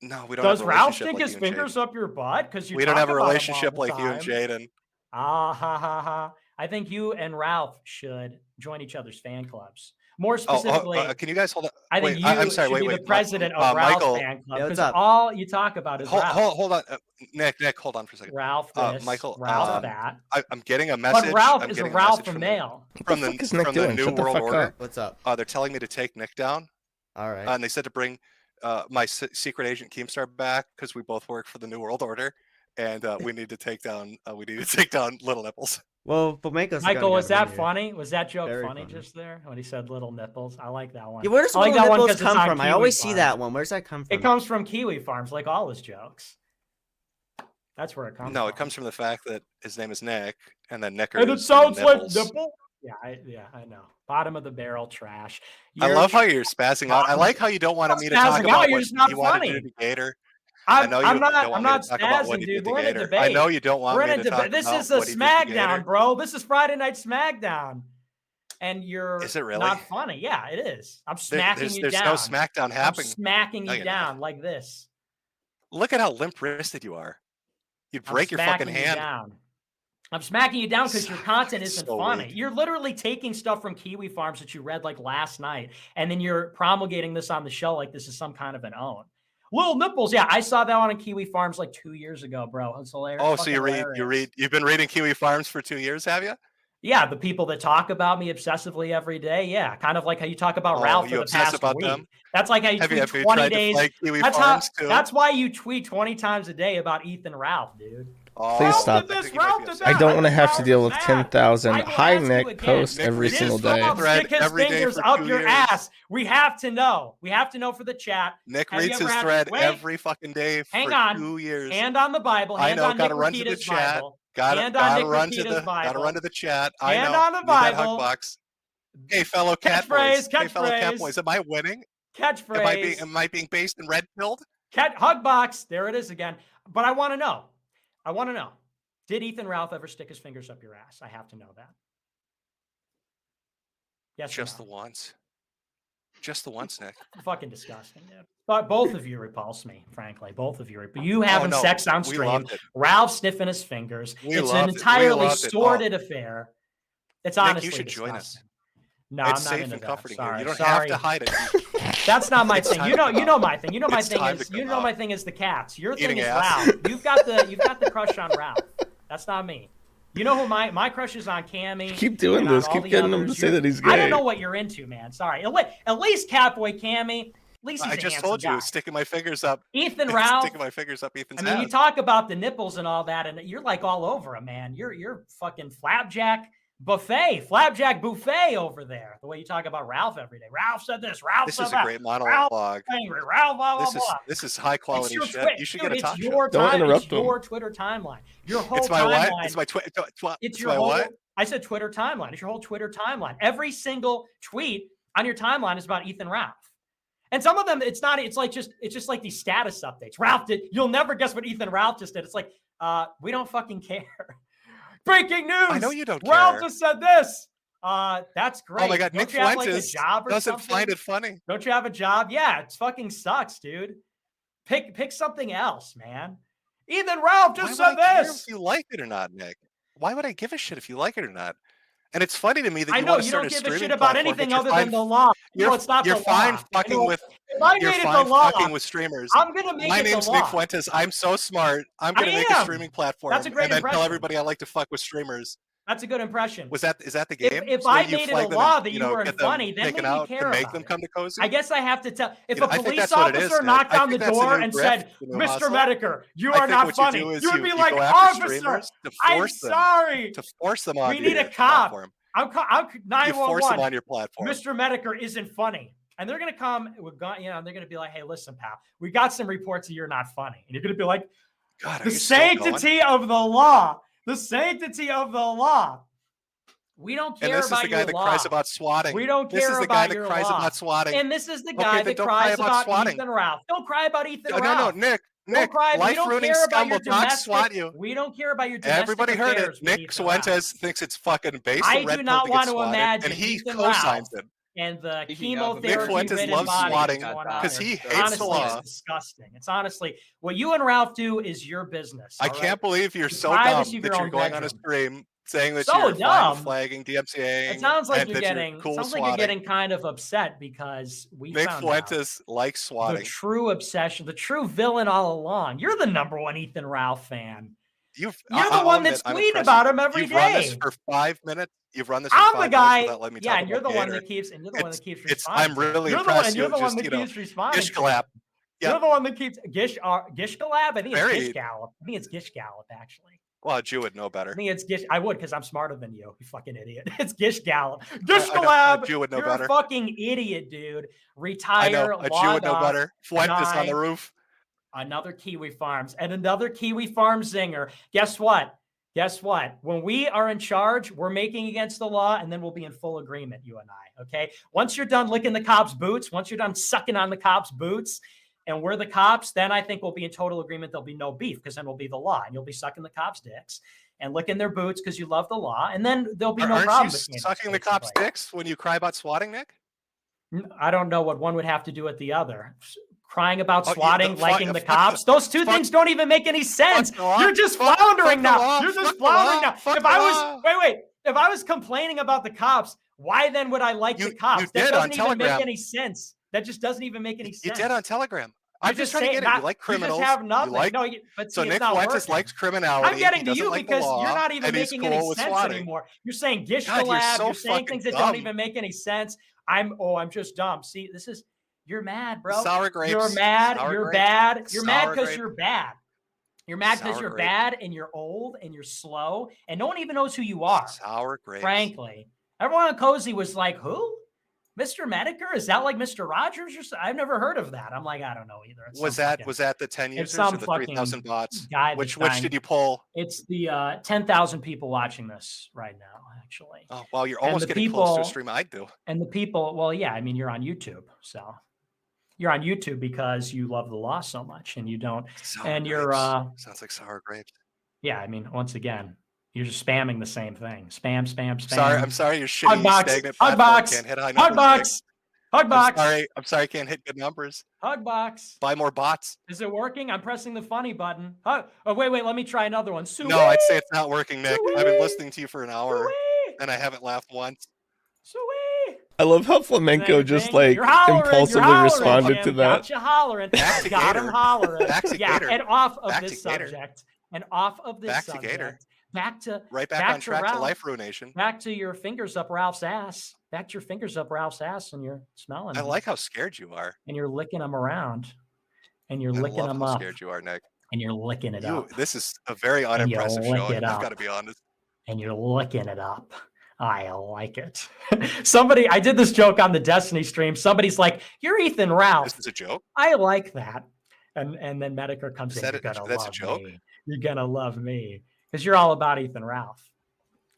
No, we don't. Does Ralph stick his fingers up your butt? Because we don't have a relationship like you and Jaden. Ah ha ha ha! I think you and Ralph should join each other's fan clubs. More specifically, can you guys hold on? I think I'm sorry. should be the president of Ralph's Michael, fan club, Yeah, what's because up? all you talk about is Ralph. hold on, Nick, hold on for a second. Ralph this, Michael, Ralph that. I'm getting a message. But Ralph I'm is a getting Ralph message from male. from the New Shut the World fuck Order. up. What's up? They're telling me to take Nick down. All right. And they said to bring my secret agent Keemstar back because we both work for the New World Order, and we need to take down Little Nipples. Well, Flamenco's Michael, was that here. funny? Was that joke Very funny funny. just there when he said little nipples? I like that one. Yeah, where does I like little that one nipples 'cause it's come on from? I Kiwi always see Farms. that one. Where's that come from? It comes from Kiwi Farms, like all his jokes. That's where it comes from. No, it comes from the fact that his name is Nick, and then Nickers. And it sounds like nipples. nipple. Yeah, I know. Bottom of the barrel trash. I love how you're spazzing out. I like how you don't want me to talk about You're what just not you want to funny. do to Gator. I'm know you not. don't want I'm me to not talk about what spazzing, he dude. did to We're in a Gator. debate. I know you don't want We're me in a to talk debate. This about is a what he did to Gator. SmackDown, bro. This is Friday Night SmackDown, and you're Is it really? not funny. Yeah, it is. I'm smacking you There's down. no SmackDown I'm happening. smacking No, you you're down like this. Look at how limp-wristed you are. You'd break your fucking hand. I'm smacking you down because your content isn't So funny. weak. You're literally taking stuff from Kiwi Farms that you read like last night, and then you're promulgating this on the show like this is some kind of an own. Little nipples, yeah, I saw that one on Kiwi Farms like 2 years ago, bro. It's hilarious. Oh, so you've been reading Kiwi Farms for 2 years, have you? Yeah, the people that talk about me obsessively every day. Yeah, kind of like how you talk about Ralph for the past week. Them? That's like how you tweet 20 days. That's why you tweet 20 times a day about Ethan Ralph, dude. Please stop. I don't want to have to deal with 10,000 hi Nick posts every single day. Stick his fingers up your ass. We have to know. We have to know for the chat. Nick reads his thread every fucking day for 2 years. Hand on the Bible. Hand on Nick run to the chat. Gotta run to the chat. Hand on the Bible. Hey, fellow cat boys. Hey, fellow cat boys. Am I winning? Catchphrase. Am I being based and red pilled? Hug box. There it is again. But I want to know. Did Ethan Ralph ever stick his fingers up your ass? I have to know that. Yes. Just the once. Just the once, Nick. Fucking disgusting, dude. But both of you repulse me, frankly. Both of you. You having sex on stream. Ralph sniffing his fingers. It's an entirely sordid affair. It's honestly Nick, you should disgusting. join us. No, it's I'm not safe into and that. comforting Sorry. here. You don't have to hide it. That's not my thing. You know my thing. My thing is the cats. Your thing is Ralph. You've got the crush on Ralph. That's not me. You know who my crush is on Cammy. Keep doing this. Keep getting him to say that he's gay. I don't know what you're into, man. Sorry. At least Catboy Cammy. At least he's I just told you, guy. Sticking my fingers up. Ethan Ralph. Sticking my fingers up Ethan's ass. You talk about the nipples and all that, and you're like all over him, man. You're fucking flapjack buffet over there. The way you talk about Ralph every day. Ralph said this. Ralph said that. This is a great monologue. Ralph angry. Ralph, blah, blah, blah. This is high quality shit. You should get a talk show. Don't interrupt him. It's your Twitter timeline. Your whole it's my timeline. What? It's my Twitter. It's your whole. What? I said Twitter timeline. It's your whole Twitter timeline. Every single tweet on your timeline is about Ethan Ralph. And some of them, it's not. It's just like these status updates. Ralph did. You'll never guess what Ethan Ralph just did. It's like, we don't fucking care. Breaking news! I know you don't Ralph care. just said this. That's great. Oh my God, don't Nick you have, Fuentes like, a job or doesn't something? find it funny. Don't you have a job? Yeah, it fucking sucks, dude. Pick something else, man. Ethan Ralph just said this. If you like it or not, Nick. Why would I give a shit if you like it or not? And it's funny to me that I know you don't give a shit about anything other than the law. You're fine fucking with. You're fine fucking with streamers. I'm gonna make My it name's the law. Nick Fuentes. I'm so smart. I'm gonna make a streaming platform. That's a great and then impression. tell everybody I like to fuck with streamers. That's a good impression. Is that the game? If so I made it a law that you weren't funny, then maybe out care make about them come to Cozy. I guess I have to tell. If a police officer officer knocked on the door and said, "Mr. Metokur, you are not funny," you would be like, "Officer, I'm sorry." To force them on. We need a cop. I'm 911. You force them on your platform. Mr. Metokur isn't funny. And they're going to come, and they're going to be like, "Hey, listen, pal, we got some reports that you're not funny." And you're going to be like, God, the sanctity of the law. The sanctity of the law. We don't care about your law. And this is the guy that cries about swatting. We don't care about your law. This is the guy that cries about swatting. And this is the guy that cries about Ethan Ralph. Don't cry about Ethan Ralph. No, Nick, life-ruining scum will not swat you. We don't care about your domestic Everybody heard it. Nick Fuentes thinks it's fucking base. I do not want to imagine and he Ethan co-signs Ralph it. and the Speaking of, Nick Fuentes chemotherapy-ridden loves body swatting going on because there. he hates Honestly, the law. it's disgusting. It's honestly what you and Ralph do is your business. I all right? can't believe you're so Privacy dumb of that your you're own going on a bedroom. stream saying that So you're fine with dumb. flagging, DMCAing, It sounds like and you're that getting. you're cool Sounds with like you're swatting. getting kind of upset because we Nick found out Fuentes likes the swatting. true obsession, the true villain all along. You're the #1 Ethan Ralph fan. You're the one that's tweeting about him every You've day. run this for 5 minutes. You've run this for I'm 5 the guy. minutes without letting me Yeah, talk and you're about the one Gator. that keeps. And you're the one that keeps It's responding. I'm really you're impressed. The one, you're the one just, that keeps responding. Gish Galap. You're Yeah. the one that keeps Gish Galab. I think it's Very- Gish Gallop. I think it's Gish Gallop actually. Well, Jew would know I better. think it's Gish. I would because I'm smarter than you. You fucking idiot. It's Gish Gallop. Gish I know, Galab. a Jew would know You're better. a fucking idiot, dude. Retire. I know a Jew would know better. Fuentes on die. the roof. Another Kiwi Farms and another Kiwi Farm zinger. Guess what? Guess what? When we are in charge, we're making against the law, and then we'll be in full agreement, you and I. Okay. Once you're done licking the cops' boots, once you're done sucking on the cops' boots, and we're the cops, then I think we'll be in total agreement. There'll be no beef because then we'll be the law, and you'll be sucking the cops' dicks and licking their boots because you love the law, and then there'll be no Aren't problem. you sucking the cops' dicks when you cry about swatting, Nick? I don't know what one would have to do with the other. Crying about Oh, swatting, liking the cops. Those two things don't even make any sense. You're just floundering now. You're just floundering now. If I was if I was complaining about the cops, why then would I like the cops? That doesn't even make any sense. That just doesn't even make any sense. You did on Telegram. I'm just trying to get it. You like criminals. You just have nothing. Like, no, but so see, Nick it's not Fuentes working. likes criminality. I'm getting to you like because law, you're not even making any sense swatting. anymore. You're saying Gish God, Galab. You're so saying things that dumb. don't even make any sense. I'm just dumb. See, this is you're mad, bro. Sour grapes. You're mad. Sour you're grapes. bad. You're Sour mad because grape. you're bad. You're mad because Sour you're grape. bad and you're old and you're slow and no one even knows who you are. Sour grapes. Frankly, everyone on Cozy was like, "Who? Mr. Metokur? Is that like Mr. Rogers or something?" I've never heard of that. I'm like, I don't know either. It's Was that the 10 it's users or some the fucking 3,000 bots? guy Which that's dying. did you pull? It's the 10,000 people watching this right now, actually. Oh, wow, you're And almost the getting close to a people- stream I'd do. And the people, well, yeah, I mean, you're on YouTube, so you're on YouTube because you love the law so much, and you don't. Sour and you're, grapes. Sounds like sour grapes. yeah, I mean, once again, you're just spamming the same thing. Spam. I'm sorry, you're shitty, Hugbox, stagnant platform Hugbox, can't hit high numbers. Hugbox, Hugbox. I'm sorry, can't hit good numbers. Hugbox. Buy more bots. Is it working? I'm pressing the funny button. Oh, wait, let me try another one. No, I'd say it's not working, Nick. I've been listening to you for an hour, Sweet. and I haven't laughed once. Sweet. I love how Flamenco just like You're hollering, impulsively you're hollering, responded Jim. to that. Got you hollering. Back to Got Gator. him hollering. Back to Yeah, Gator. and off of Back this to Gator. subject. And off of this Back to subject. Gator. Back to Right back on track to Ralph. life ruination. Back to your fingers up Ralph's ass. Back to your fingers up Ralph's ass, and you're smelling I them. like how scared you are. And you're licking them around. And you're I licking love them how up. scared you are, Nick. And you're licking it up. This is a very you unimpressive lick showing. it I've up. got to be honest. And you're licking it up. I like it. I did this joke on the Destiny stream. Somebody's like, "You're Ethan Ralph." This is a joke. I like that. And then Metokur comes Is in. that You're gonna that's a love joke? me. You're gonna love me because you're all about Ethan Ralph.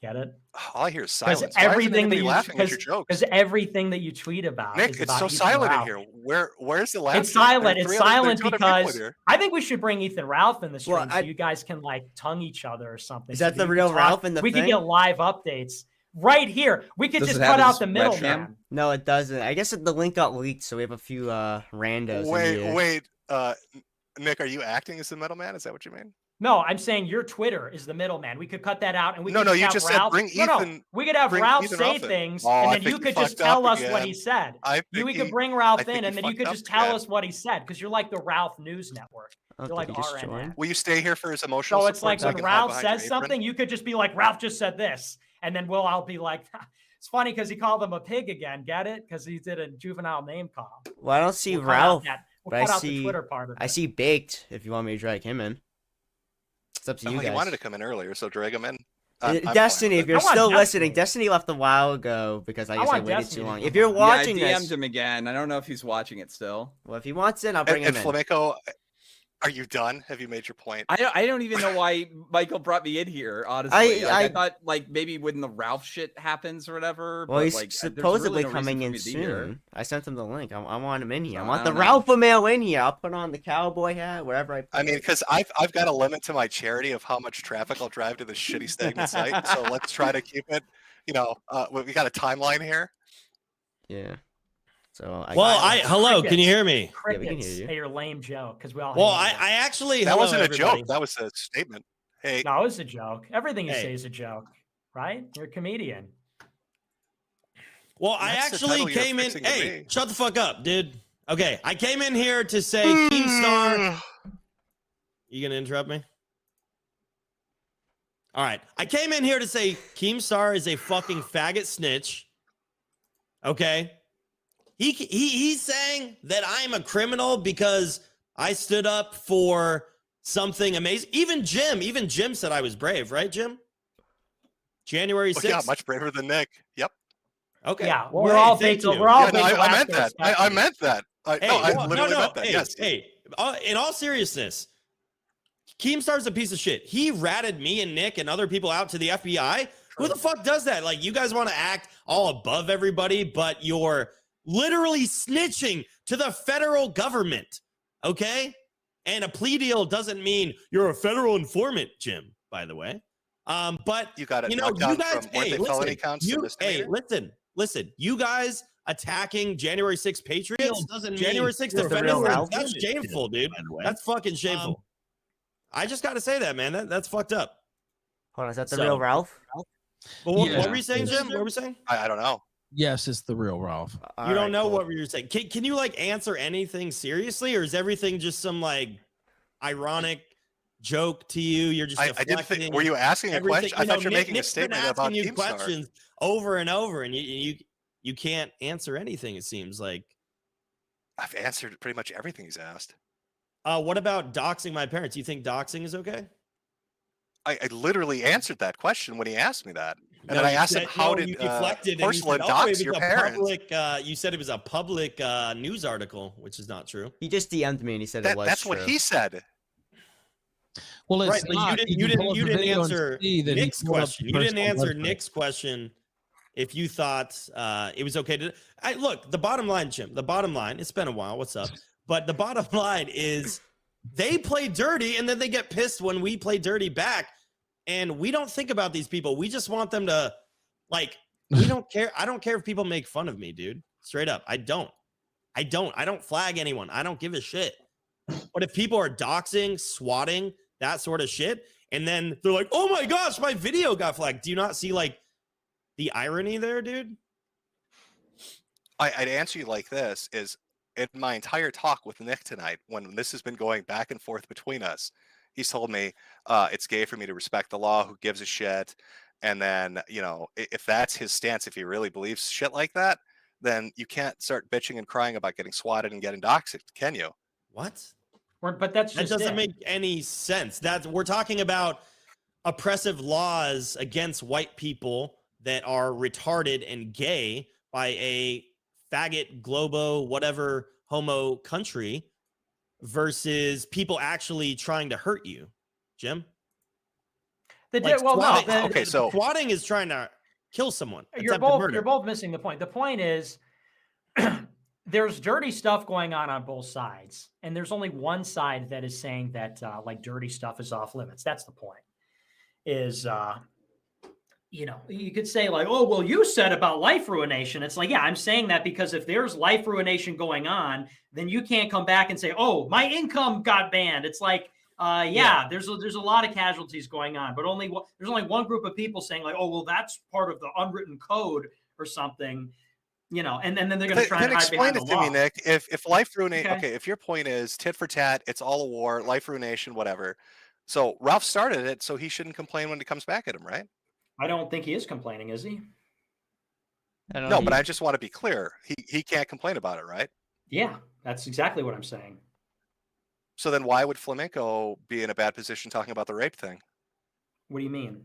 Get it? All I hear is Because silence. Why isn't everything that anybody you laughing at your jokes? because everything that you tweet about, Nick, is it's about so Ethan silent Ralph. in here. Where's the laughter? It's silent. There are It's 300 silent there's 200 people in because here. I think we should bring Ethan Ralph in the stream Well, so you guys can like tongue each other or something. Is so that the you can real talk. Ralph in the We thing? could get live updates right here. We could Does just it have cut out his the webcam? middleman. No, it doesn't. I guess the link got leaked, so we have a few randos. in here. Wait. Nick, are you acting as the middleman? Is that what you mean? No, I'm saying your Twitter is the middleman. We could cut that out and we could No, you have just said Ralph. bring No, Ethan- we could have bring Ralph Ethan say Ralph in. things Oh, I and then think you he could just fucked tell up us what again. he said. I think We could he- bring I Ralph think in he and then you fucked could up just tell again. us what he said because you're like the Ralph News Network. Oh, You're like did he just RNN. join? Will you stay here for his emotional So it's support like so I when can hide Ralph behind your says apron? something, you could just be like, Ralph just said this. And then we'll all be like, it's funny because he called him a pig again. Get it? Because he did a juvenile name call. Well, I don't see We'll cut out Ralph. that- We'll but cut I out the see- Twitter part of it. I see Baked. If you want me to drag him in, it's up to you Oh, guys. he wanted to come in earlier, so drag him in. I'm fine Destiny, with if it. you're I want still Destiny. listening, Destiny left a while ago because I guess I want waited Destiny too to long. come If you're on. watching yeah, I DM'd this, him again. I don't know if he's watching it still. well, if he wants in, I'll bring And him in. Flamenco, are you done? Have you made your point? I don't even know why Michael brought me in here. Honestly, I- I thought like maybe when the Ralph shit happens or whatever. Well, but, he's like, there's supposedly really no coming reason in for me to be here. soon. I sent him the link. I want him in here. I I want the don't know. Ralph mail in here. I'll put on the cowboy hat wherever I. Put I mean, it. because I've got a limit to my charity of how much traffic I'll drive to this shitty stagnant site. So let's try to keep it. We got a timeline here. Yeah. So hello, can you hear me? Yeah, we can Crickets hear you. at your lame joke because we all. Well, hated it. I actually That wasn't a everybody. joke. That was a statement. Hey, No, it's a joke. Everything you Hey. say is a joke, right? You're a comedian. Well, I That's the actually title you're came in. fixing to Hey, me. shut the fuck up, dude. Okay, I came in here to say Keemstar. You gonna interrupt me? All right, I came in here to say Keemstar is a fucking faggot snitch. Okay, he's saying that I'm a criminal because I stood up for something amazing. Even Jim said I was brave, right, Jim? January 6th. Yeah, much braver than Nick. Yep. Okay. Yeah, Well, we're hey, all thank big. you. We're all Yeah, big. no, I meant Velasco that. I skeptics. meant that. I literally meant that. Hey, Yes. hey, in all seriousness, Keemstar's a piece of shit. He ratted me and Nick and other people out to the FBI. Who the fuck does that? Like, you guys want to act all above everybody, but you're literally snitching to the federal government, okay? And a plea deal doesn't mean you're a federal informant, Jim, by the way. But You got it. you know, knocked down you guys, from, weren't they felony counts to misdemeanor? listen, you guys attacking January 6th Patriots, doesn't January mean 6th you're the real defenders, Ralph. that's shameful, dude. by the way. That's fucking shameful. I just got to say that, man. That's fucked up. Hold on, is that the So- real Ralph? But what Yeah. were you saying, Jim? What were we saying? I don't know. Yes, it's the real Ralph. You don't know what you were saying. Can you like answer anything seriously, or is everything just some like ironic joke to you? You're just I didn't deflecting think. Were you asking a everything. question? I thought you were making a Nick's been statement asking about you Keemstar. questions over and over, and you can't answer anything. It seems like. I've answered pretty much everything he's asked. What about doxing my parents? You think doxing is okay? I literally answered that question when he asked me that. And No, then I you asked him, said- how no, did you deflected and you porcelain said, dox it your was a parents? public, you said it was a public news article, which is not true. He just DM'd me and he said it was That's true. what he said. Well, it's Right, but not. you can pull up didn't the video and answer see that he Nick's pulled up question. the You didn't personal answer website. Nick's question if you thought it was okay to. Look, the bottom line, Jim. The bottom line. It's been a while. What's up? But the bottom line is they play dirty, and then they get pissed when we play dirty back. And we don't think about these people. We just want them to, like, we don't care. I don't care if people make fun of me, dude. Straight up, I don't flag anyone. I don't give a shit. But if people are doxing, swatting, that sort of shit, and then they're like, "Oh my gosh, my video got flagged." Do you not see like the irony there, dude? I'd answer you like this: is in my entire talk with Nick tonight, when this has been going back and forth between us, he's told me it's gay for me to respect the law. Who gives a shit? And then, you know, if that's his stance, if he really believes shit like that, then you can't start bitching and crying about getting swatted and getting doxed, can you? What? But that's That just doesn't it. make any sense. We're talking about oppressive laws against white people that are retarded and gay by a faggot, globo, whatever homo country versus people actually trying to hurt you, Jim. Swatting is trying to kill someone. You're Attempted murder. both missing the point. The point is there's dirty stuff going on both sides, and there's only one side that is saying that like dirty stuff is off limits. That's the point. Is you know, you could say like, oh, well, you said about life ruination. It's like, yeah, I'm saying that because if there's life ruination going on, then you can't come back and say, oh, my income got banned. It's like, there's a lot of casualties going on, but there's only one group of people saying like, oh, well, that's part of the unwritten code or something, you know, and then they're going to try and hide behind the law. Explain it to me, Nick. If life ruination, okay, if your point is tit for tat, it's all a war, life ruination, whatever. So Ralph started it, so he shouldn't complain when it comes back at him, right? I don't think he is complaining, is he? No, but I just want to be clear. He can't complain about it, right? Yeah, that's exactly what I'm saying. So then why would Flamenco be in a bad position talking about the rape thing? What do you mean?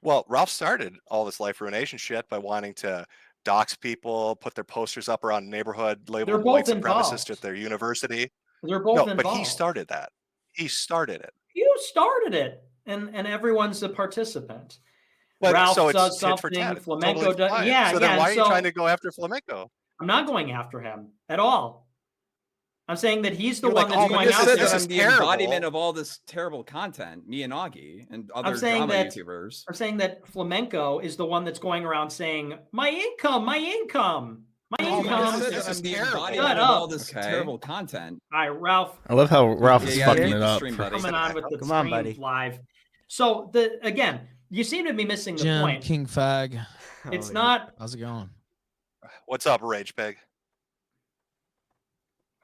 Well, Ralph started all this life ruination shit by wanting to dox people, put their posters up around the neighborhood, label them white supremacist at their university. They're both involved. But he started that. He started it. You started it, and everyone's a participant. But, Ralph so does it's tit for something. tat. Flamenco Totally does. fine. Yeah, so then why are you trying to go after Flamenco? I'm not going after him at all. I'm saying that he's the You're one like, that's oh, going this out is- there. this I'm is the terrible. embodiment of all this terrible content. Miyagi and other saying drama that- YouTubers. I'm saying that Flamenco is the one that's going around saying, my income, my income, my Oh, income. I said This that is I'm the terrible. embodiment Shut of all up. this Okay. terrible content. All right, Ralph, I love how Ralph Yeah, is you gotta fucking mute it the up. stream, buddy. coming on with the Come on, stream buddy. live. So again, you seem to be missing the Jim, point. King Fag. It's Oh, not. How's it going? What's up, Rage Pig?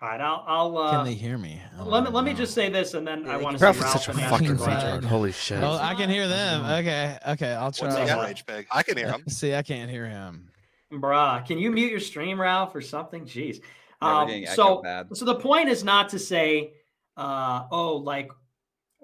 All right, I'll Can they hear me? I don't let me know. just say this, and then Yeah, I they want can to Ralph see is Ralph such a and ask fucking you, King Roger. retard. Holy shit. Oh, I can hear them. Okay, I'll try. What's Yeah. up, What? Rage Pig? I can hear him. See, I can't hear him. Bruh, can you mute your stream, Ralph, or something? Jeez. Yeah, we're getting echo So bad. the point is not to say, like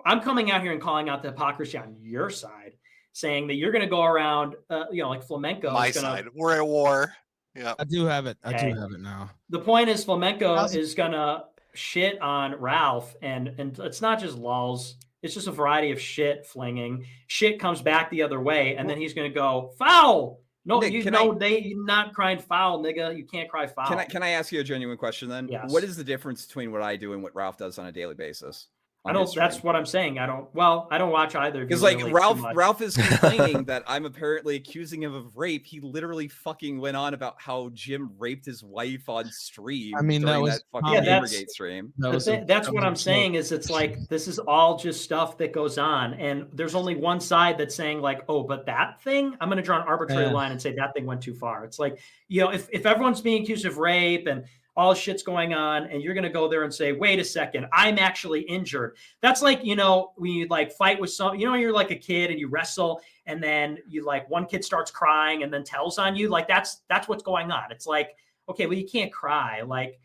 I'm coming out here and calling out the hypocrisy on your side, saying that you're going to go around, like Flamenco. My is gonna, side. We're at war. Yeah. I do have it. I Okay. do have it now. The point is Flamenco How's- is going to shit on Ralph, and it's not just lulls. It's just a variety of shit flinging. Shit comes back the other way, and then he's going to go foul. No, Nick, you can know they not crying foul, nigga. You can't cry foul. Can I ask you a genuine question then? Yes. What is the difference between what I do and what Ralph does on a daily basis? I don't. That's what I'm saying. I don't watch either. Because Because like Ralph is complaining that I'm apparently accusing him of rape. He literally fucking went on about how Jim raped his wife on stream. I mean, that during was- fucking Yeah, that's- Gamergate stream. That was That's what I'm joke. saying. Is it's like this is all just stuff that goes on, and there's only one side that's saying like, oh, but that thing, I'm going to draw an arbitrary Yeah. line and say that thing went too far. It's like, if everyone's being accused of rape and all shit's going on, and you're going to go there and say, wait a second, I'm actually injured. That's like, when you like fight with some, you're like a kid and you wrestle, and then you like one kid starts crying and then tells on you. Like that's what's going on. It's like, okay, well, you can't cry. Like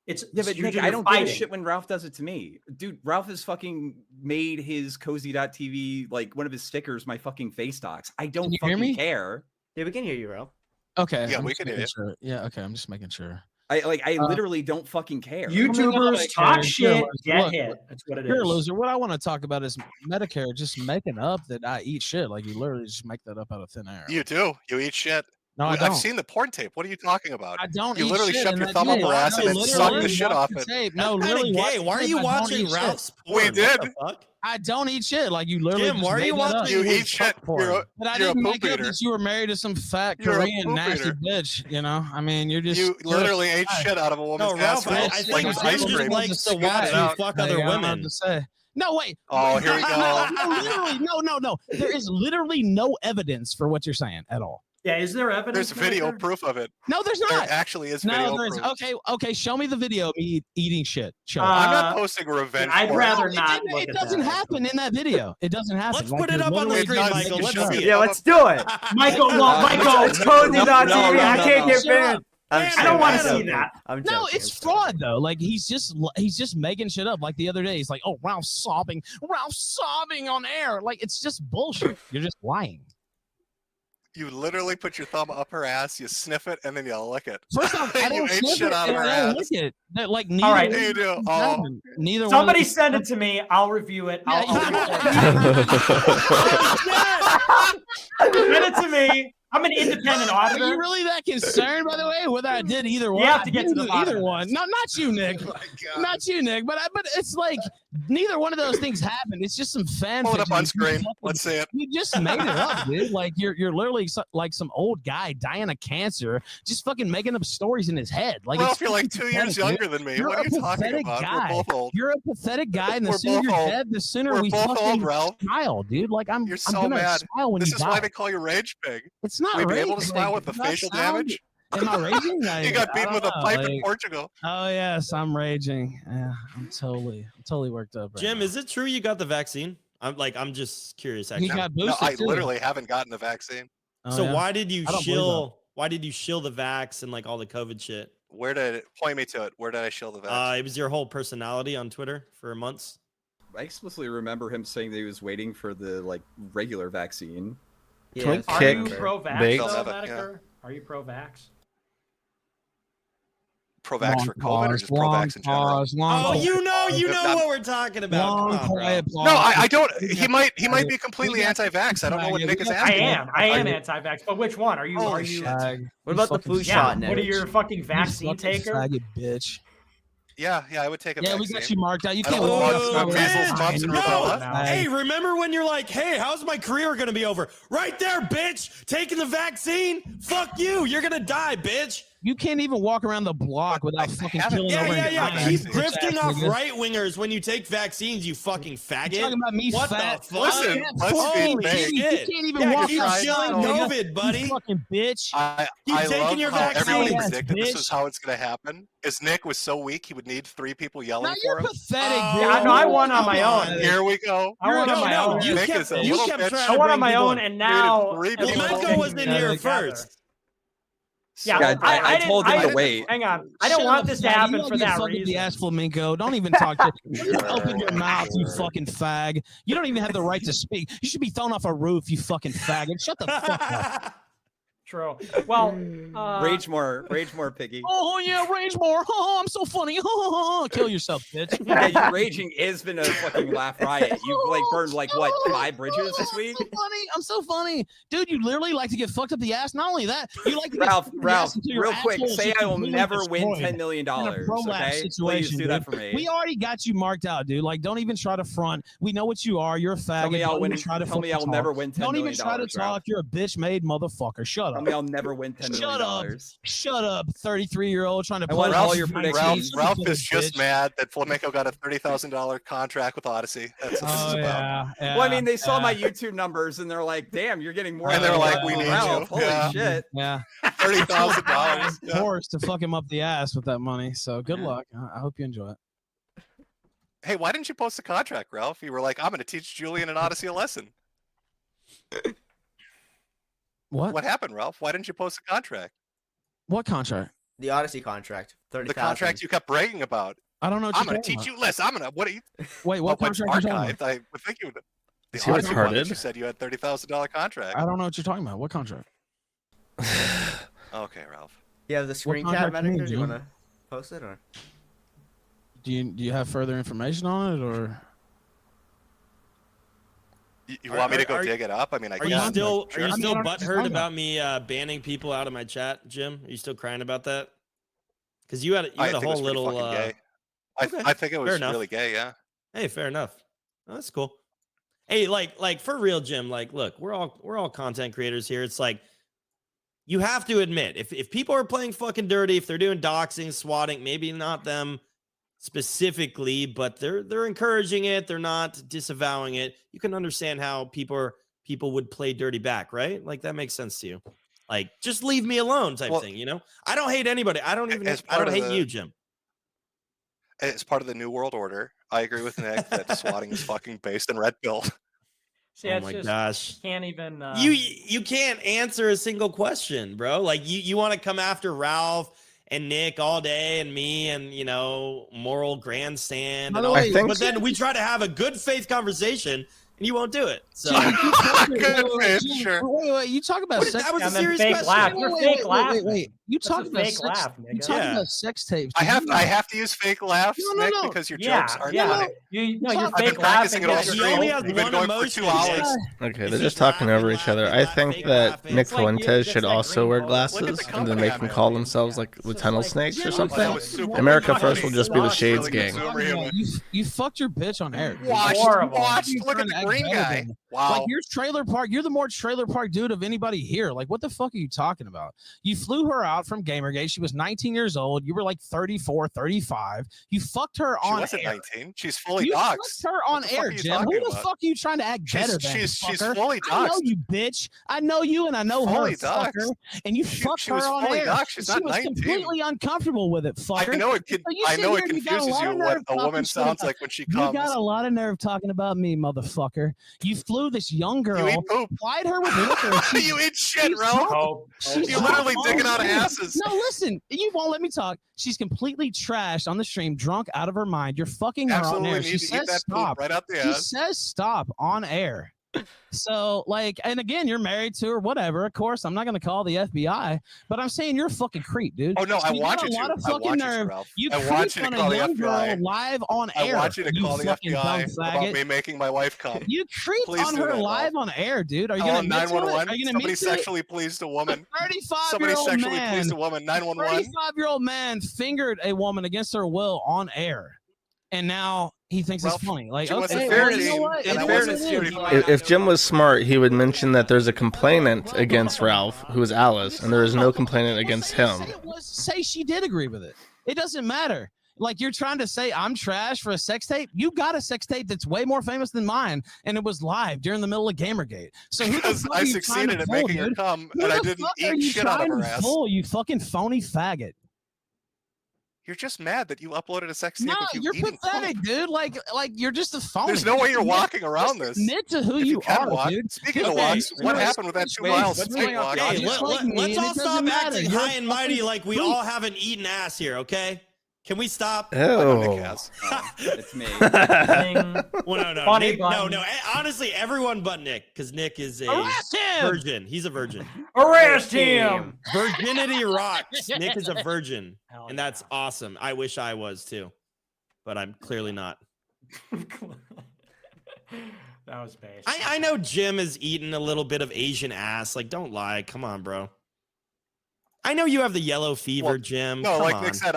Yeah, but you're Nick, I don't give fighting. a shit when Ralph does it to me. Dude, Ralph has fucking made his cozy.tv, like one of his stickers, my fucking face docs. I don't you hear fucking me? care. Yeah, we can hear you, Ralph. Okay. Yeah, I'm we just can hear making sure. Yeah. Okay. I'm just making sure. I literally don't fucking care. YouTubers talk shit, get Look, hit. That's what it You're a is. loser. What I want to talk about is Medicare just making up that I eat shit. Like you literally just make that up out of thin air. You do. You eat shit. No, I I've don't. seen the porn tape. What are you talking about? I don't You eat literally shit shove in your that thumb up tape. her ass and I then suck the literally shit watch off the it. tape. That's No, kinda literally. gay. watch the Why are tape. you I don't watching eat shit. Ralph's We porn? did. What the fuck? I don't eat shit. Like you literally. Jim, just why are you made that up. watching You with eat shit. porn. You're But I a didn't poop make up eater. that you were married to some fat You're a Korean poop nasty eater. bitch. You mean, you're just. You you're a literally ate guy. shit out of a woman's No, Ralph, asshole. I like think it was Jim ice just cream. likes to watch Like, you fuck other I don't know what women. to say. No, wait. Oh, here we go. No, literally, no. There is literally no evidence for what you're saying at all. Yeah, is there evidence? There's video Maker? proof of it. No, there's There not. actually is No, video there's proof. okay. Show me the video of me eating shit. Show. I'm not Uh, posting revenge. I'd porn. rather it not didn't- look it at doesn't that, happen in that video. It doesn't happen. Let's Like, put it you're up on the literally screen, does. just Michael. making Let's shit up. see it. Yeah, let's do it. Michael, well, Michael, it's cozy.tv. I can't get Shut up. banned. I'm I don't wanna joking. see that. I'm No, joking. it's fraud though. Like he's just making shit up. Like the other day, he's like, "Oh, Ralph's sobbing on air." Like it's just bullshit. You're just lying. You literally put your thumb up her ass, you sniff it, and then you lick it. First off, I You don't ate sniff shit it, out of and her I don't ass. lick it. That, like neither. right. one You of do. these Oh. happen. Neither one. Somebody of these- send it to me. I'll review it. Yeah, Send it to me. I'm an independent Are auditor. you really that concerned, by the way, whether I did either one? You have to I get to didn't the do bottom either of one. this. No, not you, Nick. Not you, Nick. But it's like neither one of those things happened. It's just some fan Pull it up fiction. on screen. Let's see it. You just made it up, dude. Like you're literally like some old guy dying of cancer, just fucking making up stories in his head. Like Ralph, it's you're like fucking 2 years pathetic, dude. younger than me. You're What are a you talking pathetic about? guy. We're both old. You're a pathetic guy, and the We're sooner both you're old. dead, the sooner We're we both fucking old, Ralph. smile, dude. Like I'm You're I'm so gonna mad. smile when This you is die. why they call you Rage Pig. It's not We'd be able rage, to smile like, with the does that facial sound- damage. Am I raging? You got beaten with a pipe in like, Portugal. Oh yes, I'm raging. Yeah, I'm totally worked up. Right Jim, now. is it true you got the vaccine? I'm just curious. He Actually. got No, boosted I too. literally haven't gotten the vaccine. Oh, So yeah? why did you I don't believe shill? Why did you shill the vax and like all the COVID shit? Where did it point me to it? Where did I shill the vaccine? It was your whole personality on Twitter for months. I explicitly remember him saying that he was waiting for the like regular vaccine. Can we Yeah, Are kick you pro-vax, bait? though, Yeah. Metokur? Are you pro-vax? Pro-vax for COVID or just pro-vax in general? Oh, you know Not- what we're talking about. long, Come on, bro. quiet No, I don't. He might Faggot. be completely We got- anti-vax. I don't know what Nick is I asking. am. I am anti-vax. But which one? Are you? Holy shit. What about the flu Yeah. shot, Nick? What are your fucking vaccine taker? Faggot bitch. Yeah, I would take a Yeah, vaccine. we got you marked out. You I can't don't walk want around with measles, a mumps, and vaccine. rubella. No. Hey, remember when you're like, hey, how's my career going to be over? Right there, bitch. Taking the vaccine? Fuck you. You're going to die, bitch. You can't even walk around the block without fucking killing over. Yeah. Keep grifting off right-wingers when you take vaccines, you fucking faggot. You're talking about me what fat? the fuck? Listen, let's be You can't even walk keep outside, killing nigga. COVID, buddy. You fucking bitch. I taking love your how vaccine. everybody Yes, predicted this bitch. is how it's going to happen. Is Nick was so weak he would need 3 people yelling Now for you're him. pathetic, Oh, dude. Yeah, no, I won on my come own. on. Here we go. I won on my own. You Nick kept, is a you little kept bitch. trying I to won bring on my people own, in. and now Three people. Flamenco was in here together. first. Yeah, Yeah, I didn't- told him to didn't- wait. Hang on, I don't Shut want up, this to faggot. happen You don't for get that fucking reason. The ass flamenco. Don't even talk to. Just open your mouth, you fucking fag. You don't even have the right to speak. You should be thrown off a roof, you fucking faggot. Shut the fuck up. True. Well, Rage more, Piggy. Oh yeah, rage more. Oh, I'm so funny. Kill yourself, bitch. Yeah, you raging is been a fucking laugh riot. You've like burned like what 5 bridges this week? I'm so funny, dude. You literally like to get fucked up the ass. Not only that, you like to get Ralph, fucked up the ass until your real quick, asshole is say just I will completely never win destroyed. $10 million. In a prolapse Okay, please situation, do dude. that for me. We already got you marked out, dude. Like, don't even try to front. We know what you are. You're a faggot. Tell me I'll Don't win. even try to Tell me fucking I'll talk. never win $10 Don't million. even try to talk. You're a bitch-made motherfucker. Shut Tell up. me I'll never win $10 million. Shut up. Shut up, 33-year-old trying to I want play all off your 19. predictions. Ralph Shut is up, just bitch. mad that Flamenco got a $30,000 contract with Odyssey. That's what this is Oh about. yeah. Well, I mean, they saw my YouTube numbers and they're like, "Damn, you're getting more." And than they're like, fucking "We need Ralph. you." Holy Yeah. shit! Yeah. $30,000. Of course, to fuck him up the ass with that money. So good luck. I hope you enjoy it. Hey, why didn't you post a contract, Ralph? You were like, "I'm going to teach Julian and Odyssey a lesson." What? What happened, Ralph? Why didn't you post a contract? What contract? The Odyssey contract. 30,000. The contract you kept bragging about. I don't know. What I'm you're going to talking teach about. you less. I'm going to. What are you? Wait, what what's contract are you talking archived? I would think you would. The Is he Odyssey one that retarded? you said you had $30,000 contract. I don't know what you're talking about. What contract? Okay, Ralph. You have the screen contract cap do you editor? mean, Do you Jim? want to post it or? Do you have further information on it or? You want me to go Are- dig it up? I mean, I Are you guess. still I mean, I don't know what you're butthurt talking about me banning people out of my chat, Jim? Are you still crying about that? Because you had a I think it whole was pretty little. fucking gay. okay, I think it fair was enough. really gay. Yeah. Hey, fair enough. Oh, that's cool. Hey, like for real, Jim. Like, look, we're all content creators here. It's like you have to admit if people are playing fucking dirty, if they're doing doxing, swatting, maybe not them specifically, but they're encouraging it. They're not disavowing it. You can understand how people would play dirty back, right? Like that makes sense to you. Like, just leave me alone, type thing. You know, I don't hate anybody. I don't hate you, Jim. It's part of the New World Order. I agree with Nick that swatting is fucking based in red pill. See, Oh it's my just, gosh. can't even. You can't answer a single question, bro. Like you want to come after Ralph and Nick all day and me and moral grandstand By and the all way, but then we try to have a good faith conversation and you won't do it. So Wait, you talk about sex. that was a And then serious fake question. laugh. You're fake laughing. Wait. You That's talk a about fake sex. laugh, You nigga. talk Yeah. about sex tapes. I Did you have to use fake laughs, No, Nick, no. because your Yeah, jokes aren't yeah. funny. You're I've been fake practicing laughing. it all That's He stream. only has We've been one going for emotion. 2 hours. Okay, Is they're he just talking over laughing, each other. I laughing, think fake that laughing? Nick It's like Fuentes it's should that also green wear ball. glasses, Look at the and then company they I'm can in. call themselves like It's Lieutenant just like- Snakes or Yeah, something. that was super America funny. First will just be the Lost Shades really gang. good Zoom real. You fucked your bitch on air. dude. Watched. Horrible. Look at the green guy. Wow. Like you're trailer park. You're the more trailer park dude of anybody here. Like what the fuck are you talking about? You flew her out from Gamergate. She was 19 years old. You were like 34, 35. You fucked her She on wasn't air. 19. She's fully You doxed. fucked her on What the fuck air, are you Jim. Who talking the about? fuck are you trying to act better than? She's fucker? fully I know doxed. you, bitch. I know you, and I know Fully her, fucker. doxed. And you She fucked her was on fully air. doxed. She's she not was 19. completely uncomfortable with it, fucker. I know it can. So you I sit know here it and you got a confuses lot you of what nerve a talking woman shit sounds about- like when she You comes. got a lot of nerve talking about me, motherfucker. You flew this young You girl, eat poop. plied her with liquor. She- You eat shit, she's Ralph. Oh, She's You're literally digging out asses. No, listen. You won't let me talk. She's completely trashed on the stream, drunk out of her mind. You're fucking her on Absolutely air. need She to eat says that stop. poop right out the She ass. says stop on air. So, like, and again, you're married to her, whatever. Of course, I'm not going to call the FBI, but I'm saying you're a fucking creep, dude. Oh no, I want you got a lot to. of I fucking want you to, nerve. Ralph. You I want you to on call a the young girl FBI. live on air. I want you to call the fucking FBI dumb about faggot. me making my wife come. You creeped Please on do her that, live Ralph. on air, dude. Are you Call going to admit to it? 911. Are you going to Somebody admit to it? sexually pleased a woman. A 35-year-old Somebody sexually man. pleased a woman. 911. 35-year-old man fingered a woman against her will on air, and now he thinks Ralph, it's funny. Like, Jim okay, wasn't well, 13, you know what? and It I is wasn't what it is. 35. If Jim was smart, he would mention that there's a complainant against Ralph, who is Alice, and there is no complainant against him. Say she did agree with it. It doesn't matter. Like, you're trying to say I'm trash for a sex tape. You got a sex tape that's way more famous than mine, and it was live during the middle of Gamergate. So who the Because fuck I are you trying succeeded to at fool, making her dude? come, Who and I the didn't fuck are eat you shit out of trying her to ass. fool, you fucking phony faggot. You're just mad that you uploaded a sex tape No, of you you're eating pathetic, poop. dude. Like you're just a phony. There's no way you're Admit- walking around this. Admit to who If you can are, walk. dude. Speaking of Okay, walks, what happened with that 2 miles what's straight going on? walk? Hey, Just like me, let's and all it stop doesn't matter. acting You're high a and mighty fucking like we creep. all haven't eaten ass here, okay? Can we stop? I know Nick Ew. has. It's me. Well, no, Funny Nick, button. no. Honestly, everyone but Nick, because Nick is a Arrest him! virgin. He's a virgin. Arrest him! Virginity rocks. Nick is a virgin, Hell and that's awesome. I wish I was too, but I'm clearly not. That was base. I know Jim has eaten a little bit of Asian ass. Like, don't lie. Come on, bro. I know you have the yellow fever, Well, Jim. No, Come like on. Nick said,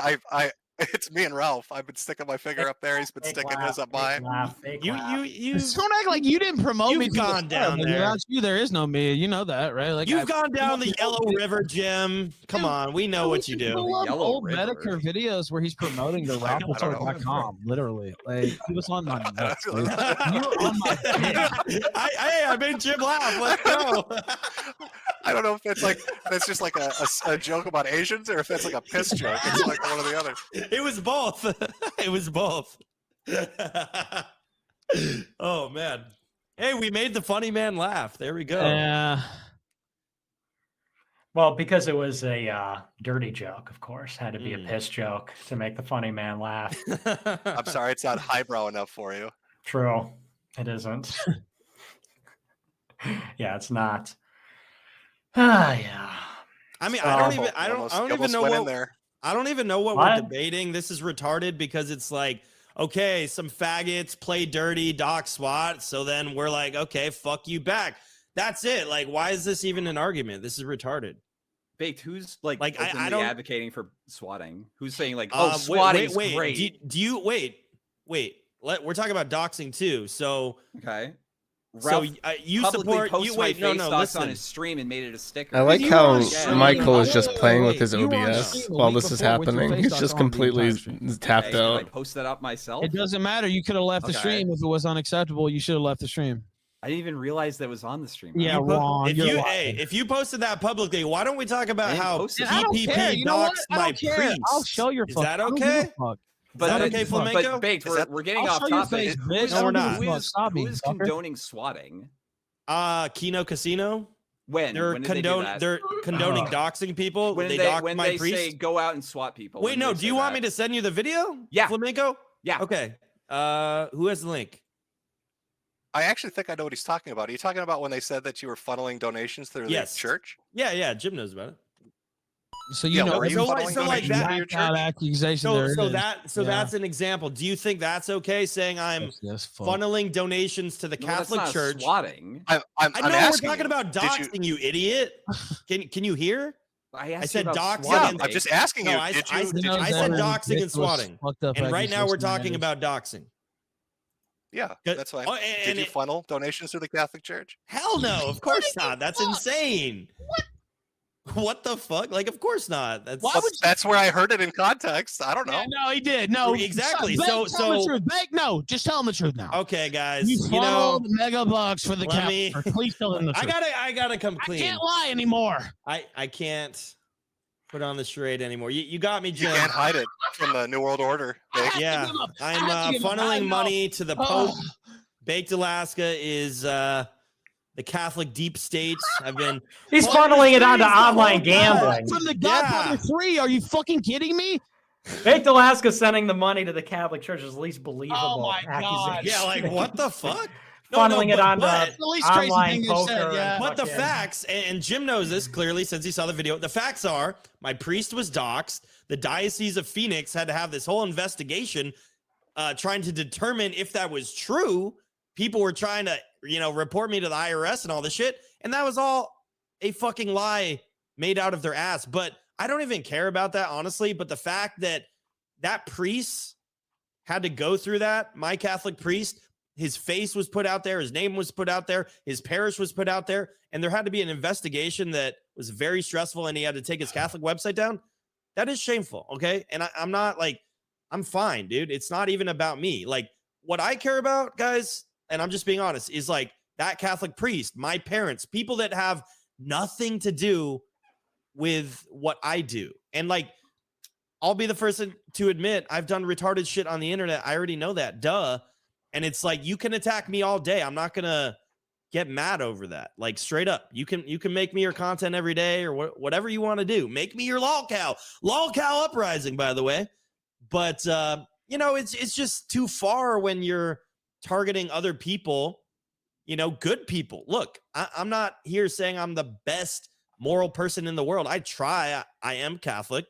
it's me and Ralph. I've been sticking my finger up there. He's been Fake sticking laugh, his up fake mine. laugh, fake laugh. You Don't act like you didn't promote me. You've to the gone down club, and there. Without you, there is no me. You know that, right? Like You've gone down the Yellow River, Jim. Come on, we know what you do. Pull up Yellow old River. Metokur videos where he's promoting the I don't know. RalphLatorre.com. Literally, like he was on my nuts. I dude. don't know. You were on my dick. I made Jim laugh. Let's go. I don't know if that's just like a joke about Asians or if that's like a piss joke. It's like one or the other. It was both. It was both. Oh man. Hey, we made the funny man laugh. There we go. Yeah. Well, because it was a dirty joke, of course. Had to be a Mm. piss joke to make the funny man laugh. I'm sorry, it's not highbrow enough for you. True. It isn't. Yeah, it's not. Yeah. I mean, So- I don't You even know went in what there. I don't even know what What? we're debating. This is retarded because it's like, okay, some faggots play dirty, doc SWAT. So then we're like, okay, fuck you back. That's it. Like, why is this even an argument? This is retarded. Baked, who's like Like, I openly don't- advocating for swatting? Who's saying like, oh, Wait, swatting's wait. great? Do you wait? We're talking about doxing too. So, Okay. so Ralph you publicly support posts you my wait. No, face no. docs on Listen. his stream and made it a sticker. I like You how were on stream. Michael is just Wait, playing with wait, his you were on OBS stream a while week this is before with your happening. face He's doc just on the completely entire stream. tapped Okay, did I out. post that up myself? It doesn't matter. You could have left the Okay. stream if it was unacceptable. You should have left the stream. I didn't even realize that was on the stream. Yeah, You put- wrong. If You're you lying. if you posted that publicly, why don't we talk about I didn't how post it. I don't care. PPP You know what? doxed I my don't care. priest? I'll show your Is fuck. that I don't give a okay? fuck. But Is that then- okay, Flamenco? But Baked, we're getting I'll off show your topic. face, bitch. No, we're not. Who is, Stop who being is fucker. condoning swatting? Kino Casino. When? They're When did they do that? they're condoning doxing people. when they they doxed when my they priest. say go out and swat people. Wait, when no. they Do you say want that? me to send you the video? Yeah. Flamenco. Yeah. Okay. Who has the link? I actually think I know what he's talking about. Are you talking about when they said that you were funneling donations through Yes. the church? Yeah. Jim knows about it. So you Yeah, know, were you so like- funneling so like donations that- through your that church? accusation. there So is. Yeah. that's an example. Do you think that's okay? Saying I'm Yes, fuck. funneling donations to the No, that's Catholic not Church. swatting. I'm I know we're asking talking you, about did you- doxing, you idiot. Can you hear? I asked said you about doxing Yeah, and- I'm just asking No, you. I- Did I- you? Did you? I said doxing and swatting. And right now we're talking about doxing. Yeah, Good. that's fine. Oh, Did and you it- funnel donations to the Catholic Church? Hell no, of course not. That's insane. What the fuck? Like, of course not. That's Why would you- That's where I heard it in context. I don't know. Yeah, no, he did. No, Exactly. Bake, So- tell him the so- truth. Bake, no, just tell him the truth now. okay, guys. You You know, followed mega bucks for the let me- Catholic. Please tell him the truth. I gotta come I clean. can't lie anymore. I can't put on the charade anymore. You got me, You Jim. can't hide it from the New World Order. I have to Yeah, give up. I I'm have to give up. I funneling know. money to the Oh. Pope. Baked Alaska is the Catholic deep state. I've been He's Well, funneling it this onto is the whole online guy gambling. From the Godfather 3. Are you fucking kidding me? Baked Alaska sending the money to the Catholic Church is the least believable Oh my God. accusation. yeah, like what the fuck? funneling it on but the least crazy online thing you poker. said, yeah. and But the fucking- facts, and Jim knows this clearly since he saw the video. The facts are my priest was doxxed. The Diocese of Phoenix had to have this whole investigation trying to determine if that was true. People were trying to, report me to the IRS and all this shit. And that was all a fucking lie made out of their ass. But I don't even care about that, honestly. But the fact that that priest had to go through that, my Catholic priest, his face was put out there, his name was put out there, his parish was put out there, and there had to be an investigation that was very stressful, and he had to take his Catholic website down. That is shameful, okay? And I'm not like, I'm fine, dude. It's not even about me. Like, what I care about, guys, and I'm just being honest, is like that Catholic priest, my parents, people that have nothing to do with what I do. And like, I'll be the first to admit I've done retarded shit on the internet. I already know that. Duh. And it's like, you can attack me all day. I'm not going to get mad over that. Like, straight up. You can make me your content every day or whatever you want to do. Make me your lolcow. Lolcow uprising, by the way. But, it's just too far when you're targeting other people, good people. Look, I'm not here saying I'm the best moral person in the world. I try. I am Catholic.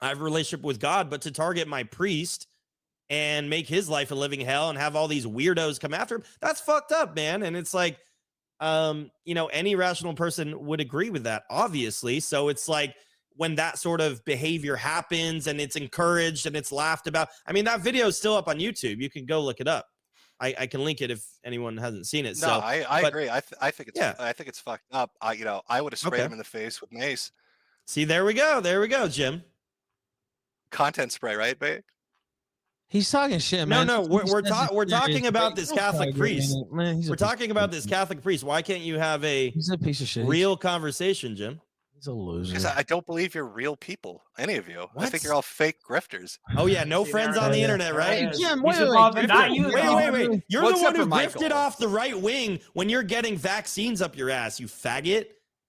I have a relationship with God, but to target my priest and make his life a living hell and have all these weirdos come after him, that's fucked up, man. And it's like, any rational person would agree with that, obviously. So it's like, when that sort of behavior happens and it's encouraged and it's laughed about. I mean, that video is still up on YouTube. You can go look it up. I can link it if anyone hasn't seen it. No, So, I agree. I think it's yeah. I think it's fucked up. I would have sprayed Okay. him in the face with mace. see, there we go, Jim. Content spray, right, babe? He's talking shit, man. No, we're He says we're it's talking serious. about this Don't Catholic try to priest. get man, he's a We're piece talking of about shit. this Catholic priest. Why can't you have a He's a piece of shit. real conversation, Jim? He's a loser. Because I don't believe you're real people, any of you. I think What? you're all fake grifters. Oh yeah, no See, friends there on it the is. internet, There right? it is. Jim, He's wait, above wait, it, not you. Wait. You're Well, the one except who for Michael. grifted off the right wing when you're getting vaccines up your ass, you faggot.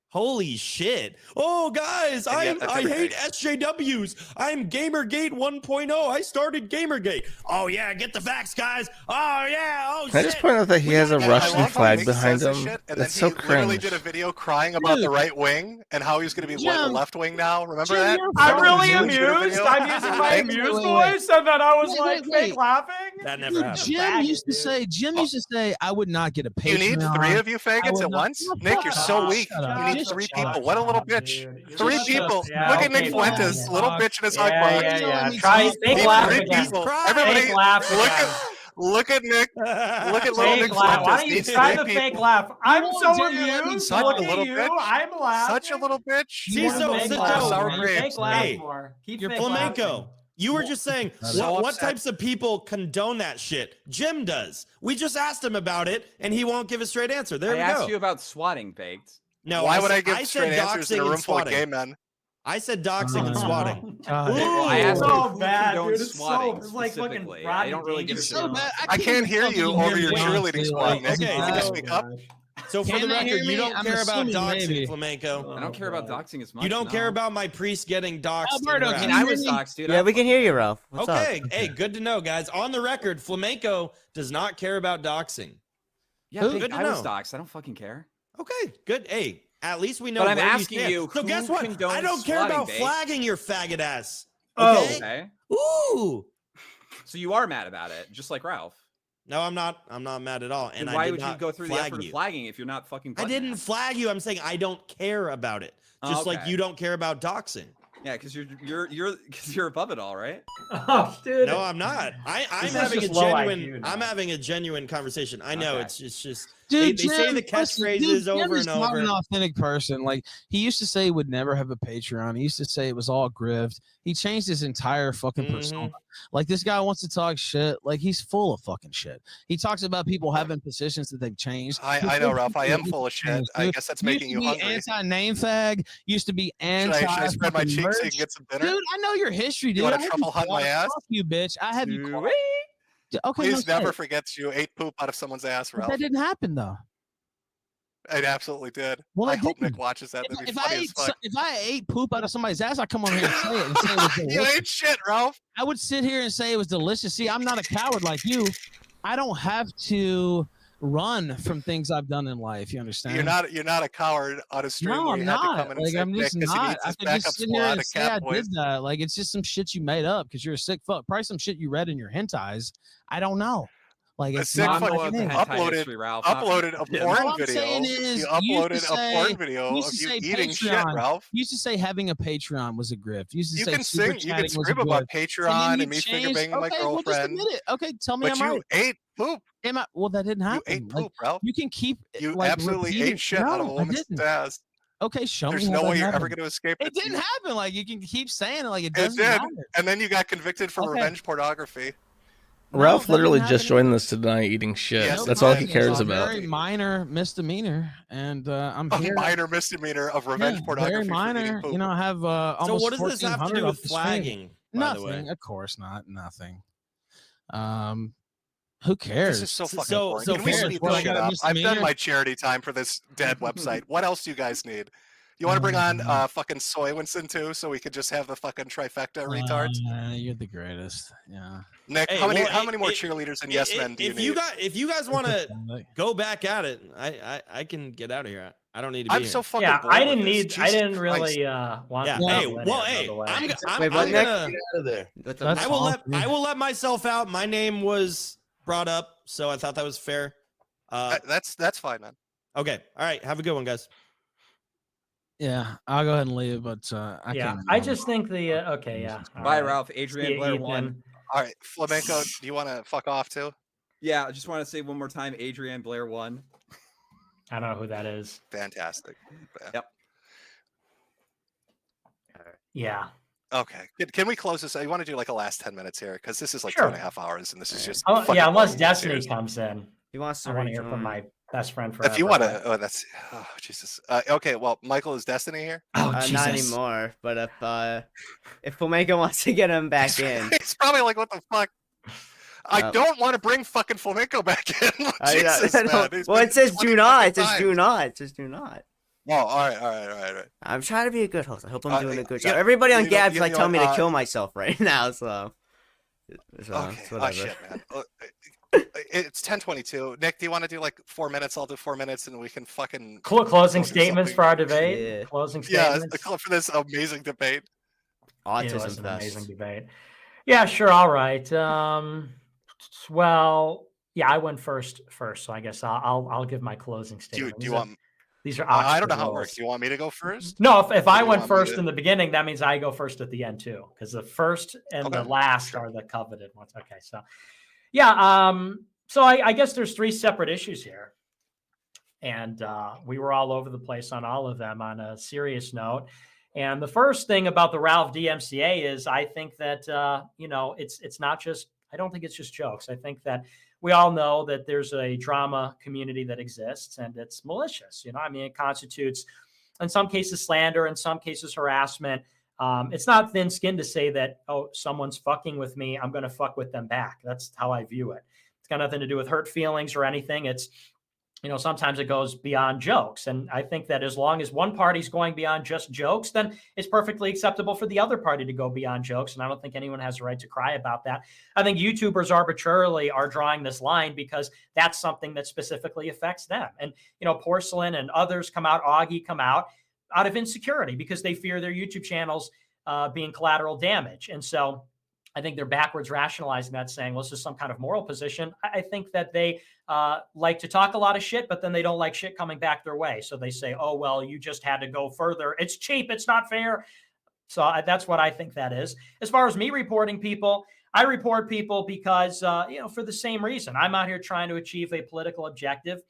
Holy shit. Oh, guys, And yet that's I hate everything. SJWs. I'm Gamergate 1.0. I started Gamergate. Oh, yeah, get the facts, guys. Oh, yeah. Oh, Can I shit. just point out that he has a I Russian love how flag Nick behind says this him? shit, and That's then so he literally cringe. did a video crying about the Dude. right wing and how he's going to be Jim. left wing now. Remember Jim, that? you're I'm really Jim did a amused. video. I'm using my Thank you. amused Wait, wait. voice, and then I was Wait, like wait, fake wait. laughing. That never Dude, happened. Jim Faggot, used to dude. say, I would not get a You need Patreon. 3 of you faggots would at not- once? Shut Nick, you're so up. weak. Shut up. You need Just 3 shut people. up. What a little Shut up, bitch. dude. 3 Shut people. up. Yeah, Look at okay, Nick fine, Fuentes, yeah. little bitch in his hug Yeah, box. yeah. He's Try talking- fake Need laugh 3 again. people. Cry. Everybody, Fake laugh look again. look at Nick. Look at little Fake Nick laugh. Why Fuentes. don't you Needs try 3 the fake people. laugh? I'm won't so do that. amused. Such a Look at little you. bitch. I'm laughing. Such a little bitch. See, so fake so laugh. Joe, Sour Fake grapes. laugh Hey, more. Keep you're fake flamenco. laughing. You were just saying So what upset. types of people condone that shit. Jim does. We just asked him about it, and he won't give a straight answer. There I we asked go. you about swatting, Baked. No, Why would I said- give said straight answers in doxing a and room full of swatting. gay men? I said doxing and swatting. God. Ooh. I asked so you who bad, condones dude. It's swatting so, it's like fucking specifically. Rodney I don't really give a It's shit. so bad. I can't hear you over your cheerleading squad, Nick. Okay, Can you okay. speak up? So for Can the they hear record, you me? don't I'm care about assuming doxing, maybe. flamenco. I don't care about doxing as much. You don't no. care about my priest getting doxed. and Alberto, I harassed. mean, can I you was hear me? doxed, dude. Yeah, we can hear you, Ralph. What's up? Okay, hey, good to know, guys. On the record, flamenco does not care about doxing. Yeah, Who? Baked, Good to I was know. doxed. I don't fucking care. Okay, good. Hey, at least we know. But I'm where asking stand. you, So who guess what? condones I don't care swatting, about Baked? flagging your faggot ass. Oh. Okay. Okay. Ooh. So you are mad about it, just like Ralph. No, I'm not. I'm not mad at all. And Then why I did would you not go through the flag effort you. of flagging if you're not fucking? I button didn't mashed? flag you. I'm saying I don't care about it. Just like okay. you don't care about doxing. Yeah, because you're above it all, right? Oh, dude. No, I'm not. I'm This is having a just low genuine. IQ I'm now. having a genuine conversation. I know Okay. it's just. Dude, they say the Jim, listen, catchphrases dude, Jim over is and not over. an authentic person. Like, he used to say he would never have a Patreon. He used to say it was all grift. He changed his entire fucking persona. Like, this guy wants to talk shit. Like, he's full of fucking shit. He talks about people having positions that they've changed. I know, Ralph. I am full of shit. I guess that's making you hungry. Anti-name fag. Used to be anti. Should I spread my fucking cheeks so you merch. can get some dinner? Dude, I know your history, dude. You want I to have truffle hunt my caught- ass? Fuck you, bitch. I have you. caught- Okay, Please no never shit. forget you ate poop out of someone's ass, But Ralph. that didn't happen though. It absolutely did. Well, I it hope didn't. Nick watches that. That'd be If I funny as ate, fuck. if I ate poop out of somebody's ass, I come on here and say it. And say it was You delicious. ain't shit, Ralph. I would sit here and say it was delicious. See, I'm not a coward like you. I don't have to run from things I've done in life. You understand? You're not a coward on a stream No, where I'm you had to not. come in and Like, say I'm Nick just because he not. needs I his could backup just sit here squad and of say I cat boys. did that. Like, it's just some shit you made up because you're a sick fuck. Probably some shit you read in your hentais. I don't know. Like, A it's sick not fuck my going with thing. the hentai uploaded history, Ralph, not from uploaded a Jim. porn All I'm video. saying You is, you uploaded used to a porn say, video you of used to you say eating shit, Patreon. Ralph. You used to say having a Patreon was a grift. You used to You say can super sing, you can chatting was a scream about grift. And Patreon then you and me finger changed. banging my Okay, well, just girlfriend, admit it. Okay, tell me but I'm you right. ate poop. Am I? Well, that didn't You happen. ate Like, poop, Ralph. you can keep You like absolutely repeating. ate shit out of a No, I woman's didn't. ass. Okay, show There's me how no that way you're ever happened. going to escape It it. didn't happen. Like, you can keep saying it like it It doesn't did, matter. and then you got convicted for Okay. revenge pornography. No, Ralph that literally didn't just happen. joined this to deny eating shit. Yes, That's it all did. he cares It's a about. very minor misdemeanor, and I'm A here. minor misdemeanor of revenge pornography very for eating minor. poop. You know, I have almost. So what does this have to 1,400 do with off the screen. flagging? By the Nothing. way, Of course not. Nothing. Who cares? This is so fucking So- boring. so Can we fair. speed Well, this I shit got a up? I've done misdemeanor. my charity time for this dead website. What else do you guys need? You want to bring on fucking Soy Winston too, so we could just have the fucking trifecta retards? You're the greatest. Yeah. Nick, Hey, how many well, more cheerleaders and yes men do you if need? if you guys want to go back at it, I can get out of here. I don't need to be I'm here. so fucking Yeah, bored I with didn't this. need. I Jesus didn't Christ. really want. Yeah. to Hey, go well, by hey, the way. I'm Wait, what, Nick? gonna. Out of there. What's up? That's I will let myself out. My name was brought up, so I thought that was fair. That's fine, man. Okay. All right. Have a good one, guys. Yeah, I'll go ahead and leave, but I Yeah, can't. I just think the okay. Yeah. all Bye, right. Ralph. See Adrian ya, Blair Ethan. won. All right, Flamenco, do you want to fuck off too? Yeah, I just want to say one more time, Adrian Blair won. I don't know who that is. Fantastic. Yep. Yeah. Okay. Can we close this? I want to do like a last 10 minutes here because this is like Sure. 2.5 hours and this is just. Oh, fucking yeah. Unless boring. Destiny Seriously. comes in, He wants I to want to hear rejoin. from my best friend forever. If you want to, oh, that's, oh, Jesus. Okay, well, Michael, is Destiny here? Oh, Not Jesus. anymore. But if Flamenco wants to get him back in, It's probably like, what the fuck? I don't want to bring fucking Flamenco back in. Jesus, man. well, it says do not. It says times. do not. It says do not. Oh, all right. I'm trying to be a good host. I hope I'm doing a good job. yeah, Everybody on you know- Gab's you like know telling me what, to kill myself right now, so Okay. it's Oh, whatever. shit, man. It's 10:22. Nick, do you want to do like 4 minutes? I'll do 4 minutes and we can fucking Closing go through statements something. for our debate. Yeah. Closing Yeah, statements. for this amazing debate. It was Autism an amazing fest. debate. Yeah, sure. All right. Well, yeah, I went first, so I guess I'll give my closing Do statement. you want? These are I don't Oxford know how it rules. works. Do you want me to go first? No, if Or I do you went want me first to- in the beginning, that means I go first at the end too, because the first and the Okay, last sure. are the coveted ones. Okay, so yeah, so I guess there's 3 separate issues here, and we were all over the place on all of them on a serious note. And the first thing about the Ralph DMCA is I think that it's not just. I don't think it's just jokes. I think that we all know that there's a drama community that exists and it's malicious. I mean, it constitutes, in some cases, slander, in some cases, harassment. It's not thin skin to say that, oh, someone's fucking with me, I'm going to fuck with them back. That's how I view it. It's got nothing to do with hurt feelings or anything. It's, sometimes it goes beyond jokes. And I think that as long as one party's going beyond just jokes, then it's perfectly acceptable for the other party to go beyond jokes. And I don't think anyone has a right to cry about that. I think YouTubers arbitrarily are drawing this line because that's something that specifically affects them. And, Porcelain and others come out, Augie come out of insecurity because they fear their YouTube channels being collateral damage. And so I think they're backwards rationalizing that, saying, well, this is some kind of moral position. I think that they like to talk a lot of shit, but then they don't like shit coming back their way. So they say, oh, well, you just had to go further. It's cheap. It's not fair. So that's what I think that is. As far as me reporting people, I report people because, for the same reason. I'm out here trying to achieve a political objective.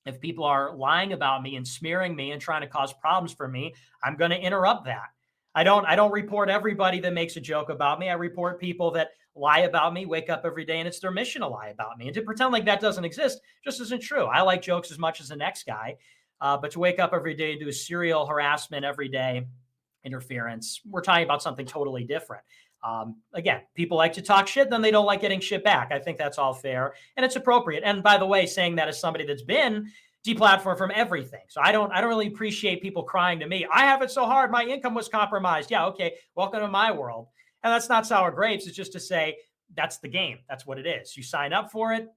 If people are lying about me and smearing me and trying to cause problems for me, I'm going to interrupt that. I don't report everybody that makes a joke about me. I report people that lie about me, wake up every day, and it's their mission to lie about me. And to pretend like that doesn't exist just isn't true. I like jokes as much as the next guy, but to wake up every day and do serial harassment every day, interference, we're talking about something totally different. Again, people like to talk shit, then they don't like getting shit back. I think that's all fair and it's appropriate. And by the way, saying that as somebody that's been deplatformed from everything. So I don't really appreciate people crying to me. I have it so hard. My income was compromised. Yeah. Okay. Welcome to my world. And that's not sour grapes. It's just to say that's the game. That's what it is. You sign up for it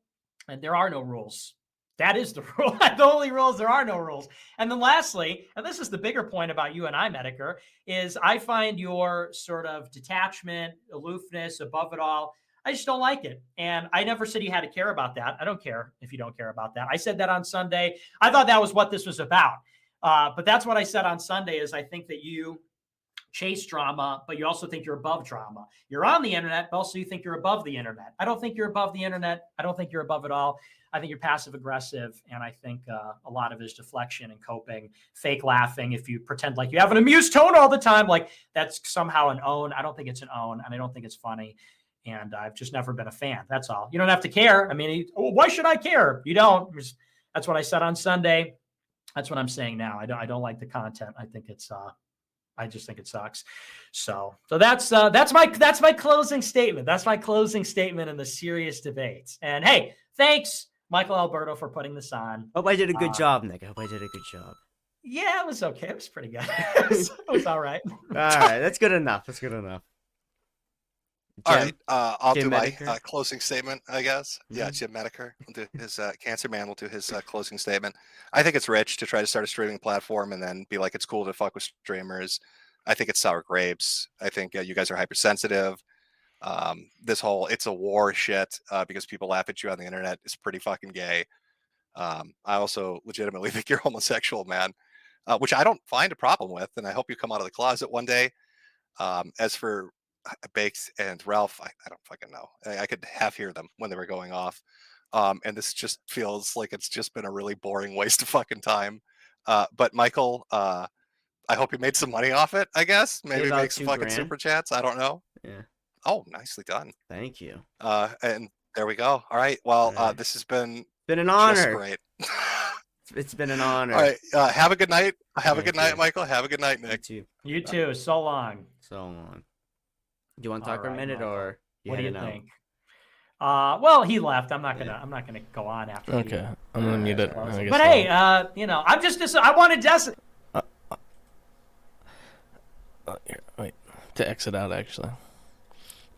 and there are no rules. That is the rule. The only rules, there are no rules. And then lastly, and this is the bigger point about you and I, Metokur, is I find your sort of detachment, aloofness, above it all, I just don't like it. And I never said you had to care about that. I don't care if you don't care about that. I said that on Sunday. I thought that was what this was about. But that's what I said on Sunday is I think that you chase drama, but you also think you're above drama. You're on the internet, but also you think you're above the internet. I don't think you're above the internet. I don't think you're above it all. I think you're passive aggressive, and I think a lot of it is deflection and coping, fake laughing. If you pretend like you have an amused tone all the time, like that's somehow an own. I don't think it's an own, and I don't think it's funny. And I've just never been a fan. That's all. You don't have to care. I mean, why should I care? You don't. That's what I said on Sunday. That's what I'm saying now. I don't like the content. I think it's I just think it sucks. So that's my closing statement. That's my closing statement in the serious debates. And hey, thanks, Michael Alberto, for putting this on. Hope I did a good job, Nick. I hope I did a good job. Yeah, it was okay. It was pretty good. It was all right. All right, that's good enough. That's good enough. All right, I'll Jim do my Metokur? closing statement, I guess. Yeah, Mhm. Jim Metokur will do his Cancer Man will do his closing statement. I think it's rich to try to start a streaming platform and then be like, it's cool to fuck with streamers. I think it's sour grapes. I think you guys are hypersensitive. This whole it's a war shit because people laugh at you on the internet is pretty fucking gay. I also legitimately think you're homosexual, man, which I don't find a problem with, and I hope you come out of the closet one day. As for Baked and Ralph, I don't fucking know. I could half hear them when they were going off. And this just feels like it's just been a really boring waste of fucking time. But Michael, I hope you made some money off it, I guess. Maybe about make some fucking $2,000. super chats. I don't know. Yeah. Oh, nicely done. Thank you. And there we go. All right. Well, All right. this has been Been an just honor. great. It's been an honor. All right. Have a good night. Have a Thank good night, you. Michael. Have a good night, You Nick. too. You too. So long. So long. Do you want to talk All for a right, minute, Michael. or What do you heading out? think? Well, he left. I'm not gonna go on after. he Okay, I'm gonna mute it. closes. I guess But I'll- hey, I'm just I wanted Des. Here, wait, to exit out actually.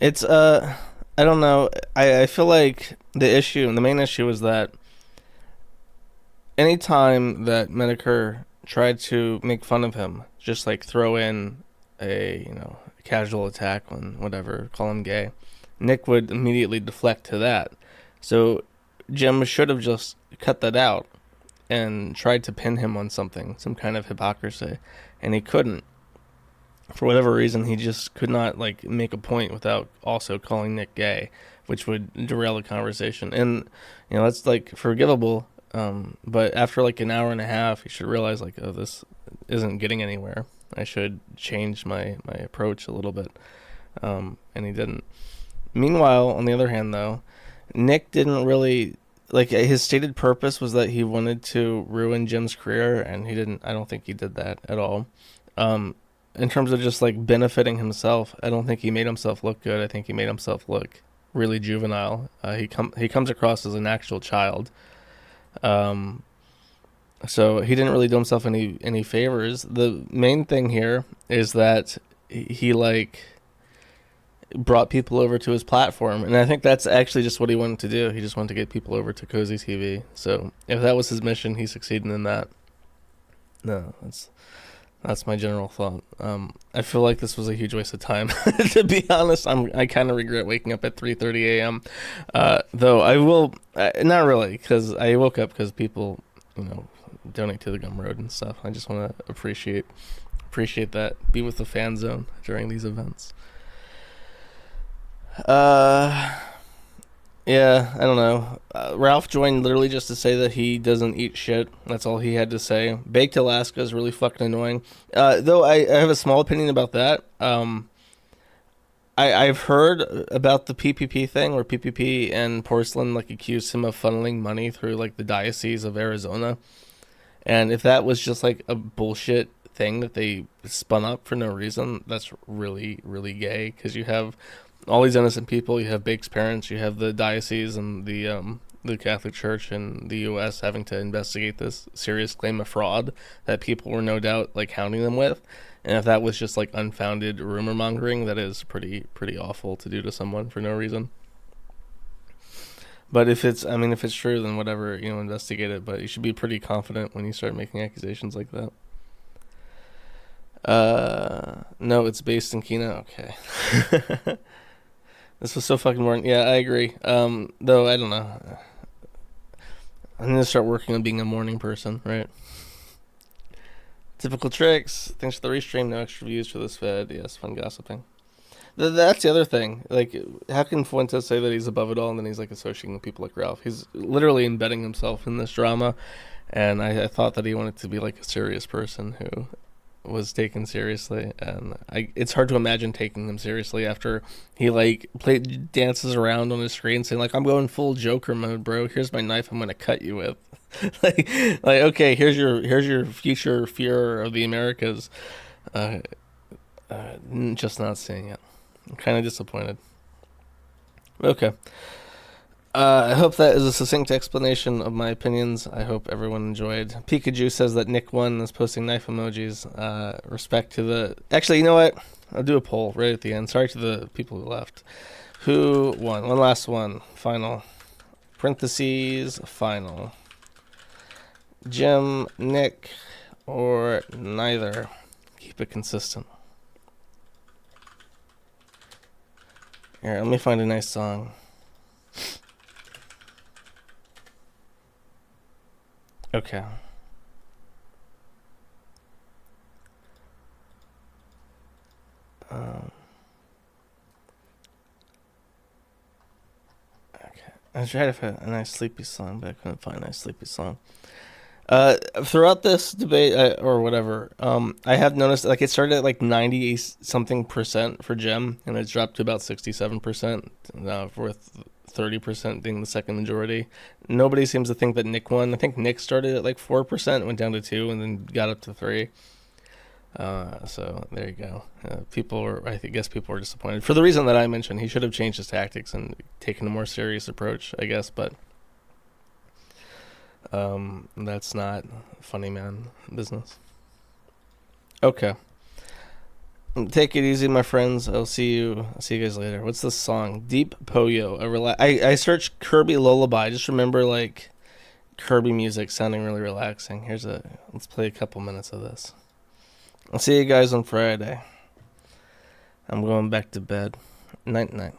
It's I don't know. I feel like the main issue is that anytime that Metokur tried to make fun of him, just like throw in a casual attack on whatever, call him gay, Nick would immediately deflect to that. So Jim should have just cut that out and tried to pin him on something, some kind of hypocrisy, and he couldn't. For whatever reason, he just could not like make a point without also calling Nick gay, which would derail the conversation. And that's like forgivable. But after like an hour and a half, you should realize like, oh, this isn't getting anywhere. I should change my approach a little bit. And he didn't. Meanwhile, on the other hand, though, Nick didn't really like his stated purpose was that he wanted to ruin Jim's career, and he didn't. I don't think he did that at all. In terms of just like benefiting himself, I don't think he made himself look good. I think he made himself look really juvenile. He comes across as an actual child. So he didn't really do himself any favors. The main thing here is that he like brought people over to his platform, and I think that's actually just what he wanted to do. He just wanted to get people over to Cozy TV. So if that was his mission, he succeeded in that. No, that's my general thought. I feel like this was a huge waste of time. To be honest, I kind of regret waking up at 3:30 a.m. Though I will not really, because I woke up because people donate to the Gumroad and stuff. I just want to appreciate that. Be with the fan zone during these events. Yeah, I don't know. Ralph joined literally just to say that he doesn't eat shit. That's all he had to say. Baked Alaska is really fucking annoying. Though I have a small opinion about that. I've heard about the PPP thing where PPP and Porcelain like accused him of funneling money through like the Diocese of Arizona. And if that was just like a bullshit thing that they spun up for no reason, that's really, really gay, because you have all these innocent people. You have Bake's parents, you have the diocese and the Catholic Church in the U.S. having to investigate this serious claim of fraud that people were no doubt like hounding them with. And if that was just like unfounded rumor mongering, that is pretty awful to do to someone for no reason. But if it's true, then whatever, investigate it. But you should be pretty confident when you start making accusations like that. No, it's based in Kina. Okay. This was so fucking boring. Yeah, I agree. Though I don't know. I'm gonna start working on being a morning person, right? Typical tricks. Thanks for the restream. No extra views for this fed. Yes, fun gossiping. That's the other thing. Like, how can Fuentes say that he's above it all and then he's like associating with people like Ralph? He's literally embedding himself in this drama, and I thought that he wanted to be like a serious person who was taken seriously, and it's hard to imagine taking him seriously after he like dances around on his screen saying like, I'm going full Joker mode, bro. Here's my knife I'm gonna cut you with. like okay, here's your future fear of the Americas. Just not seeing it. I'm kind of disappointed. Okay. I hope that is a succinct explanation of my opinions. I hope everyone enjoyed. Pikachu says that Nick won and is posting knife emojis. Respect to the... Actually, you know what? I'll do a poll right at the end. Sorry to the people who left. Who won? One last one. Final. Parentheses. Final. Jim, Nick, or neither. Keep it consistent. Here, let me find a nice song. Okay. Okay. I tried to find a nice sleepy song, but I couldn't find a nice sleepy song. Throughout this debate, or whatever, I have noticed like it started at like 90-something% for Gem, and it's dropped to about 67%, with 30% being the second majority. Nobody seems to think that Nick won. I think Nick started at like 4%, went down to 2%, and then got up to 3%. So there you go. I guess people were disappointed for the reason that I mentioned. He should have changed his tactics and taken a more serious approach, I guess, but that's not funny man business. Okay. Take it easy, my friends. I'll see you guys later. What's this song? Deep Poyo. I searched Kirby Lullaby. I just remember like Kirby music sounding really relaxing. Let's play a couple minutes of this. I'll see you guys on Friday. I'm going back to bed. Night night.